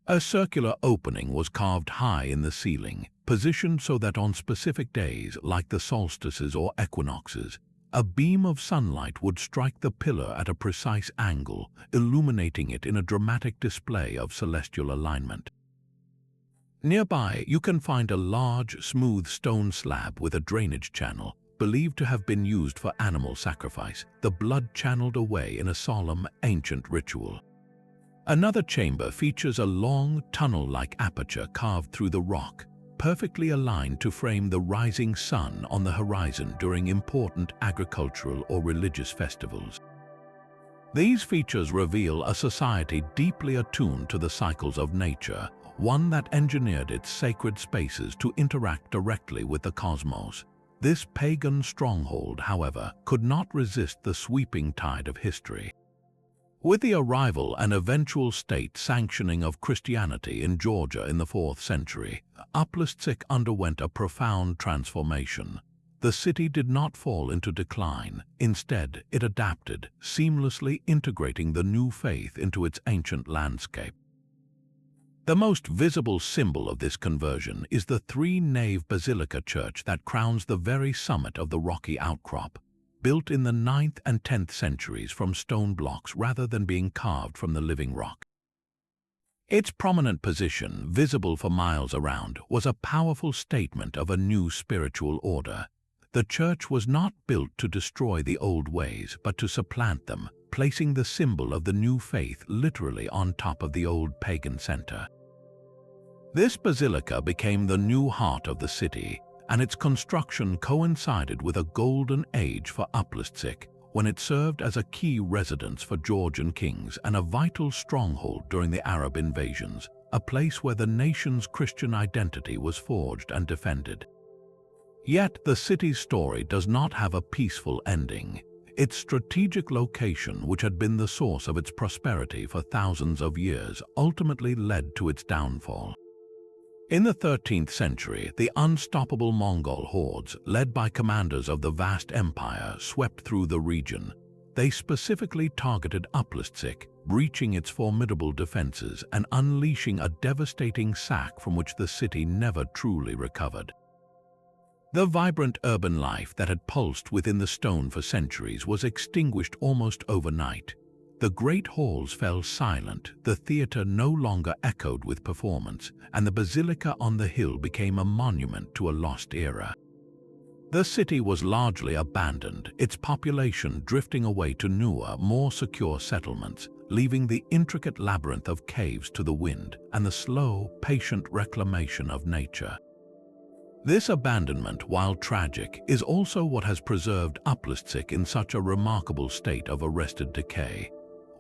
A circular opening was carved high in the ceiling, positioned so that on specific days, like the solstices or equinoxes, a beam of sunlight would strike the pillar at a precise angle, illuminating it in a dramatic display of celestial alignment. Nearby, you can find a large, smooth stone slab with a drainage channel, believed to have been used for animal sacrifice, the blood channeled away in a solemn, ancient ritual. Another chamber features a long, tunnel-like aperture carved through the rock, perfectly aligned to frame the rising sun on the horizon during important agricultural or religious festivals. These features reveal a society deeply attuned to the cycles of nature, one that engineered its sacred spaces to interact directly with the cosmos. This pagan stronghold, however, could not resist the sweeping tide of history. With the arrival and eventual state sanctioning of Christianity in Georgia in the 4th century, Uplistsik underwent a profound transformation. The city did not fall into decline. Instead, it adapted, seamlessly integrating the new faith into its ancient landscape. The most visible symbol of this conversion is the three-nave basilica church that crowns the very summit of the rocky outcrop, built in the 9th and 10th centuries from stone blocks rather than being carved from the living rock. Its prominent position, visible for miles around, was a powerful statement of a new spiritual order. The church was not built to destroy the old ways, but to supplant them, placing the symbol of the new faith literally on top of the old pagan center. This basilica became the new heart of the city, and its construction coincided with a golden age for Uplistsik, when it served as a key residence for Georgian kings and a vital stronghold during the Arab invasions, a place where the nation's Christian identity was forged and defended. Yet the city's story does not have a peaceful ending. Its strategic location, which had been the source of its prosperity for thousands of years, ultimately led to its downfall. In the 13th century, the unstoppable Mongol hordes, led by commanders of the vast empire, swept through the region. They specifically targeted Uplistsik, breaching its formidable defenses and unleashing a devastating sack from which the city never truly recovered. The vibrant urban life that had pulsed within the stone for centuries was extinguished almost overnight. The great halls fell silent, the theatre no longer echoed with performance, and the basilica on the hill became a monument to a lost era. The city was largely abandoned, its population drifting away to newer, more secure settlements, leaving the intricate labyrinth of caves to the wind and the slow, patient reclamation of nature. This abandonment, while tragic, is also what has preserved Uplistic in such a remarkable state of arrested decay.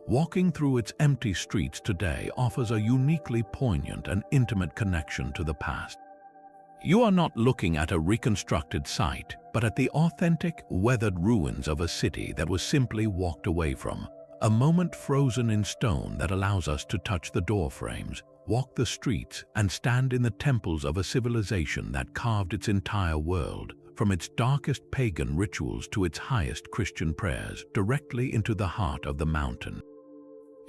Walking through its empty streets today offers a uniquely poignant and intimate connection to the past. You are not looking at a reconstructed site, but at the authentic, weathered ruins of a city that was simply walked away from, a moment frozen in stone that allows us to touch the doorframes, walk the streets, and stand in the temples of a civilization that carved its entire world, from its darkest pagan rituals to its highest Christian prayers, directly into the heart of the mountain.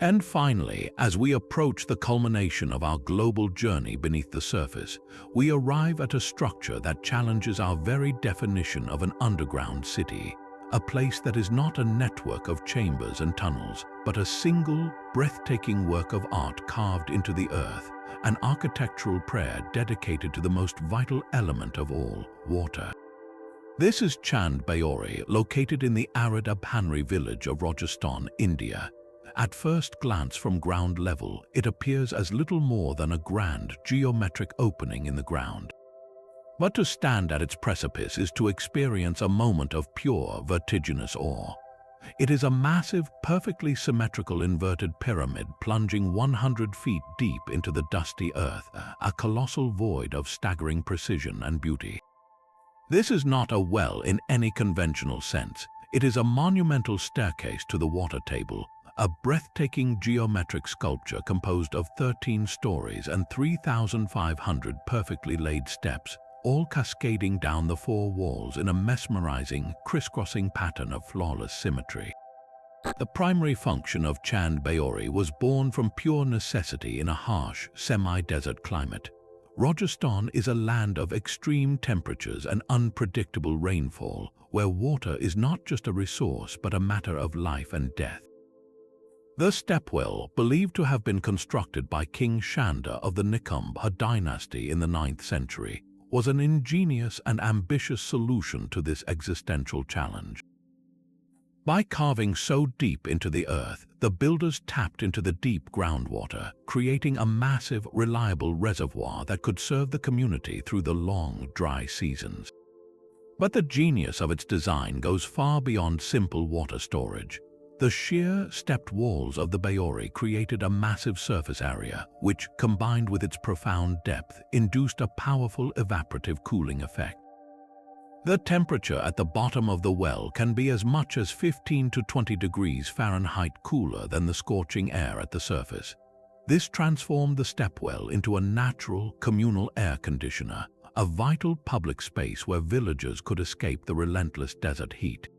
And finally, as we approach the culmination of our global journey beneath the surface, we arrive at a structure that challenges our very definition of an underground city, a place that is not a network of chambers and tunnels, but a single, breathtaking work of art carved into the earth, an architectural prayer dedicated to the most vital element of all, water. This is Chand Baori, located in the arid Abhanri village of Rajasthan, India. At first glance from ground level, it appears as little more than a grand geometric opening in the ground. But to stand at its precipice is to experience a moment of pure, vertiginous awe. It is a massive, perfectly symmetrical inverted pyramid plunging 100 feet deep into the dusty earth, a colossal void of staggering precision and beauty. This is not a well in any conventional sense. It is a monumental staircase to the water table, a breathtaking geometric sculpture composed of 13 stories and 3,500 perfectly laid steps, all cascading down the four walls in a mesmerizing, crisscrossing pattern of flawless symmetry. The primary function of Chand Baori was born from pure necessity in a harsh, semi-desert climate. Rajasthan is a land of extreme temperatures and unpredictable rainfall, where water is not just a resource but a matter of life and death. The stepwell, believed to have been constructed by King Shanda of the Nikumbha dynasty in the 9th century, was an ingenious and ambitious solution to this existential challenge. By carving so deep into the earth, the builders tapped into the deep groundwater, creating a massive, reliable reservoir that could serve the community through the long, dry seasons. But the genius of its design goes far beyond simple water storage. The sheer, stepped walls of the Baori created a massive surface area, which, combined with its profound depth, induced a powerful evaporative cooling effect. The temperature at the bottom of the well can be as much as 15 to 20 degrees Fahrenheit cooler than the scorching air at the surface. This transformed the stepwell into a natural, communal air conditioner, a vital public space where villagers could escape the relentless desert heat.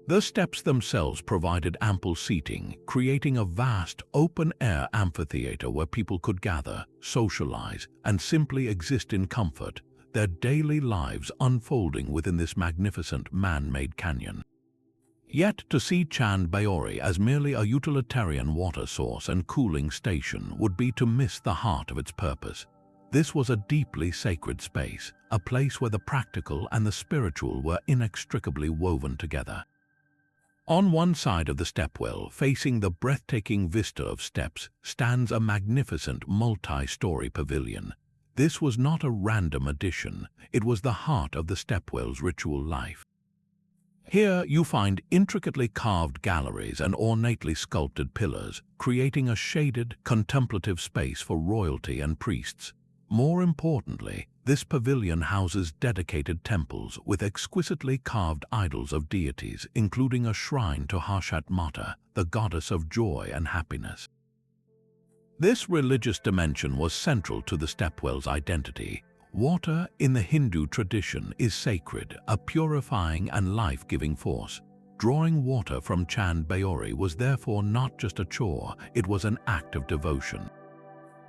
The steps themselves provided ample seating, creating a vast, open-air amphitheater where people could gather, socialize, and simply exist in comfort, their daily lives unfolding within this magnificent man-made canyon. Yet to see Chand Baori as merely a utilitarian water source and cooling station would be to miss the heart of its purpose. This was a deeply sacred space, a place where the practical and the spiritual were inextricably woven together. On one side of the stepwell, facing the breathtaking vista of steps, stands a magnificent multi-story pavilion. This was not a random addition, it was the heart of the stepwell's ritual life. Here you find intricately carved galleries and ornately sculpted pillars, creating a shaded, contemplative space for royalty and priests. More importantly, this pavilion houses dedicated temples with exquisitely carved idols of deities, including a shrine to Harshat Mata, the goddess of joy and happiness. This religious dimension was central to the stepwell's identity. Water, in the Hindu tradition, is sacred, a purifying and life-giving force. Drawing water from Chand Baori was therefore not just a chore, it was an act of devotion.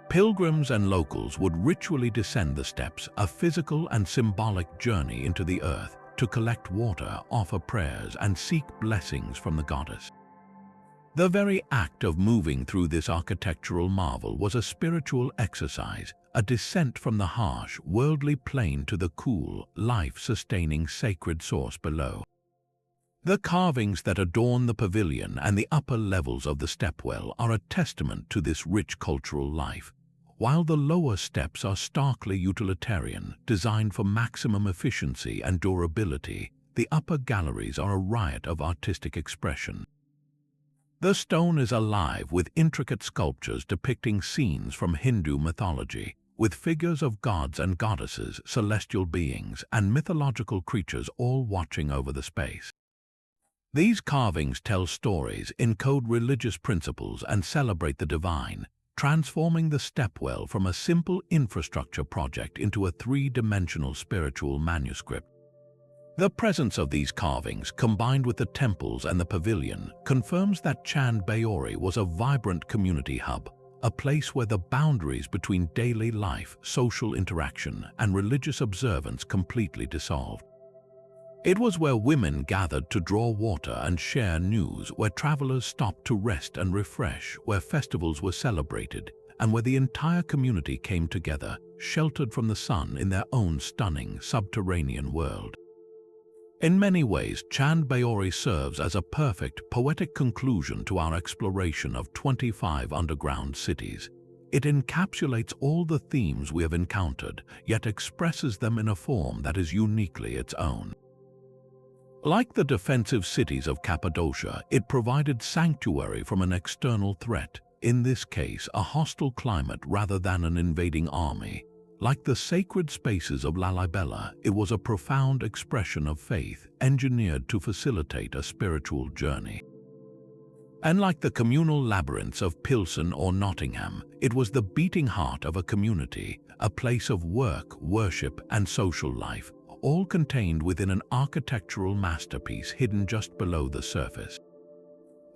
Pilgrims and locals would ritually descend the steps, a physical and symbolic journey into the earth, to collect water, offer prayers, and seek blessings from the goddess. The very act of moving through this architectural marvel was a spiritual exercise, a descent from the harsh, worldly plane to the cool, life-sustaining sacred source below. The carvings that adorn the pavilion and the upper levels of the stepwell are a testament to this rich cultural life, while the lower steps are starkly utilitarian, designed for maximum efficiency and durability. The upper galleries are a riot of artistic expression. The stone is alive with intricate sculptures depicting scenes from Hindu mythology, with figures of gods and goddesses, celestial beings, and mythological creatures all watching over the space. These carvings tell stories, encode religious principles, and celebrate the divine, transforming the stepwell from a simple infrastructure project into a three-dimensional spiritual manuscript. The presence of these carvings, combined with the temples and the pavilion, confirms that Chand Baori was a vibrant community hub, a place where the boundaries between daily life, social interaction, and religious observance completely dissolved. It was where women gathered to draw water and share news, where travelers stopped to rest and refresh, where festivals were celebrated, and where the entire community came together, sheltered from the sun in their own stunning subterranean world. In many ways, Chand Baori serves as a perfect, poetic conclusion to our exploration of 25 underground cities. It encapsulates all the themes we have encountered, yet expresses them in a form that is uniquely its own. Like the defensive cities of Cappadocia, it provided sanctuary from an external threat, in this case a hostile climate rather than an invading army. Like the sacred spaces of Lalibela, it was a profound expression of faith, engineered to facilitate a spiritual journey. And like the communal labyrinths of Pilsen or Nottingham, it was the beating heart of a community, a place of work, worship, and social life, all contained within an architectural masterpiece hidden just below the surface.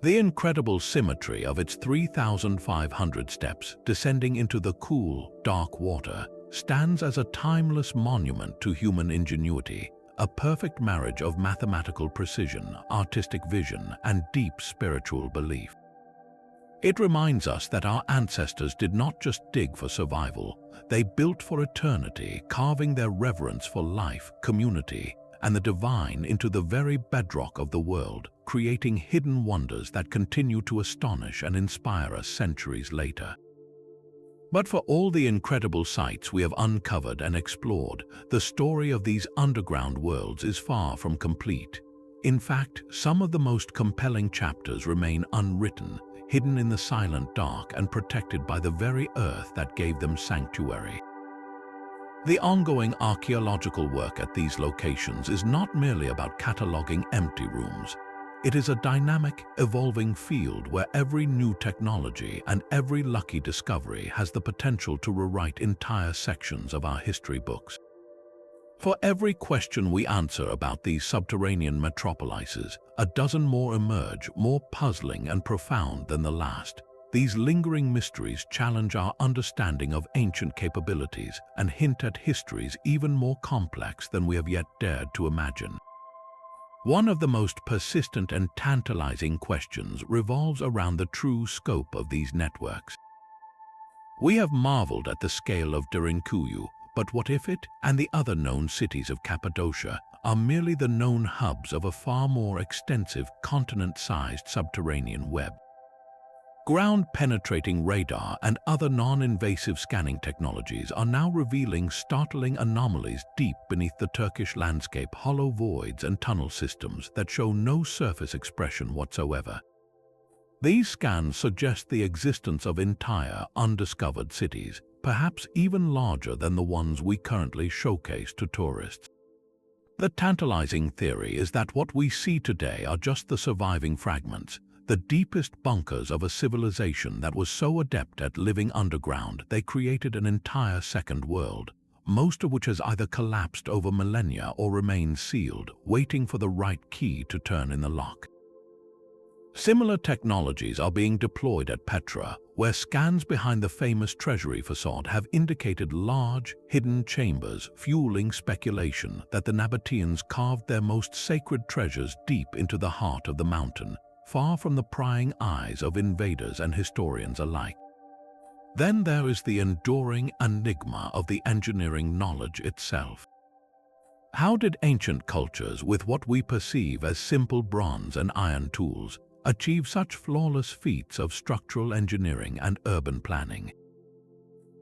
The incredible symmetry of its 3,500 steps descending into the cool, dark water stands as a timeless monument to human ingenuity, a perfect marriage of mathematical precision, artistic vision, and deep spiritual belief. It reminds us that our ancestors did not just dig for survival, they built for eternity, carving their reverence for life, community, and the divine into the very bedrock of the world, creating hidden wonders that continue to astonish and inspire us centuries later. But for all the incredible sights we have uncovered and explored, the story of these underground worlds is far from complete. In fact, some of the most compelling chapters remain unwritten, hidden in the silent dark and protected by the very earth that gave them sanctuary. The ongoing archaeological work at these locations is not merely about cataloging empty rooms. It is a dynamic, evolving field where every new technology and every lucky discovery has the potential to rewrite entire sections of our history books. For every question we answer about these subterranean metropolises, a dozen more emerge, more puzzling and profound than the last. These lingering mysteries challenge our understanding of ancient capabilities and hint at histories even more complex than we have yet dared to imagine. One of the most persistent and tantalizing questions revolves around the true scope of these networks. We have marveled at the scale of Derinkuyu, but what if it and the other known cities of Cappadocia are merely the known hubs of a far more extensive continent-sized subterranean web? Ground-penetrating radar and other non-invasive scanning technologies are now revealing startling anomalies deep beneath the Turkish landscape, hollow voids and tunnel systems that show no surface expression whatsoever. These scans suggest the existence of entire, undiscovered cities, perhaps even larger than the ones we currently showcase to tourists. The tantalizing theory is that what we see today are just the surviving fragments, the deepest bunkers of a civilization that was so adept at living underground they created an entire second world, most of which has either collapsed over millennia or remains sealed, waiting for the right key to turn in the lock. Similar technologies are being deployed at Petra, where scans behind the famous treasury facade have indicated large, hidden chambers, fueling speculation that the Nabateans carved their most sacred treasures deep into the heart of the mountain, far from the prying eyes of invaders and historians alike. Then there is the enduring enigma of the engineering knowledge itself. How did ancient cultures, with what we perceive as simple bronze and iron tools, achieve such flawless feats of structural engineering and urban planning?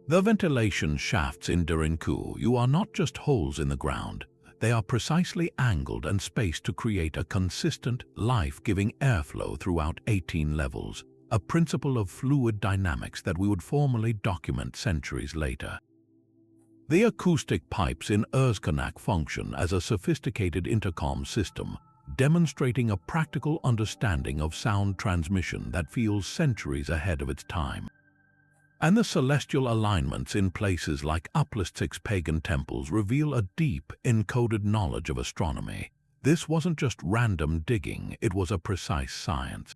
The ventilation shafts in Derinkuyu are not just holes in the ground. They are precisely angled and spaced to create a consistent, life-giving airflow throughout 18 levels, a principle of fluid dynamics that we would formally document centuries later. The acoustic pipes in Özkanak function as a sophisticated intercom system, demonstrating a practical understanding of sound transmission that feels centuries ahead of its time. And the celestial alignments in places like Uplistic's pagan temples reveal a deep, encoded knowledge of astronomy. This wasn't just random digging, it was a precise science.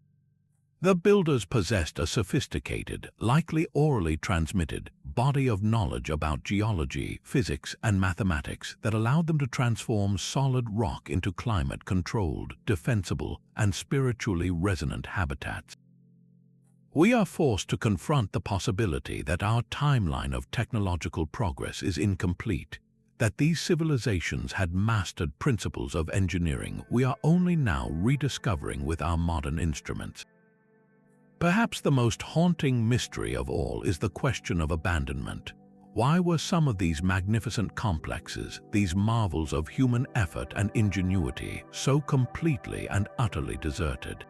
The builders possessed a sophisticated, likely orally transmitted, body of knowledge about geology, physics, and mathematics that allowed them to transform solid rock into climate-controlled, defensible, and spiritually resonant habitats. We are forced to confront the possibility that our timeline of technological progress is incomplete, that these civilizations had mastered principles of engineering we are only now rediscovering with our modern instruments. Perhaps the most haunting mystery of all is the question of abandonment. Why were some of these magnificent complexes, these marvels of human effort and ingenuity, so completely and utterly deserted?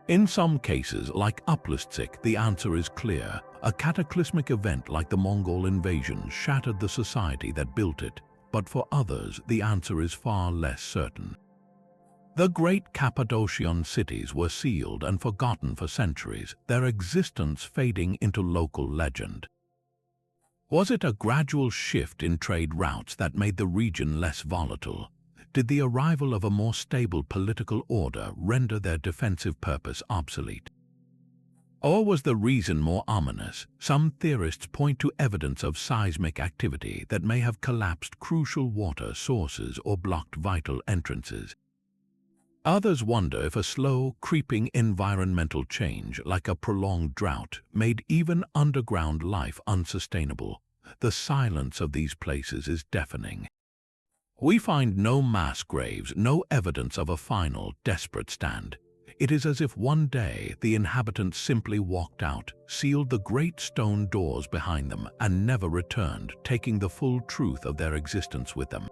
In some cases, like Uplistic, the answer is clear. A cataclysmic event like the Mongol invasion shattered the society that built it, but for others, the answer is far less certain. The great Cappadocian cities were sealed and forgotten for centuries, their existence fading into local legend. Was it a gradual shift in trade routes that made the region less volatile? Did the arrival of a more stable political order render their defensive purpose obsolete? Or was the reason more ominous? Some theorists point to evidence of seismic activity that may have collapsed crucial water sources or blocked vital entrances. Others wonder if a slow, creeping environmental change, like a prolonged drought, made even underground life unsustainable. The silence of these places is deafening. We find no mass graves, no evidence of a final, desperate stand. It is as if one day the inhabitants simply walked out, sealed the great stone doors behind them, and never returned, taking the full truth of their existence with them.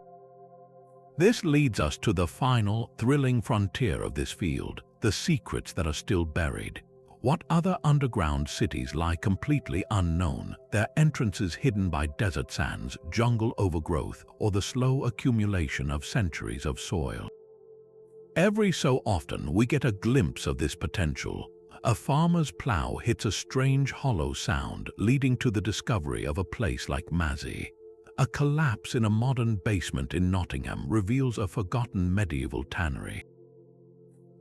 This leads us to the final, thrilling frontier of this field, the secrets that are still buried. What other underground cities lie completely unknown, their entrances hidden by desert sands, jungle overgrowth, or the slow accumulation of centuries of soil? Every so often we get a glimpse of this potential. A farmer's plow hits a strange hollow sound, leading to the discovery of a place like Mazzi. A collapse in a modern basement in Nottingham reveals a forgotten medieval tannery.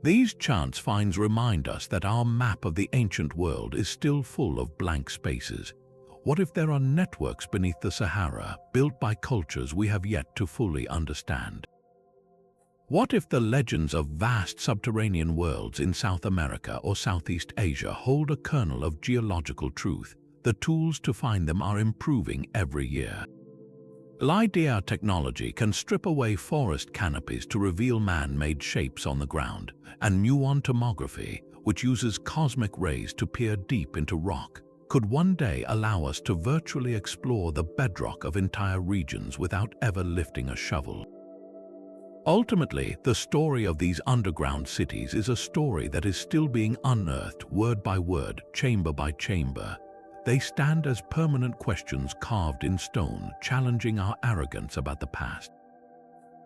These chance finds remind us that our map of the ancient world is still full of blank spaces. What if there are networks beneath the Sahara, built by cultures we have yet to fully understand? What if the legends of vast subterranean worlds in South America or Southeast Asia hold a kernel of geological truth? The tools to find them are improving every year. LiDAR technology can strip away forest canopies to reveal man-made shapes on the ground, and muon tomography, which uses cosmic rays to peer deep into rock, could one day allow us to virtually explore the bedrock of entire regions without ever lifting a shovel. Ultimately, the story of these underground cities is a story that is still being unearthed word by word, chamber by chamber. They stand as permanent questions carved in stone, challenging our arrogance about the past.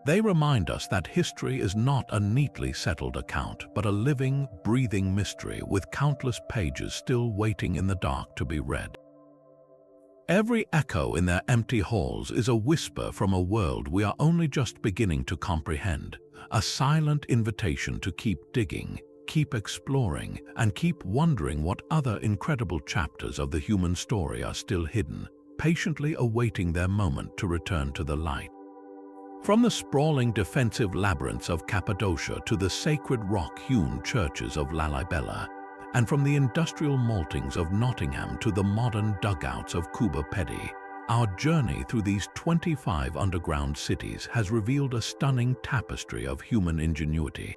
They remind us that history is not a neatly settled account, but a living, breathing mystery with countless pages still waiting in the dark to be read. Every echo in their empty halls is a whisper from a world we are only just beginning to comprehend, a silent invitation to keep digging, keep exploring, and keep wondering what other incredible chapters of the human story are still hidden, patiently awaiting their moment to return to the light. From the sprawling defensive labyrinths of Cappadocia to the sacred rock-hewn churches of Lalibela, and from the industrial maltings of Nottingham to the modern dugouts of Cuba Pedy, our journey through these 25 underground cities has revealed a stunning tapestry of human ingenuity.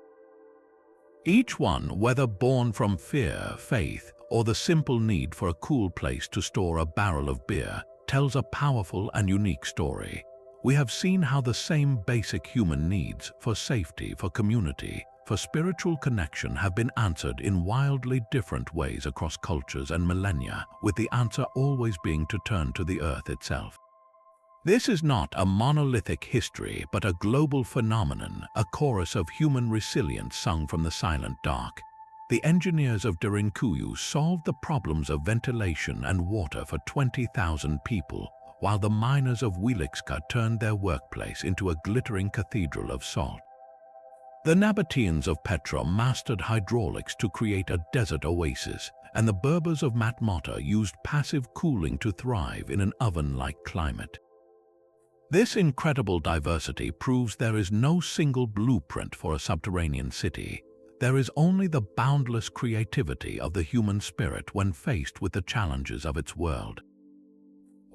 Each one, whether born from fear, faith, or the simple need for a cool place to store a barrel of beer, tells a powerful and unique story. We have seen how the same basic human needs for safety, for community, for spiritual connection have been answered in wildly different ways across cultures and millennia, with the answer always being to turn to the earth itself. This is not a monolithic history, but a global phenomenon, a chorus of human resilience sung from the silent dark. The engineers of Derinkuyu solved the problems of ventilation and water for 20,000 people, while the miners of Wieliczka turned their workplace into a glittering cathedral of salt. The Nabateans of Petra mastered hydraulics to create a desert oasis, and the Berbers of Matmata used passive cooling to thrive in an oven-like climate. This incredible diversity proves there is no single blueprint for a subterranean city. There is only the boundless creativity of the human spirit when faced with the challenges of its world.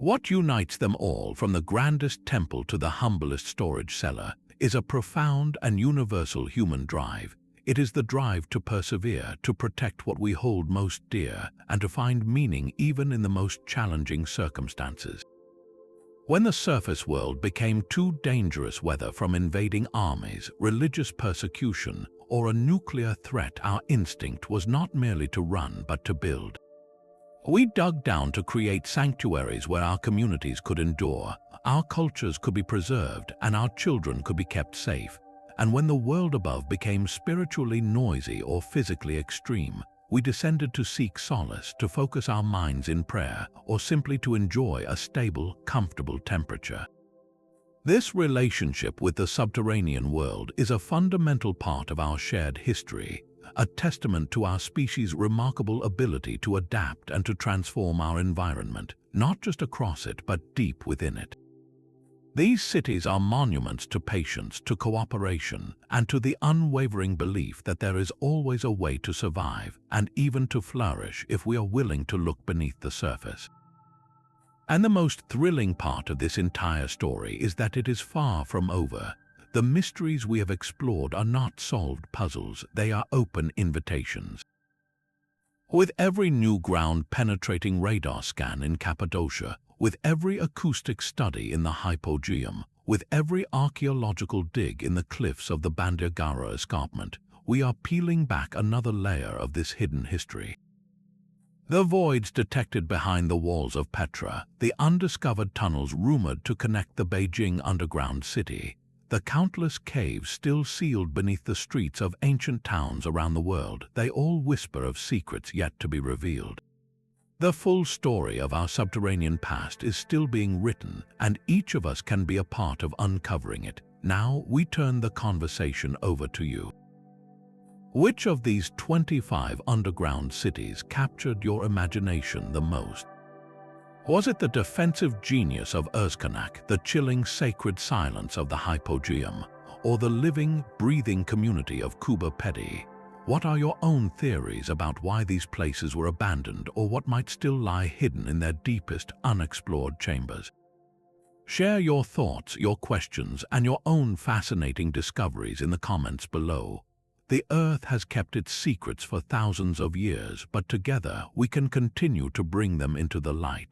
What unites them all, from the grandest temple to the humblest storage cellar, is a profound and universal human drive. It is the drive to persevere, to protect what we hold most dear, and to find meaning even in the most challenging circumstances. When the surface world became too dangerous, whether from invading armies, religious persecution, or a nuclear threat, our instinct was not merely to run but to build. We dug down to create sanctuaries where our communities could endure, our cultures could be preserved, and our children could be kept safe. And when the world above became spiritually noisy or physically extreme, we descended to seek solace, to focus our minds in prayer, or simply to enjoy a stable, comfortable temperature. This relationship with the subterranean world is a fundamental part of our shared history, a testament to our species' remarkable ability to adapt and to transform our environment, not just across it but deep within it. These cities are monuments to patience, to cooperation, and to the unwavering belief that there is always a way to survive and even to flourish if we are willing to look beneath the surface. And the most thrilling part of this entire story is that it is far from over. The mysteries we have explored are not solved puzzles, they are open invitations. With every new ground-penetrating radar scan in Cappadocia, with every acoustic study in the hypogeum, with every archaeological dig in the cliffs of the Bandiagara escarpment, we are peeling back another layer of this hidden history. The voids detected behind the walls of Petra, the undiscovered tunnels rumored to connect the Beijing underground city, the countless caves still sealed beneath the streets of ancient towns around the world, they all whisper of secrets yet to be revealed. The full story of our subterranean past is still being written, and each of us can be a part of uncovering it. Now we turn the conversation over to you. Which of these 25 underground cities captured your imagination the most? Was it the defensive genius of Urzkanak, the chilling sacred silence of the hypogeum, or the living, breathing community of Cuba Pedy? What are your own theories about why these places were abandoned, or what might still lie hidden in their deepest, unexplored chambers? Share your thoughts, your questions, and your own fascinating discoveries in the comments below. The Earth has kept its secrets for thousands of years, but together we can continue to bring them into the light.